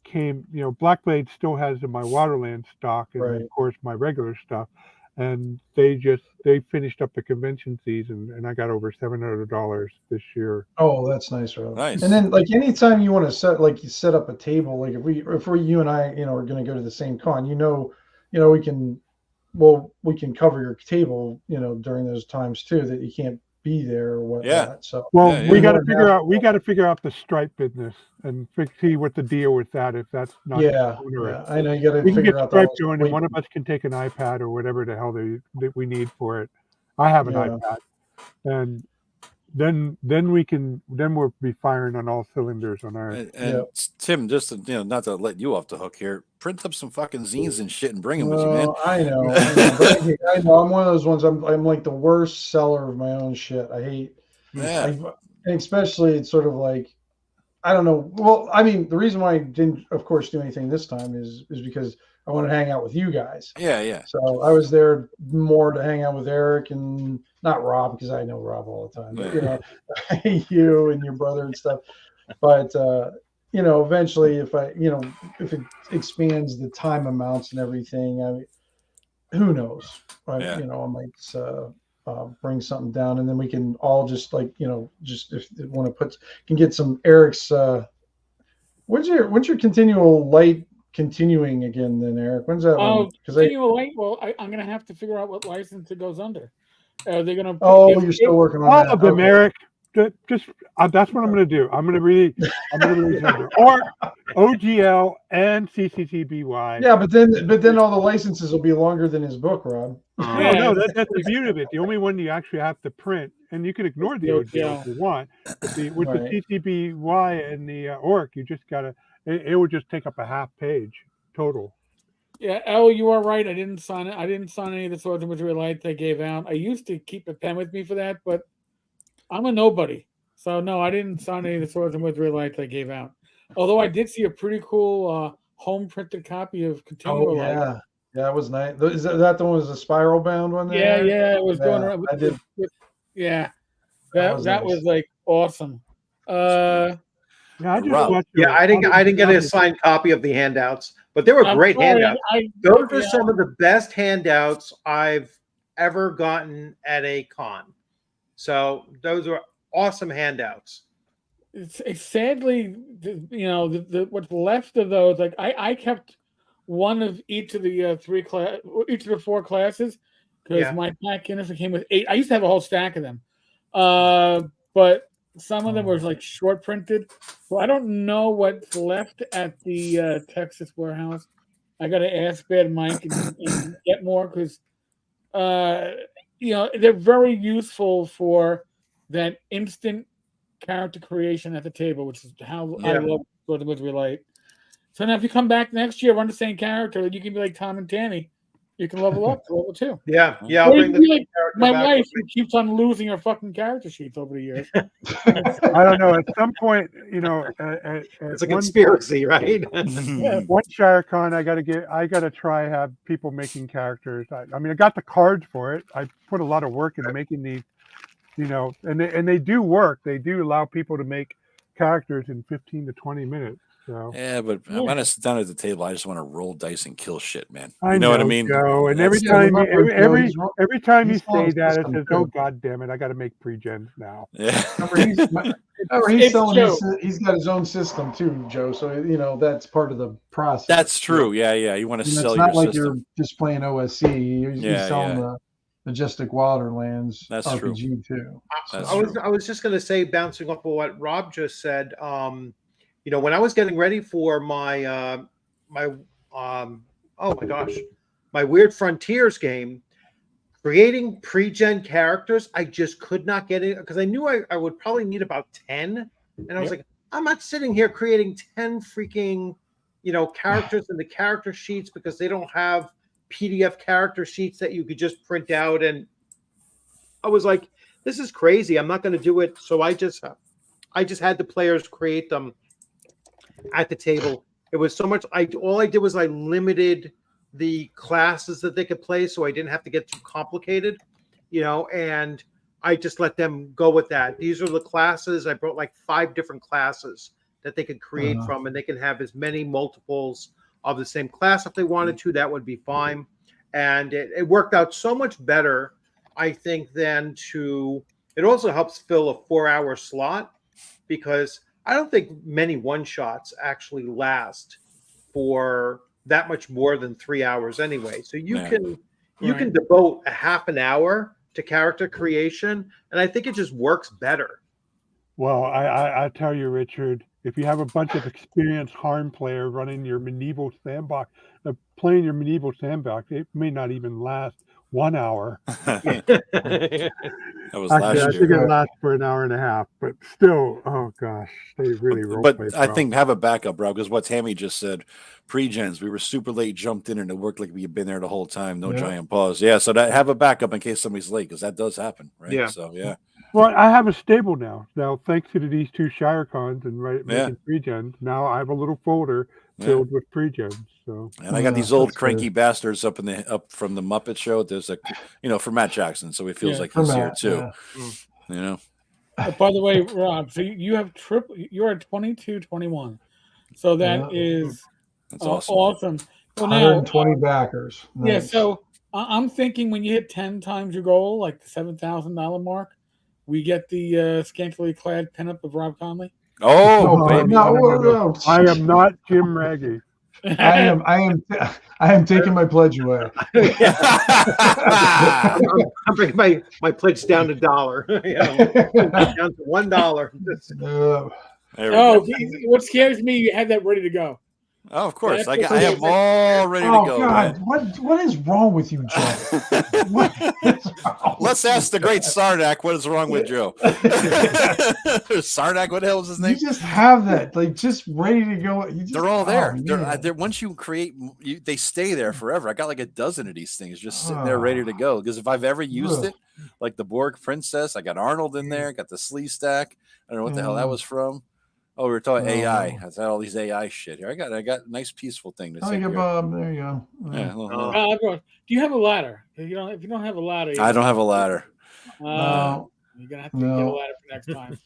came. Blackblade still has my Waterland stock, and of course my regular stuff. And they finished up the convention season, and I got over $700 this year. Oh, that's nice, Rob. Nice. And then, like, anytime you want to set up a table, like if you and I, are going to go to the same con, we can cover your table, during those times too that you can't be there or whatnot. Yeah. So we got to figure out the Stripe business and see what the deal with that. If that's not onerous. I know you got to figure out Stripe going, and one of us can take an iPad or whatever the hell that we need for it. I have an iPad. and then we'll be firing on all cylinders on our. And Tim, just to, not to let you off the hook here, print up some fucking zines and shit and bring them with you, man. I know. But I know I'm one of those ones. I'm like the worst seller of my own shit. I hate. Yeah. And especially it's sort of like, I don't know. Well, I mean, the reason why I didn't, of course, do anything this time is because I wanted to hang out with you guys. Yeah. So I was there more to hang out with Eric and not Rob, because I know Rob all the time. But, you and your brother and stuff. But eventually, if it expands the time amounts and everything, I mean, who knows? Right? Yeah. I might bring something down, and then we can all just just if they want to can get some Eric's. When's your continual light continuing again, then, Eric? When's that one? Continual light. Well, I'm gonna have to figure out what license it goes under. Are they gonna? You're still working on all that. of them, Eric. Just that's what I'm going to do. I'm going to release or OGL and CCTBY. Yeah, but then all the licenses will be longer than his book, Rob. No, that's the beauty of it. The only one you actually have to print, and you can ignore the OGL if you want. But the CCTBY and the ORC, you just got to. It would just take up a half page total. Yeah, Elle, you are right. I didn't sign it. I didn't sign any of the Swords and Wizardry Light they gave out. I used to keep a pen with me for that, but I'm a nobody. So, no, I didn't sign any of the Swords and Wizardry Light they gave out. Although I did see a pretty cool home-printed copy of Continual Light. Yeah, that was nice. Is that the one was a spiral-bound one there? Yeah, it was going around. I did. That was like awesome. I didn't get a signed copy of the handouts, but they were great handouts. Those are some of the best handouts I've ever gotten at a con. So those are awesome handouts. It's sadly, what's left of those. Like I kept one of each of the each of the 4 classes, because my pack Guinness came with 8. I used to have a whole stack of them, but some of them were like short printed. So I don't know what's left at the Texas warehouse. I got to ask Bad Mike and get more, because they're very useful for that instant character creation at the table, which is how I love Swords and Wizardry Light. So now if you come back next year, run the same character, you can be like Tom and Tammy. You can level up to level 2. Yeah. I'll bring my wife, who keeps on losing her fucking character sheets over the years. I don't know. At some point, it's a conspiracy, right? One ShireCon, I gotta try have people making characters. I mean, I got the cards for it. I put a lot of work into making these, and they do work. They do allow people to make characters in 15 to 20 minutes. So. Yeah, but when I sit down at the table, I just want to roll dice and kill shit, man. You know what I mean? Joe, and every time you say that, it says, "Oh God damn it, I got to make pre-gens now." Yeah. He's got his own system too, Joe. So that's part of the process. That's true. Yeah. You want to sell your system. It's not like you're just playing OSC. He's selling the Majestic Wilderlands RPG too. I was just going to say, bouncing off of what Rob just said. When I was getting ready for my my Weird Frontiers game, creating pre-gen characters, I just could not get it, because I knew I would probably need about 10, and I was like, I'm not sitting here creating 10 freaking characters in the character sheets, because they don't have PDF character sheets that you could just print out. And I was like, this is crazy. I'm not going to do it. So I just had the players create them at the table. It was so much. All I did was I limited the classes that they could play, so I didn't have to get too complicated, and I just let them go with that. These are the classes. I brought like 5 different classes that they could create from, and they can have as many multiples of the same class if they wanted to. That would be fine. And it worked out so much better, I think, than it also helps fill a 4-hour slot, because I don't think many one-shots actually last for that much more than 3 hours anyway. So you can devote a half an hour to character creation, and I think it just works better. Well, I tell you, Richard, if you have a bunch of experienced harm player running your medieval sandbox, playing your medieval sandbox, it may not even last 1 hour. That was Actually, I last think year. it lasts for an hour and a half, but still, oh gosh, they really role But played I well. think have a backup, bro, because what Tammy just said, pre-gens, we were super late, jumped in, and it worked like we had been there the whole time. No Yeah. giant pause. Yeah, so that have a backup in case somebody's late, because that does happen, right? Yeah. So yeah. Well, I have a stable now. Now, thanks to these two Shire cons and Yeah. making pre-gens, now I have a little folder filled with pre-gens. So, And I got Yeah, these old that's cranky good. bastards up from the Muppet Show. There's a, for Matt Jackson, so it feels Yeah. like For he's here Matt, too. yeah. You know. By the way, Rob, so you have triple. You are 22-21, so that Yeah. is That's awesome. awesome. Well, now 120 backers. yeah. Nice. So I'm thinking when you hit 10 times your goal, like the $7,000 mark, we get the scantily clad pinup of Rob Conley. Oh, No, baby. no. I am not Jim Raggy. I am taking my pledge away. I'm bringing my pledge down to $1. Down to $1. There we go. What scares me, you had that ready to go. Oh, of course. That's I what have them all ready to Oh go. God, what is wrong with you, Joe? What is wrong Let's with ask the great Sarnak what is wrong with Joe. Sarnak, what the hell was his you? name? You just have that, like, just ready to go. They're all there. Oh, They're once you create, they stay there forever. I got like a dozen of these things just sitting there ready to go. Because if I've ever used it, like the Borg Princess, I got Arnold in there, got the Slee Stack. I don't know what the hell that was from. Oh, we were talking AI. I got all these AI shit here. I got a nice peaceful thing to say. Bob, there you go. Yeah, Do you have a ladder? If you don't have a ladder, I don't have a ladder. No. You're gonna have to get a ladder for next time,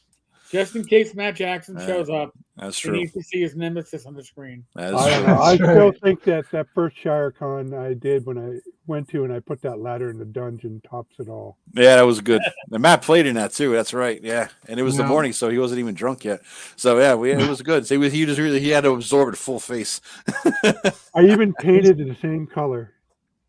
just in case Matt Jackson shows up. That's He true. needs to see his nemesis on the screen. That is I don't true. know. I That's still right. think that first Shire Con I did when I went to and I put that ladder in the dungeon tops it all. Yeah, that was good. And Matt played in that too. That's right. Yeah, and it was the Yeah. morning, so he wasn't even drunk yet. So yeah, it was good. So he had to absorb it full face. I even painted it the same color.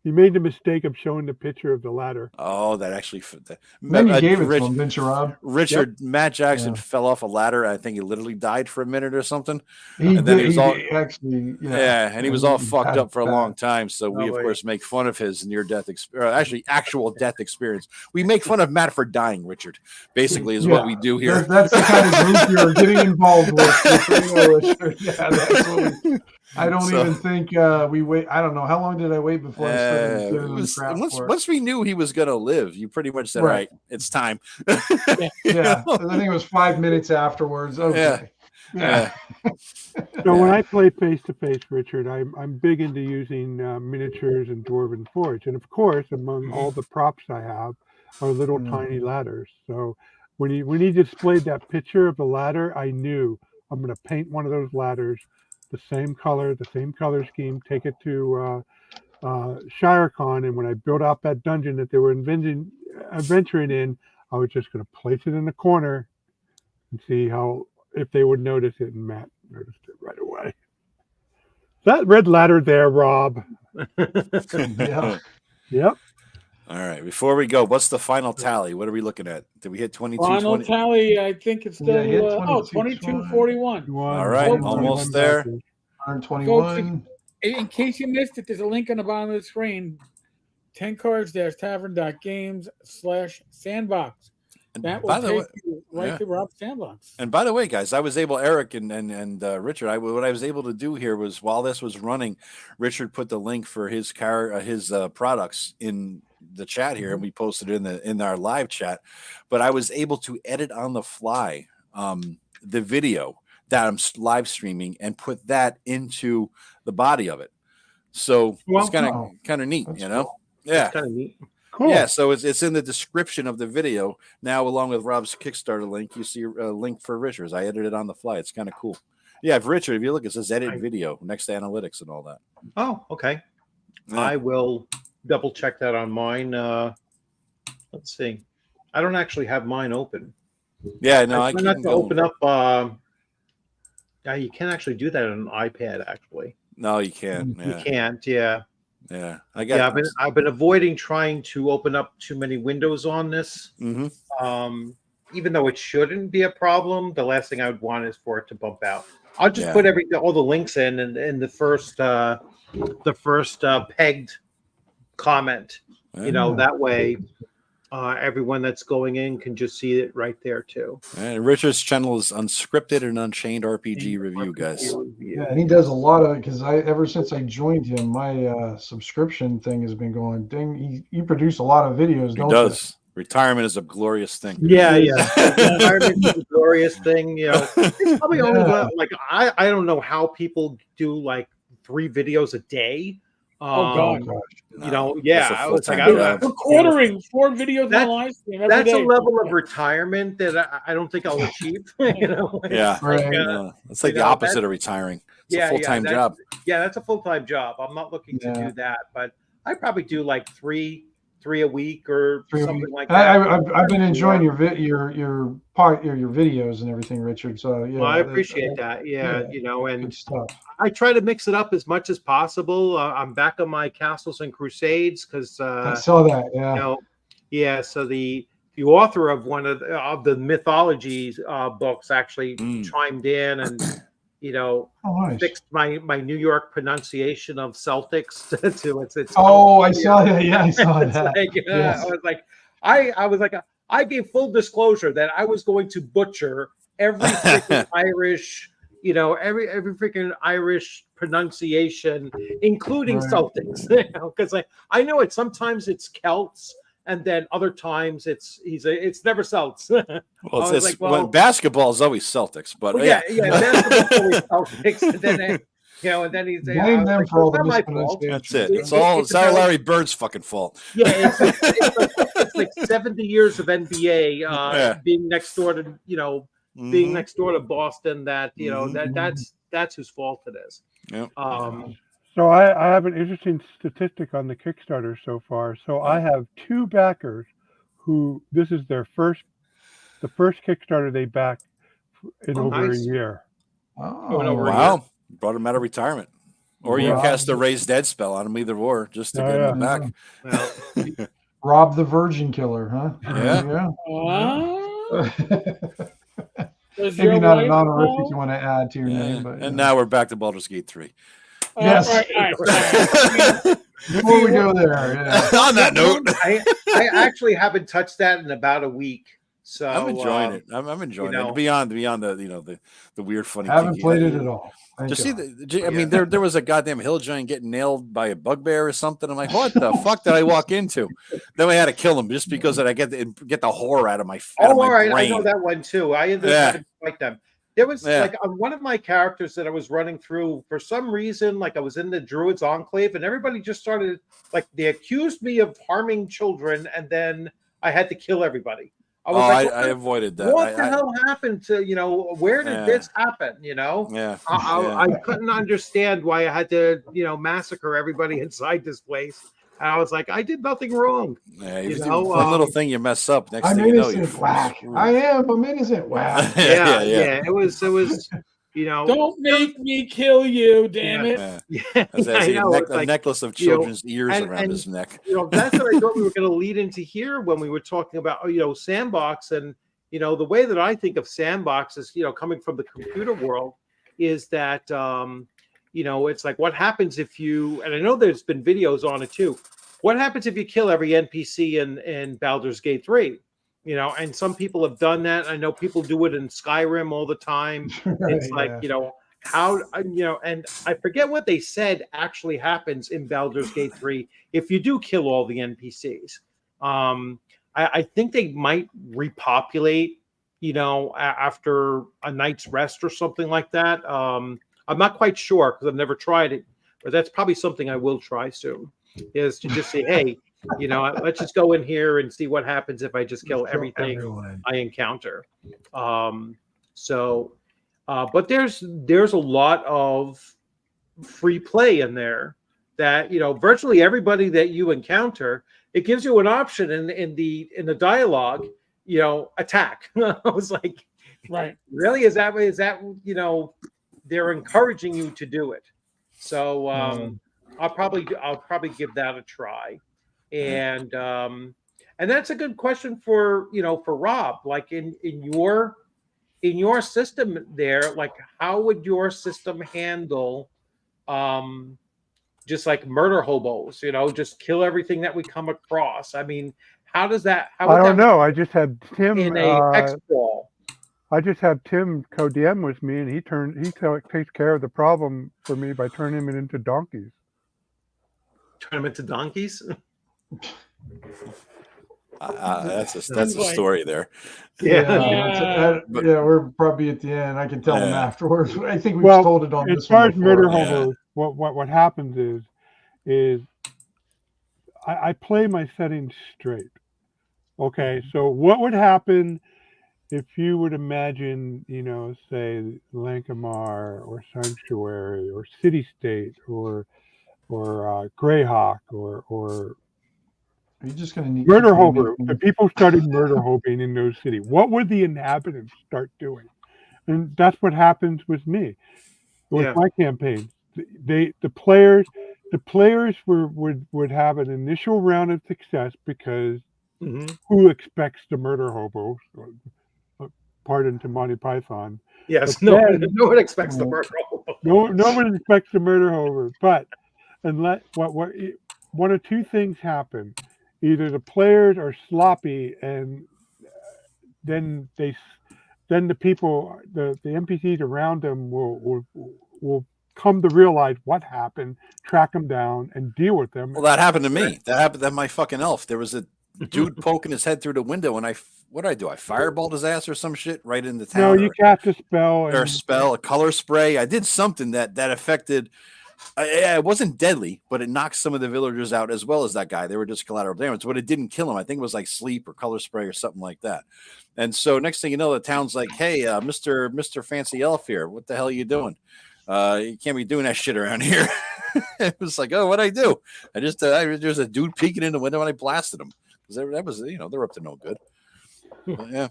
He made the mistake of showing the picture of the ladder. Oh, that actually fit. Then you gave it to him, didn't you, Rob? Richard, Matt Jackson Yeah. fell off a ladder. I think he literally died for a minute or something. He And then did. he was He all- did, actually. Yeah, and he was all fucked had up for a that. long time. So we, of Lovely. course, make fun of his near-death experience. Actually, actual death experience. We make fun of Matt for dying, Richard. Basically, is what we do here. That's the kind of group you're getting involved with. Yeah, that's what I don't So- even think we wait. I don't know. How long did I wait before I started It giving him was- crap for it? once we knew he was going to live, you pretty much said, Right. "All right, it's time." Yeah, I think it was 5 minutes afterwards. Okay. Yeah. So when I play face to face, Richard, I'm big into using miniatures and Dwarven Forge, and of course, among all the props I have are little tiny ladders. So when he displayed that picture of the ladder, I knew I'm going to paint one of those ladders the same color scheme, take it to ShireCon, and when I built out that dungeon that they were adventuring in, I was just going to place it in the corner and see if they would notice it, and Matt noticed it right away. That red ladder there, Rob. Yeah. Yep. All right. Before we go, what's the final tally? What are we looking at? Did we hit 22? Final 20? tally, I think it's still hit 22-41. All right, almost there. 121. In case you missed it, there's a link on the bottom of the screen. 10cards-tavern.games/sandbox. That will take you right to Rob's Sandbox. And by the way, guys, I was able, Eric and Richard, what I was able to do here was while this was running, Richard put the link for his products in the chat here, and we posted it in our live chat. But I was able to edit on the fly the video that I'm live streaming and put that into the body of it. So it's kind of neat, That's you know? cool. Yeah. Kind of neat. Cool. Yeah, so it's in the description of the video. Now, along with Rob's Kickstarter link, you see a link for Richard's. I edited it on the fly. It's kind of cool. Yeah, Richard, if you look, it says edit video next to analytics and all that. Oh, okay. Yeah. I will double check that on mine. Let's see. I don't actually have mine open. Yeah, no, I try can not to open up. Yeah, you can actually do that on an iPad. Actually, No, you can't. you Yeah, can't. Yeah, yeah. I got. yeah. I've been avoiding trying to open up too many windows on this. Mhm. Even though it shouldn't be a problem, the last thing I would want is for it to bump out. I'll just Yeah. put all the links in the first pegged comment. That way everyone that's going in can just see it right there too. And Richard's channel is Unscripted and Unchained RPG Review, guys. Yeah, and he does a lot of, because ever since I joined him, my subscription thing has been going. Dang, you produce a lot of videos, He don't does. Retirement is a glorious thing. Yeah. Retirement is a glorious thing. It's probably only like I don't know how people do like 3 videos a day. Oh God! Gosh. I was like, We're quartering 4 videos on live stream every that's day. a level of retirement that I don't think I'll achieve. Yeah, Right. it's like the opposite of retiring. It's a full-time job. Yeah, that's a full-time job. I'm not looking to do that, but I probably do like three a week or something like that. I've been enjoying your videos and everything, Richard. So yeah, well, I appreciate that. Yeah, and good stuff. I try to mix it up as much as possible. I'm back on my Castles and Crusades because I saw that. Yeah. So the author of one of the mythology books actually chimed in and nice. fixed my New York pronunciation of Celtics to its. I saw that. Yeah, I saw that. I was like, I gave full disclosure that I was going to butcher every freaking Irish. Every freaking Irish pronunciation, including Celtics, because I know it. Sometimes it's Celts, and then other times it's never Celts. Well, basketball is always Celtics, but basketball always Celtics, and then and then he's blame them for all the mispronunciation. That's it. It's all Larry Bird's fucking fault. Yeah, it's like 70 years of NBA being next door to being next door to Boston, that that's whose fault it is. Yep. So I have an interesting statistic on the Kickstarter so far. So I have 2 backers who this is the first Kickstarter they backed in over a year. Wow. Brought him out of retirement. Or you cast a raised dead spell on him, either or, just to get him back. Well, Rob the Virgin Killer, huh? Maybe not an honorific you want to add to your name, but and now we're back to Baldur's Gate 3. Yes. All right. Before we go there, on that note, I actually haven't touched that in about a week. So I'm enjoying it. I'm enjoying it. Beyond the weird, funny. I haven't played it at all. I mean, there was a goddamn hill giant getting nailed by a bugbear or something. I'm like, what the fuck did I walk into? Then I had to kill him just because I get the horror out of my. All right, brain. I know that one too. I ended up having to fight them. There was like one of my characters that I was running through for some reason, like I was in the Druids Enclave, and everybody just started they accused me of harming children, and then I had to kill everybody. I avoided that. What the hell happened to where did this happen? I couldn't understand why I had to massacre everybody inside this place. And I was like, I did nothing wrong. Yeah, one little thing you mess up. Next I'm thing you know, you're whack. I'm innocent. Whack. Yeah. It was. Don't make me kill you, damn it. A necklace of children's ears around his neck. That's what I thought we were going to lead into here when we were talking about, Sandbox. And, the way that I think of Sandbox is, coming from the computer world is that, it's like, what happens if you, and I know there's been videos on it too. What happens if you kill every NPC in Baldur's Gate 3? And some people have done that. I know people do it in Skyrim all the time. It's how, and I forget what they said actually happens in Baldur's Gate 3 if you do kill all the NPCs. I think they might repopulate, after a night's rest or something like that. I'm not quite sure because I've never tried it, but that's probably something I will try soon, is to just say, hey, let's just go in here and see what happens if I just kill everything I encounter. But there's a lot of free play in there that, virtually everybody that you encounter, it gives you an option in the dialogue, attack. I was like, right. Really? Is that they're encouraging you to do it. So I'll probably give that a try. And that's a good question for Rob, like in your system there, like how would your system handle just like murder hobos, just kill everything that we come across. I mean, how does that? How I would don't that know. I just had Tim. in a hex brawl? I just have Tim co-DM with me, and he takes care of the problem for me by turning them into donkeys. Turn them into donkeys? That's a like- story there. Yeah. We're probably at the end. I can tell them Yeah. afterwards. I think we've Well, told it on as this far one as murder before. Yeah. hobos, what happens is I play my settings straight. Okay, so what would happen if you would imagine, say Lankamar or Sanctuary or City State or Greyhawk or Are you just going to need murder keep naming hobo? things? The people started murder hobing in those cities. What would the inhabitants start doing? And that's what happens with me, with my campaign. The players would have an initial round of success because who expects the murder hobo? Pardon to Monty Python. Yes, But then- no one expects the murder hobo. No one expects the murder hobo, but unless one of two things happen: either the players are sloppy, and then the people, the NPCs around them will come to realize what happened, track them down, and deal with them. Well, that happened to me. That happened to my fucking elf. There was a dude poking his head through the window, and what did I do? I fireballed his ass or some shit right in the town. No, you cast a spell. Or a spell, a color spray. I did something that affected. It wasn't deadly, but it knocked some of the villagers out as well as that guy. They were just collateral damage, but it didn't kill him. I think it was like sleep or color spray or something like that. And so next thing you know, the town's like, "Hey, Mr. Fancy Elf here. What the hell are you doing? You can't be doing that shit around here." It was like, "Oh, what'd I do? There's a dude peeking in the window and I blasted him." Because that was, they're up to no good. But, yeah.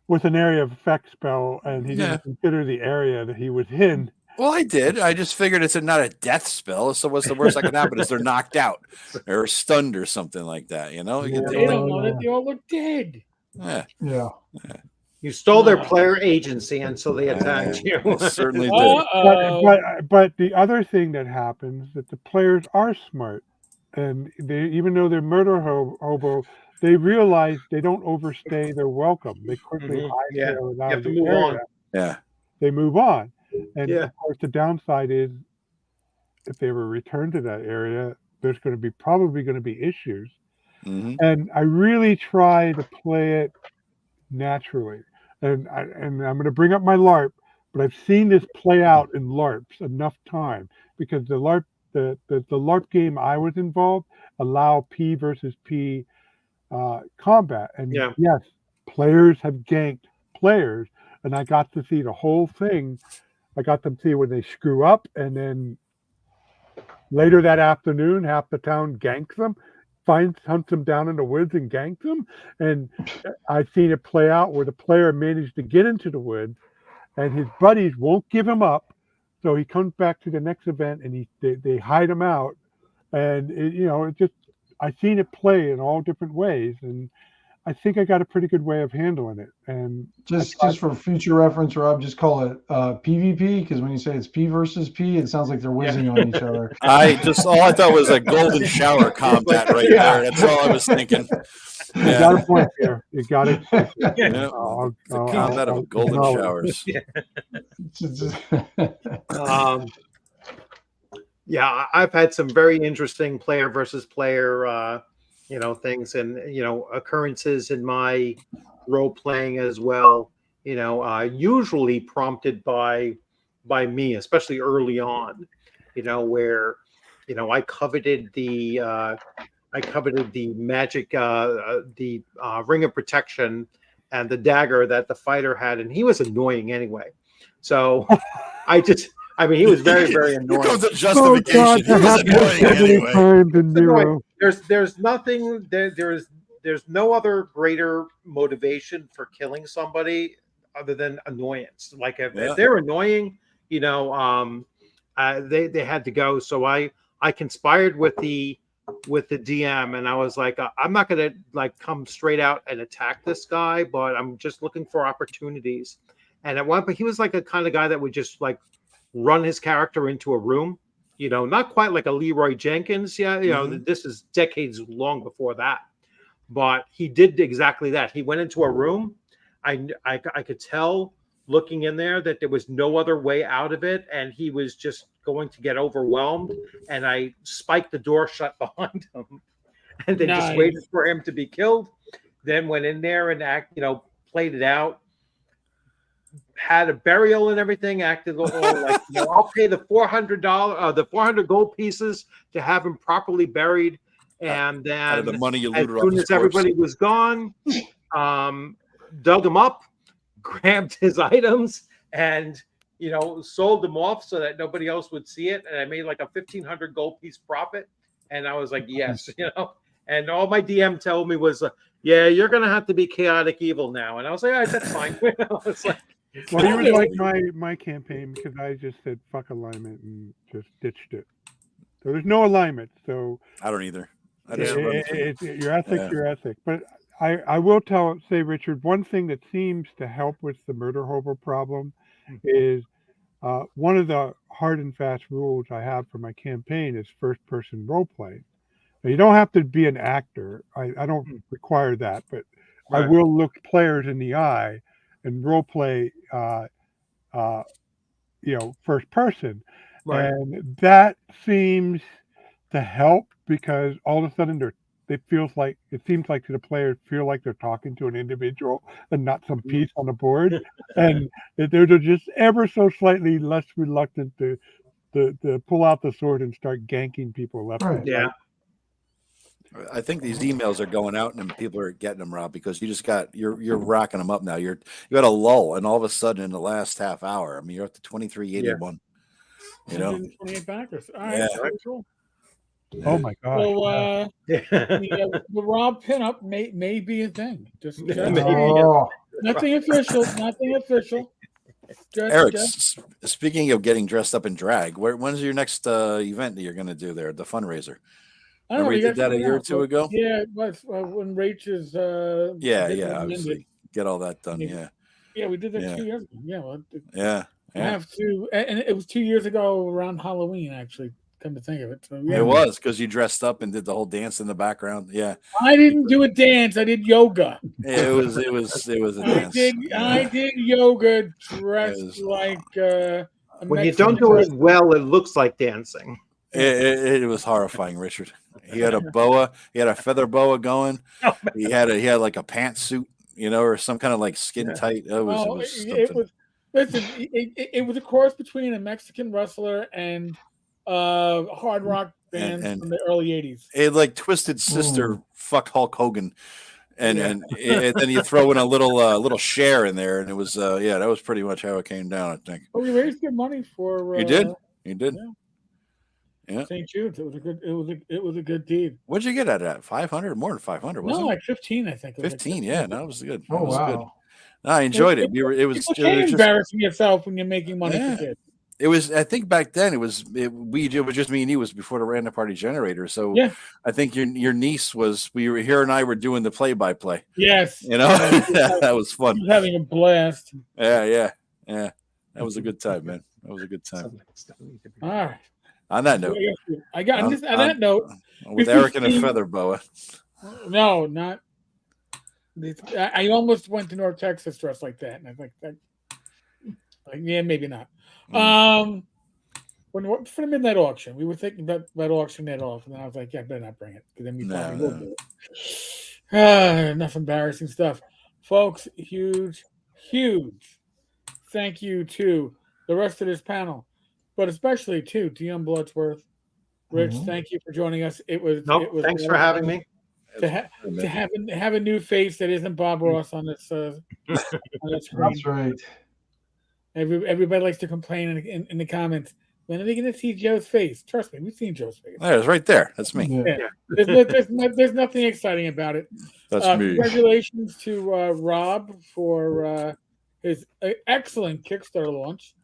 With an area of effect spell, and he didn't consider the area that he was in. Well, I did. I just figured it's not a death spell. So what's the worst that could happen is they're knocked out or stunned or something like that. You know, They don't know that they all look dead. Yeah. You stole their player agency, and so they attacked you. I certainly did. But the other thing that happens is that the players are smart, and even though they're murder hobo, they realize they don't overstay their welcome. They quickly hightail it out of the area. Yeah. They move on. And of course, the downside is if they were returned to that area, there's probably going to be issues. Mm-hmm. And I really try to play it naturally. And I'm going to bring up my LARP, but I've seen this play out in LARPs enough time because the LARP game I was involved allow P versus P combat. And yes, players have ganked players, and I got to see the whole thing. I got to see when they screw up, and then later that afternoon, half the town ganks them, hunts them down in the woods and ganks them. And I've seen it play out where the player managed to get into the woods, and his buddies won't give him up, so he comes back to the next event, and they hide him out. And I've seen it play in all different ways, and I think I got a pretty good way of handling it. And just for future reference, Rob, just call it PvP, because when you say it's P versus P, it sounds like they're whizzing on each other. All I thought was a golden shower combat right there. That's all I was thinking. You got a point here. You got it. It's a combat of golden showers. I've had some very interesting player versus player things and occurrences in my role playing as well, usually prompted by me, especially early on, where I coveted the magic, the ring of protection and the dagger that the fighter had, and he was annoying anyway, so he was very, very annoying. Here comes the justification. He was annoying anyway. There's nothing. There's no other greater motivation for killing somebody other than annoyance. Like if they're annoying, they had to go. So I conspired with the DM, and I was like, I'm not gonna come straight out and attack this guy, but I'm just looking for opportunities. And at one point, he was like a kind of guy that would just run his character into a room, not quite like a Leroy Jenkins. Yeah, this is decades long before that. But he did exactly that. He went into a room. I could tell looking in there that there was no other way out of it, and he was just going to get overwhelmed. And I spiked the door shut behind him, and then just waited for him to be killed. Then went in there and played it out. Had a burial and everything. Acted all like, I'll pay the $400, the 400 gold pieces to have him properly buried. And then, out of the money you looted, as soon as everybody was gone, dug him up, grabbed his items, and sold them off so that nobody else would see it. And I made like a 1,500 gold piece profit. And I was like, yes, And all my DM told me was, yeah, you're gonna have to be chaotic evil now. And I was like, all right, that's fine. It's like, well, you was like my campaign because I just said fuck alignment and just ditched it. So there's no alignment. So I don't either. Your ethic's your ethic. But I will say, Richard, one thing that seems to help with the murder hobo problem is one of the hard and fast rules I have for my campaign is first person role play. Now, you don't have to be an actor. I don't require that, but I will look players in the eye and role play first person. Right. And that seems to help because all of a sudden it seems like to the players feel like they're talking to an individual and not some piece on the board. And they're just ever so slightly less reluctant to pull out the sword and start ganking people left and right. I think these emails are going out and people are getting them, Rob, because you're racking them up now. You got a lull, and all of a sudden in the last half hour, I mean, you're up to 2381. 128 backers. All right, cool. Oh my God! So the Rob pinup may be a thing. Just nothing official. Nothing official. Eric, speaking of getting dressed up in drag, when's your next event that you're going to do there? The fundraiser. Remember we did that a year or two ago? Yeah, but when Rach is obviously get all that done. Yeah, we did that 2 years ago. I have to, and it was 2 years ago around Halloween. Actually, come to think of it, so, it was because you dressed up and did the whole dance in the background. Yeah, I didn't do a dance. I did yoga. It was a dance. I did yoga dressed like. When you don't do it well, it looks like dancing. It was horrifying, Richard. He had a boa. He had a feather boa going. He had like a pantsuit, or some kind of like skin tight. It was a cross between a Mexican wrestler and hard rock band from the early '80s. It like Twisted Sister, fuck Hulk Hogan, and then you throw in a little share in there, and it was that was pretty much how it came down, I think. Well, we raised good money for. You did. Yeah. St. Jude's. It was a good deed. What'd you get at 500? More than 500, wasn't it? No, like 15, I think. 15, yeah. That was good. Oh, wow. Good. No, I enjoyed it. It was just embarrassing yourself when you're making money for kids. It was. I think back then it was just me and you. It was before the random party generator. So I think your niece was. We were here and I were doing the play-by-play. Yes, that was fun. He was having a blast. Yeah. That was a good time, man. That was a good time. All right. On that note, I got on that note with Eric and a feather boa. No, not. I almost went to North Texas dressed like that, and I was like, maybe not. When for the midnight auction, we were thinking about auctioning that off, and then I was like, I better not bring it because then we probably will do it. Enough embarrassing stuff, folks. Huge thank you to the rest of this panel. But especially to Dion Bloodsworth, Rich, thank you for joining us. Thanks for having me. To have a new face that isn't Bob Ross on this screen. That's right. Everybody likes to complain in the comments. When are they going to see Joe's face? Trust me, we've seen Joe's face. There, it's right there. That's me. Yeah. There's nothing exciting about it. That's me. Congratulations to Rob for his excellent Kickstarter launch.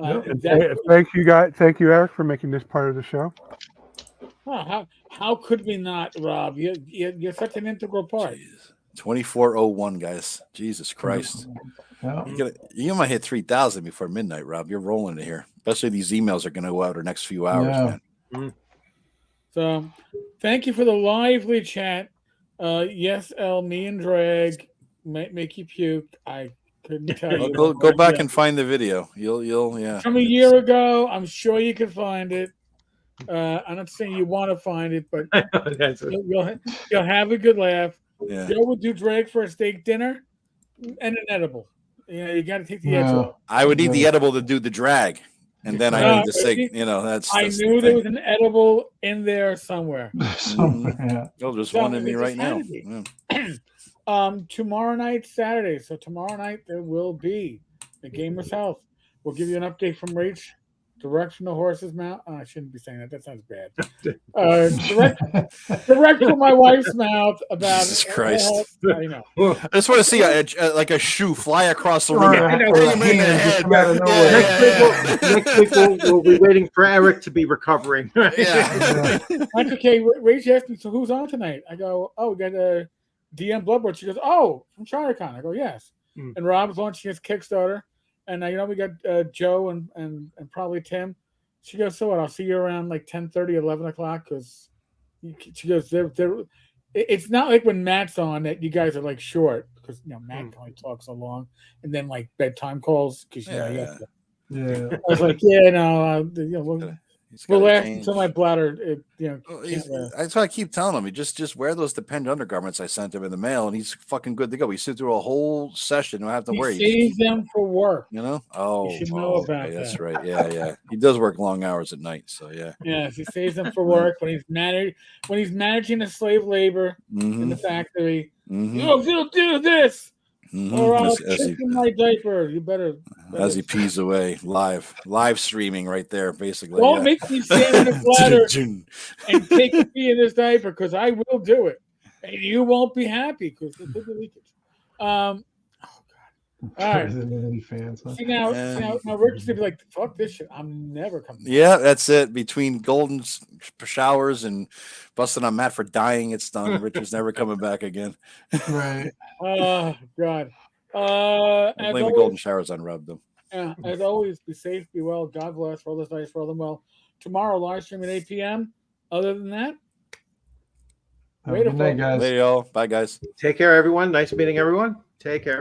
Thank you, guys. Thank you, Eric, for making this part of the show. How could we not, Rob? You're such an integral part. 24:01, guys. Jesus Christ. Yeah. You might hit 3,000 before midnight, Rob. You're rolling it here. Especially these emails are going to go out the next few hours, Yeah. man. So, thank you for the lively chat. Yes, L, me and Drag might make you puke. I couldn't tell you. Go back and find the video. You'll yeah. From a year ago, I'm sure you can find it. I'm not saying you want to find it, but you'll have a good laugh. Yeah. Joe would do Drag for a steak dinner and an edible. You got to take the edge off. I would need the edible to do the drag, and then I need the steak. I knew there was an edible in there somewhere. Yeah. Oh, there's one in me right now. Tomorrow night, Saturday. So tomorrow night there will be the Gamer's Health. We'll give you an update from Rach, direct from the horse's mouth. Oh, I shouldn't be saying that. That sounds bad. Direct from my wife's mouth about Jesus Christ. I know. I just want to see like a shoe fly across the Or ring. Next week we'll be waiting for Eric to be recovering. Yeah. That's okay. Rach asked me, so who's on tonight? I go, oh, we got a DM Bloodborne. She goes, oh, from CharterCon. I go, yes. And Rob's launching his Kickstarter. And we got Joe and probably Tim. She goes, so what? I'll see you around like 10:30, 11 o'clock. Because she goes, it's not like when Matt's on that you guys are like short. Because Matt can only talk so long. And then like bedtime calls. Because Yeah. I was like, we'll laugh until my bladder. That's why I keep telling him. He just wear those dependent undergarments I sent him in the mail, and he's fucking good to go. We sit through a whole session. Don't have to worry. He saves them for work. Oh, you should know about that. That's right. Yeah. He does work long hours at night, so yeah. Yeah, he saves them for work when he's managing the slave labor in the factory. You'll do this. Or I'll kick in my diaper. You better. As he pees away, live streaming right there, basically. Don't make me stand in the bladder and take a pee in this diaper because I will do it, and you won't be happy because there could be leakage. Oh God! All right. Fans, huh? See now Rick's gonna be like, "Fuck this shit! I'm never coming." Yeah, that's it. Between golden showers and busting on Matt for dying, it's done. Richard's never coming back again. Right. Oh God. I blame the golden showers on Rob, though. Yeah, as always, be safe, be well. God bless. Roll this dice, roll them well. Tomorrow, live stream at 8 p.m. Other than that, Good night, guys. Later, y'all. Bye, guys. Take care, everyone. Nice meeting everyone. Take care.